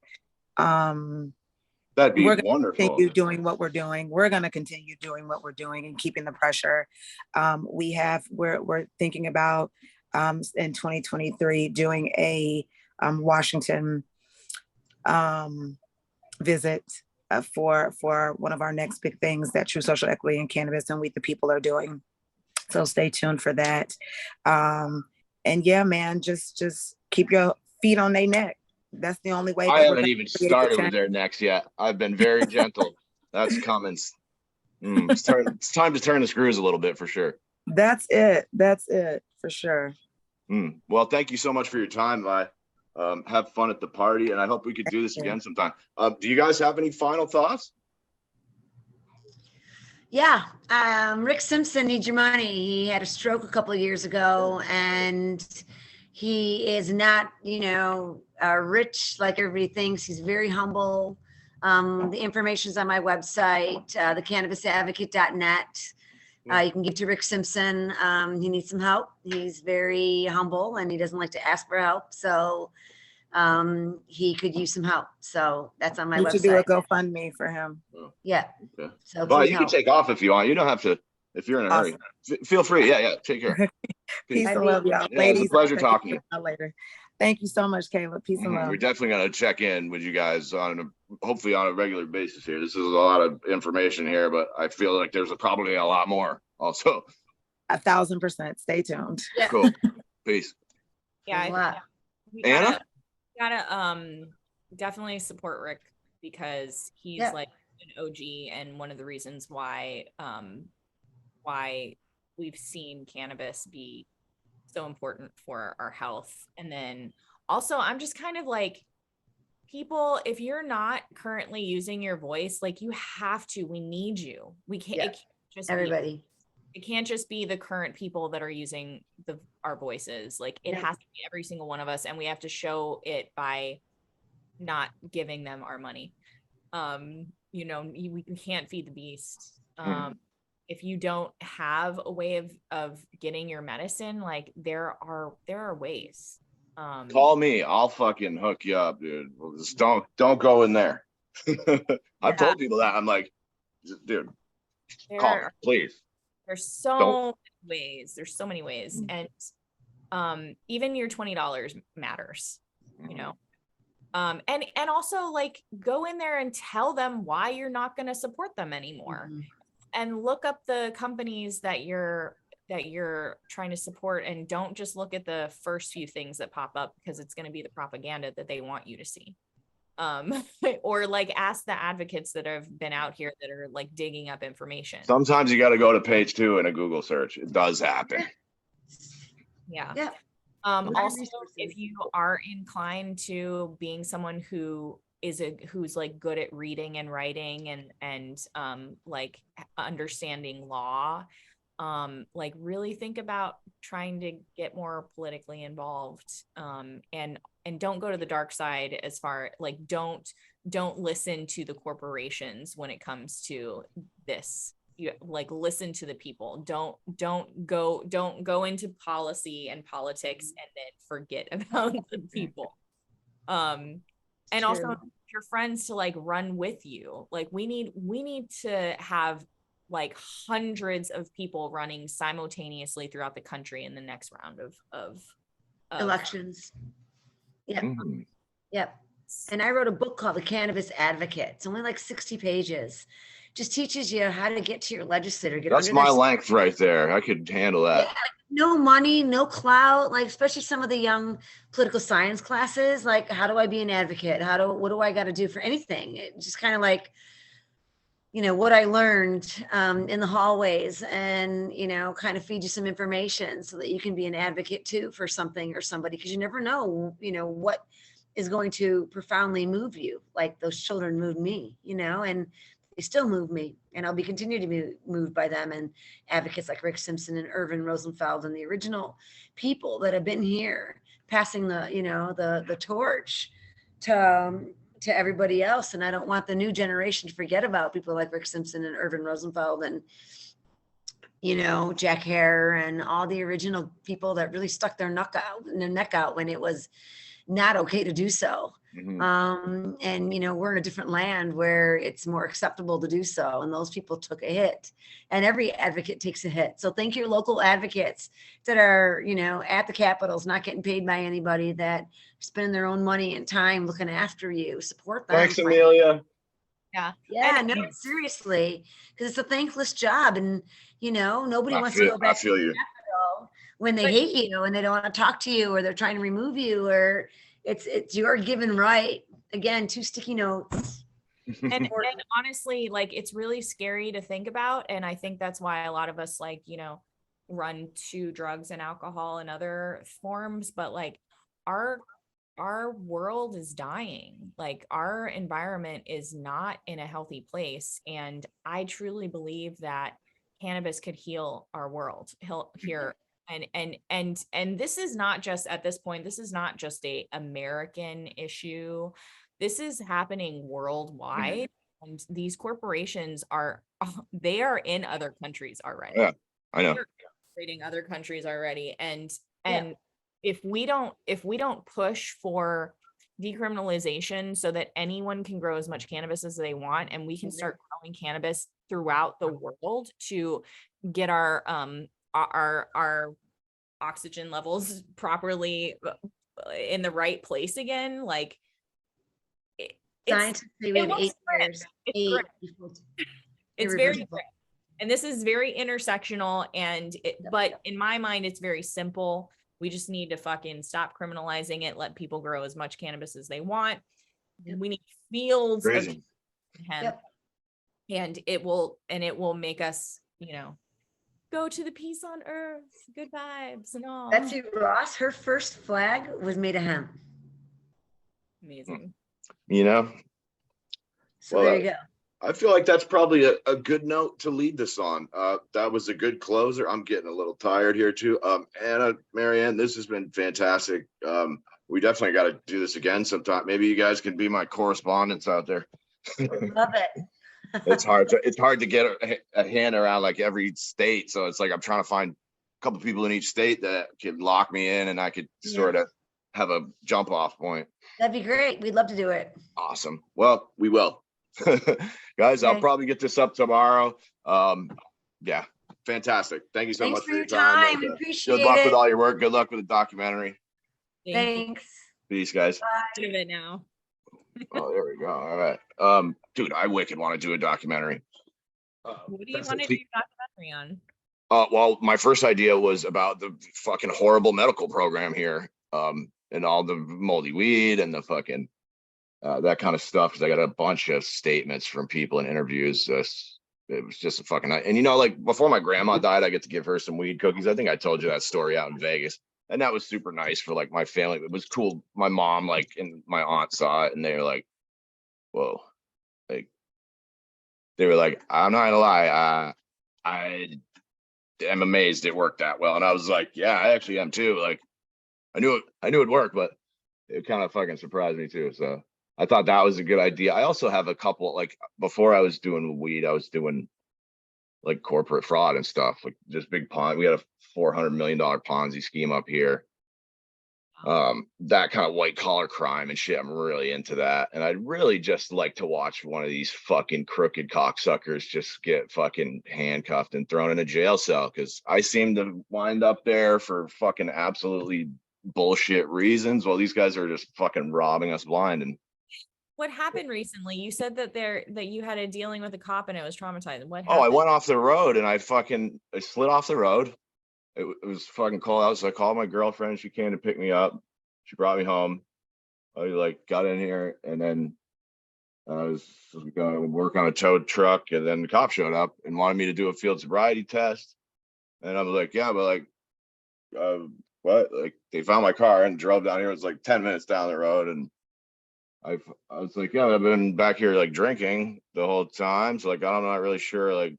That'd be we're wonderful. Continue doing what we're doing. We're going to continue doing what we're doing and keeping the pressure. We're thinking about in 2023 doing a Washington visit for one of our next big things that True Social Equity in Cannabis and WeedThaPpl are doing. So stay tuned for that. And yeah, man, just keep your feet on their neck. That's the only way. I haven't even started with their necks yet. I've been very gentle. That's coming. It's time to turn the screws a little bit for sure. That's it for sure. Well, thank you so much for your time, Vi. Have fun at the party, and I hope we could do this again sometime. Do you guys have any final thoughts? Yeah, Rick Simpson needs your money. He had a stroke a couple of years ago, and he is not, rich like everybody thinks. He's very humble. The information's on my website, thecannabisadvocate.net. You can get to Rick Simpson. He needs some help. He's very humble and he doesn't like to ask for help. So he could use some help. So that's on my website. You should do a GoFundMe for him. Yeah. Okay. So but you can take off if you want. You don't have to, if you're in a hurry. Feel free. Yeah. Take care. Peace and love, y'all. Yeah, Ladies, it's a pleasure talking to you. Later. Thank you so much, Caleb. Peace and love. We're definitely going to check in with you guys hopefully on a regular basis here. This is a lot of information here, but I feel like there's probably a lot more also. 1,000%. Stay tuned. Yeah. Cool. Peace. Yeah. Anna? Gotta definitely support Rick because he's like an OG and one of the reasons why we've seen cannabis be so important for our health. And then also I'm just kind of like, people, if you're not currently using your voice, like you have to, we need you. We can't, it can't just everybody. It can't just be the current people that are using our voices. Like it has to be every single one of us, and we have to show it by not giving them our money. We can't feed the beast. If you don't have a way of getting your medicine, like there are ways. Call me. I'll fucking hook you up, dude. Just don't go in there. I've told people that. I'm like, dude, call me, please. There's so many ways. And even your $20 matters, and also like go in there and tell them why you're not going to support them anymore, and look up the companies that you're trying to support, and don't just look at the first few things that pop up because it's going to be the propaganda that they want you to see. Or like ask the advocates that have been out here that are like digging up information. Sometimes you got to go to page 2 in a Google search. It does happen. Yeah. Also, if you are inclined to being someone who's like good at reading and writing and like understanding law, like really think about trying to get more politically involved, and don't go to the dark side as far like don't listen to the corporations when it comes to this. You like listen to the people. Don't go into policy and politics and then forget about the people. And also your friends to like run with you. Like we need to have like hundreds of people running simultaneously throughout the country in the next round of elections. Yep. Yep. And I wrote a book called The Cannabis Advocate. It's only like 60 pages. Just teaches you how to get to your legislator. That's my length right there. I could handle that. Yeah, no money, no clout, like especially some of the young political science classes. Like, how do I be an advocate? What do I got to do for anything? It just kind of like, what I learned in the hallways, and, kind of feed you some information so that you can be an advocate too for something or somebody, because you never know, what is going to profoundly move you, like those children moved me, you know, and they still move me, and I'll be continue to be moved by them, and advocates like Rick Simpson and Irvin Rosenfeld and the original people that have been here passing the, you know, the torch to everybody else. And I don't want the new generation to forget about people like Rick Simpson and Irvin Rosenfeld and, you know, Jack Hare and all the original people that really stuck their neck out when it was not okay to do so. And, you know, we're in a different land where it's more acceptable to do so. And those people took a hit, and every advocate takes a hit. So thank your local advocates that are, you know, at the capitals, not getting paid by anybody, that spend their own money and time looking after you. Support them. Thanks, Amelia. Yeah. Yeah, no, seriously, because it's a thankless job, and you know, nobody wants to go back to the Capitol when they hate you and they don't want to talk to you, or they're trying to remove you, or it's your given right. Again, 2 sticky notes. And honestly, like, it's really scary to think about, and I think that's why a lot of us, like, you know, run to drugs and alcohol and other forms. But like, our world is dying. Like, our environment is not in a healthy place, and I truly believe that cannabis could heal our world here. And this is not just, at this point, this is not just a American issue. This is happening worldwide. And these corporations they are in other countries already. Yeah, I know. They're operating other countries already. And if we don't push for decriminalization so that anyone can grow as much cannabis as they want, and we can start growing cannabis throughout the world to get our oxygen levels properly in the right place again, like, Scientists say we have 8 years. It's very great. And this is very intersectional, but in my mind, it's very simple. We just need to fucking stop criminalizing it, let people grow as much cannabis as they want. We need fields of hemp, and it will make us, you know, go to the peace on earth, good vibes and all. Betsy Ross, her first flag was made of hemp. Amazing. You know, so there you go. I feel like that's probably a good note to lead this on. That was a good closer. I'm getting a little tired here too. Anna, Maryann, this has been fantastic. We definitely got to do this again sometime. Maybe you guys can be my correspondents out there. Love it. It's hard to get a hand around like every state. So it's like I'm trying to find a couple people in each state that could lock me in, and I could sort of have a jump off point. That'd be great. We'd love to do it. Awesome. Well, we will. Guys, I'll probably get this up tomorrow. Yeah, fantastic. Thank you so much for your time. Appreciate good luck it. with all your work. Good luck with the documentary. Thanks. Peace, guys. Bye. Do it now. Oh, there we go. All right. Dude, I wicked want to do a documentary. What do you want to do a documentary on? Well, my first idea was about the fucking horrible medical program here, and all the moldy weed and the fucking that kind of stuff. Because I got a bunch of statements from people in interviews. It was just a fucking, and you know, like before my grandma died, I get to give her some weed cookies. I think I told you that story out in Vegas. And that was super nice for like my family. It was cool. My mom, like, and my aunt saw it, and they were like, whoa. Like, they were like, I'm not gonna lie, I am amazed it worked that well. And I was like, yeah, I actually am too. Like, I knew it'd work, but it kind of fucking surprised me too. So I thought that was a good idea. I also have a couple, like, before I was doing weed, I was doing like corporate fraud and stuff, like just big pond. We had a $400 million Ponzi scheme up here. That kind of white collar crime and shit. I'm really into that. And I'd really just like to watch one of these fucking crooked cocksuckers just get fucking handcuffed and thrown in a jail cell. Cause I seem to wind up there for fucking absolutely bullshit reasons. While these guys are just fucking robbing us blind. And what happened recently? You said that you had a dealing with a cop and it was traumatizing. What happened? Oh, I went off the road and I slid off the road. It was fucking cold out. So I called my girlfriend. She came to pick me up. She brought me home. I like got in here, and then I was going to work on a tow truck, and then the cop showed up and wanted me to do a field sobriety test. And I was like, yeah, but like, what? Like, they found my car and drove down here. It was like 10 minutes down the road, and I was like, yeah, I've been back here like drinking the whole time. So like, I'm not really sure like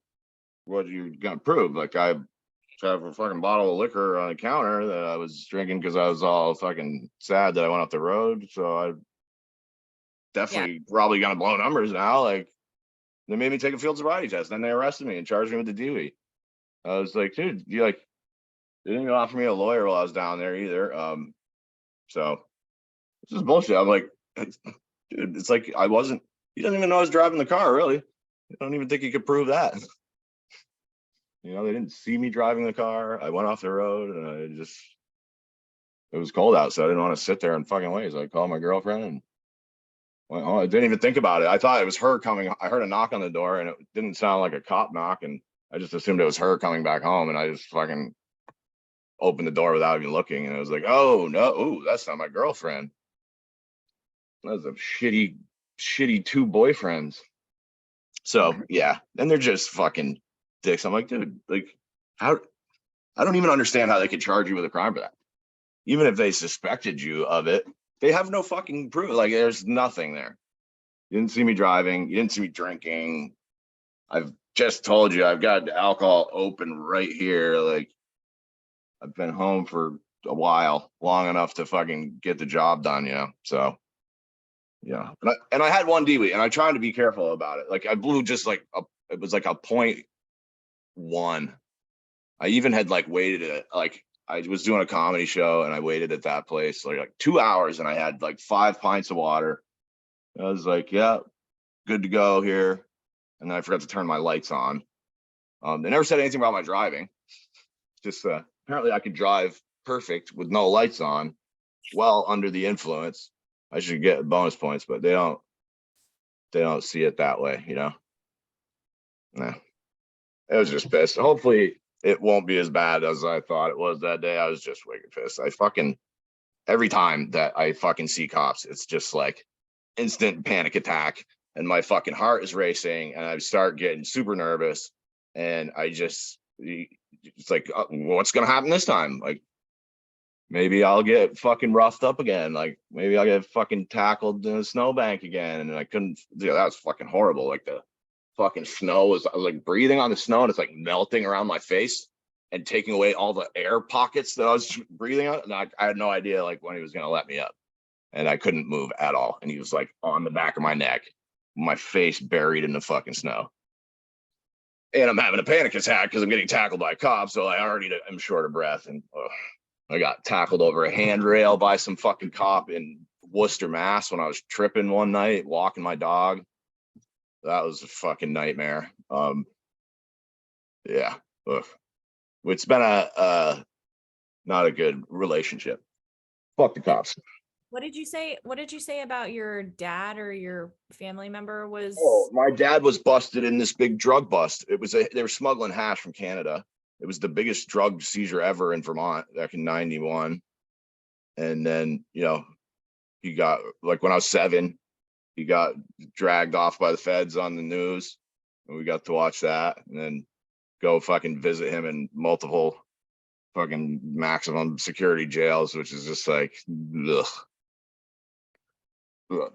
what you're gonna prove. Like I have a fucking bottle of liquor on the counter that I was drinking because I was all fucking sad that I went off the road. So I definitely probably gonna blow numbers now. Like they made me take a field sobriety test. Then they arrested me and charged me with the DUI. I was like, dude, you like they didn't even offer me a lawyer while I was down there either. So this is bullshit. I'm like, dude, it's like I wasn't. He doesn't even know I was driving the car. Really, I don't even think he could prove that. You know, they didn't see me driving the car. I went off the road, and it was cold out, so I didn't want to sit there and fucking wait. So I called my girlfriend and went home. I didn't even think about it. I thought it was her coming. I heard a knock on the door, and it didn't sound like a cop knock, and I just assumed it was her coming back home, and I just fucking opened the door without even looking, and I was like, oh no, ooh, that's not my girlfriend. That was a shitty two boyfriends. So yeah, and they're just fucking dicks. I'm like, dude, like how I don't even understand how they could charge you with a crime for that. Even if they suspected you of it, they have no fucking proof. Like there's nothing there. You didn't see me driving, you didn't see me drinking. I've just told you I've got alcohol open right here. Like I've been home for a while, long enough to fucking get the job done, you know. So yeah. And I had one DWI and I tried to be careful about it. Like I blew just like it was like a 0.1. I even had like waited at like I was doing a comedy show and I waited at that place like 2 hours and I had like 5 pints of water. I was like, yeah, good to go here. And then I forgot to turn my lights on. They never said anything about my driving. Just apparently I could drive perfect with no lights on, well under the influence. I should get bonus points, but they don't see it that way, you know. Nah. I was just pissed. Hopefully it won't be as bad as I thought it was that day. I was just wicked pissed. I fucking every time that I fucking see cops, it's just like instant panic attack and my fucking heart is racing and I start getting super nervous and it's like what's gonna happen this time? Like maybe I'll get fucking roughed up again. Like maybe I'll get fucking tackled in a snowbank again. And I couldn't, that was fucking horrible. Like the fucking snow I was like breathing on the snow and it's like melting around my face and taking away all the air pockets that I was breathing on. And I had no idea like when he was gonna let me up. And I couldn't move at all. And he was like on the back of my neck, my face buried in the fucking snow. And I'm having a panic attack because I'm getting tackled by a cop. So I already am short of breath. And I got tackled over a handrail by some fucking cop in Worcester, Mass. When I was tripping one night, walking my dog. That was a fucking nightmare. Yeah. Ugh. It's been a not a good relationship. Fuck the cops. What did you say about your dad or your family member was? Oh, my dad was busted in this big drug bust. They were smuggling hash from Canada. It was the biggest drug seizure ever in Vermont back in 91. And then, you know, he got like when I was 7, he got dragged off by the feds on the news and we got to watch that and then go fucking visit him in multiple fucking maximum security jails, which is just like, ugh.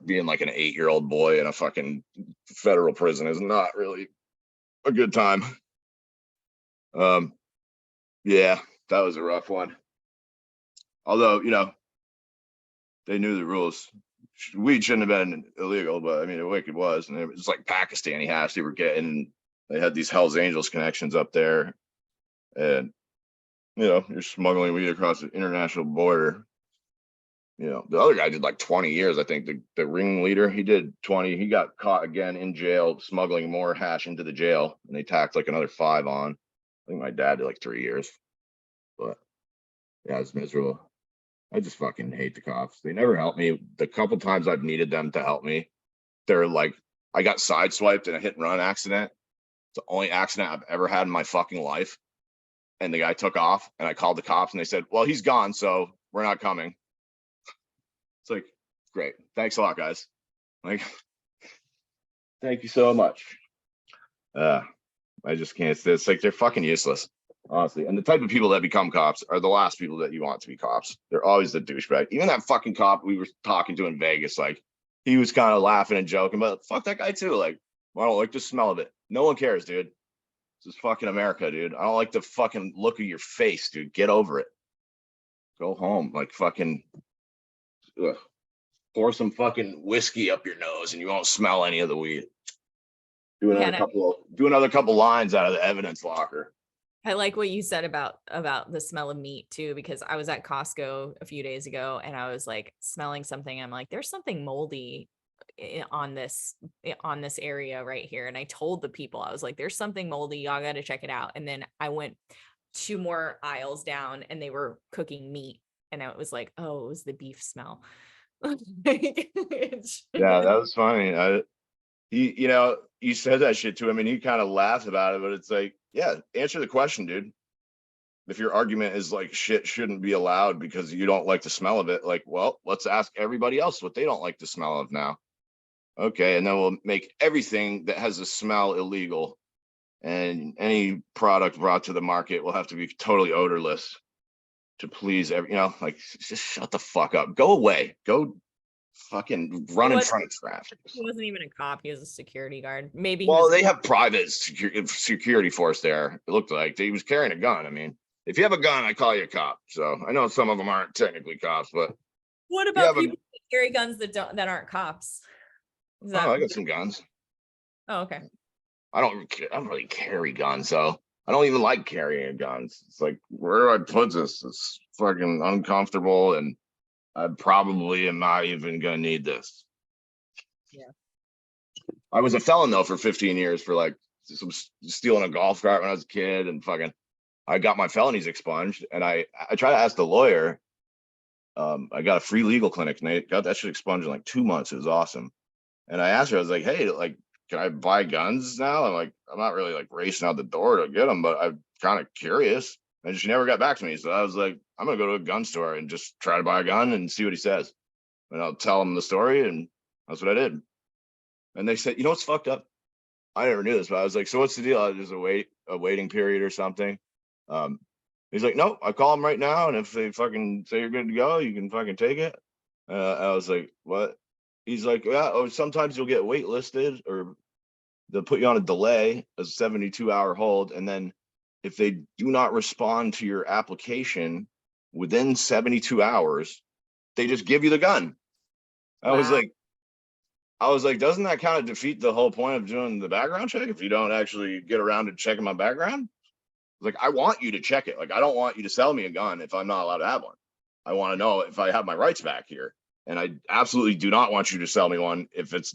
Being like an 8-year-old boy in a fucking federal prison is not really a good time. Yeah, that was a rough one. Although, you know, they knew the rules. Weed shouldn't have been illegal, but I mean, it was, and it was like Pakistani hash they were getting. They had these Hell's Angels connections up there, and you know, you're smuggling weed across the international border. You know, the other guy did like 20 years. I think the ringleader, he did 20. He got caught again in jail smuggling more hash into the jail, and they tacked like another 5 on. I think my dad did like 3 years, but yeah, it's miserable. I just fucking hate the cops. They never help me. The couple times I've needed them to help me, they're like, I got sideswiped in a hit and run accident. It's the only accident I've ever had in my fucking life. And the guy took off and I called the cops and they said, well, he's gone, so we're not coming. It's like, great. Thanks a lot, guys. Like, thank you so much. I just can't. It's like they're fucking useless, honestly. And the type of people that become cops are the last people that you want to be cops. They're always the douchebag. Even that fucking cop we were talking to in Vegas, like he was kind of laughing and joking, but fuck that guy too. Like, I don't like the smell of it. No one cares, dude. This is fucking America, dude. I don't like the fucking look of your face, dude. Get over it. Go home. Like fucking ugh. Pour some fucking whiskey up your nose and you won't smell any of the weed. Do another couple lines out of the evidence locker. I like what you said about the smell of meat too, because I was at Costco a few days ago and I was like smelling something. I'm like, there's something moldy on this area right here. And I told the people, I was like, there's something moldy. Y'all got to check it out. And then I went 2 more aisles down and they were cooking meat. And I was like, oh, it was the beef smell. Yeah, that was funny. You said that shit to him and he kind of laughed about it, but it's like, yeah, answer the question, dude. If your argument is like shit shouldn't be allowed because you don't like the smell of it, like, well, let's ask everybody else what they don't like the smell of now. Okay, and then we'll make everything that has a smell illegal, and any product brought to the market will have to be totally odorless to please like, just shut the fuck up. Go away. Go fucking run in front of traffic. He wasn't even a cop. He was a security guard. Maybe. Well, they have private security force there. It looked like he was carrying a gun. I mean, if you have a gun, I call you a cop. So I know some of them aren't technically cops, but what about people that carry guns that aren't cops? I got some guns. Oh, okay. I don't really carry guns, so I don't even like carrying guns. It's like, where do I put this? It's fucking uncomfortable, and I probably am not even gonna need this. Yeah. I was a felon though for 15 years for like stealing a golf cart when I was a kid, and fucking I got my felonies expunged, and I tried to ask the lawyer. I got a free legal clinic and they got that shit expunged in like 2 months. It was awesome. And I asked her, I was like, hey, like, can I buy guns now? I'm like, I'm not really like racing out the door to get them, but I'm kind of curious. And she never got back to me. So I was like, I'm going to go to a gun store and just try to buy a gun and see what he says. And I'll tell him the story. And that's what I did. And they said, you know what's fucked up? I never knew this, but I was like, so what's the deal? There's a waiting period or something. He's like, nope, I call them right now. And if they fucking say you're good to go, you can fucking take it. I was like, what? He's like, yeah, or sometimes you'll get waitlisted or they'll put you on a delay, a 72-hour hold. And then if they do not respond to your application within 72 hours, they just give you the gun. Wow. I was like, doesn't that kind of defeat the whole point of doing the background check if you don't actually get around to checking my background? Like, I want you to check it. Like, I don't want you to sell me a gun if I'm not allowed to have one. I want to know if I have my rights back here. And I absolutely do not want you to sell me one if it's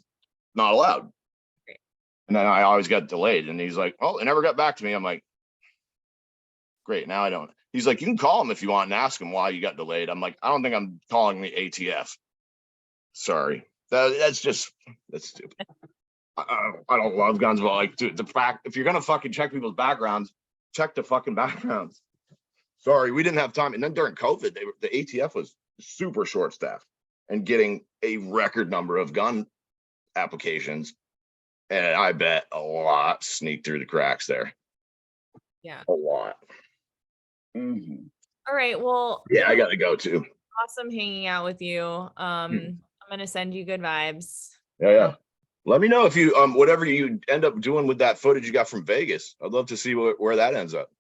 not allowed. Great. And then I always got delayed. And he's like, oh, it never got back to me. I'm like, great, now I don't. He's like, you can call him if you want and ask him why you got delayed. I'm like, I don't think I'm calling the ATF. Sorry. That's stupid. I don't love guns, but like, dude, the fact, if you're going to fucking check people's backgrounds, check the fucking backgrounds. Sorry, we didn't have time. And then during COVID, the ATF was super short staffed and getting a record number of gun applications. And I bet a lot sneaked through the cracks there. Yeah. A lot. Mm-hmm. All right. Well, yeah, I got to go too. Awesome hanging out with you. I'm going to send you good vibes. Yeah. Let me know if you, whatever you end up doing with that footage you got from Vegas. I'd love to see where that ends up.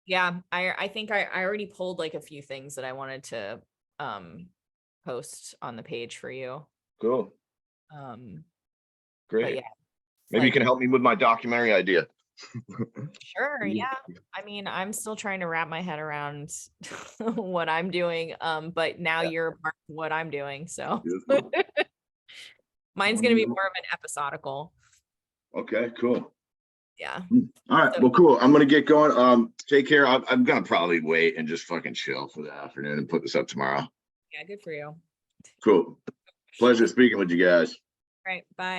Yeah. I think I already pulled like a few things that I wanted to, post on the page for you. Cool. Great. Yeah, maybe you can help me with my documentary idea. Sure. Yeah. I mean, I'm still trying to wrap my head around what I'm doing. But now you're a part of what I'm doing. So mine's going to be more of an episodical. Okay, cool. Yeah. All right. Well, cool. I'm going to get going. Take care. I'm going to probably wait and just fucking chill for the afternoon and put this up tomorrow. Yeah. Good for you. Cool. Pleasure speaking with you guys. All right. Bye.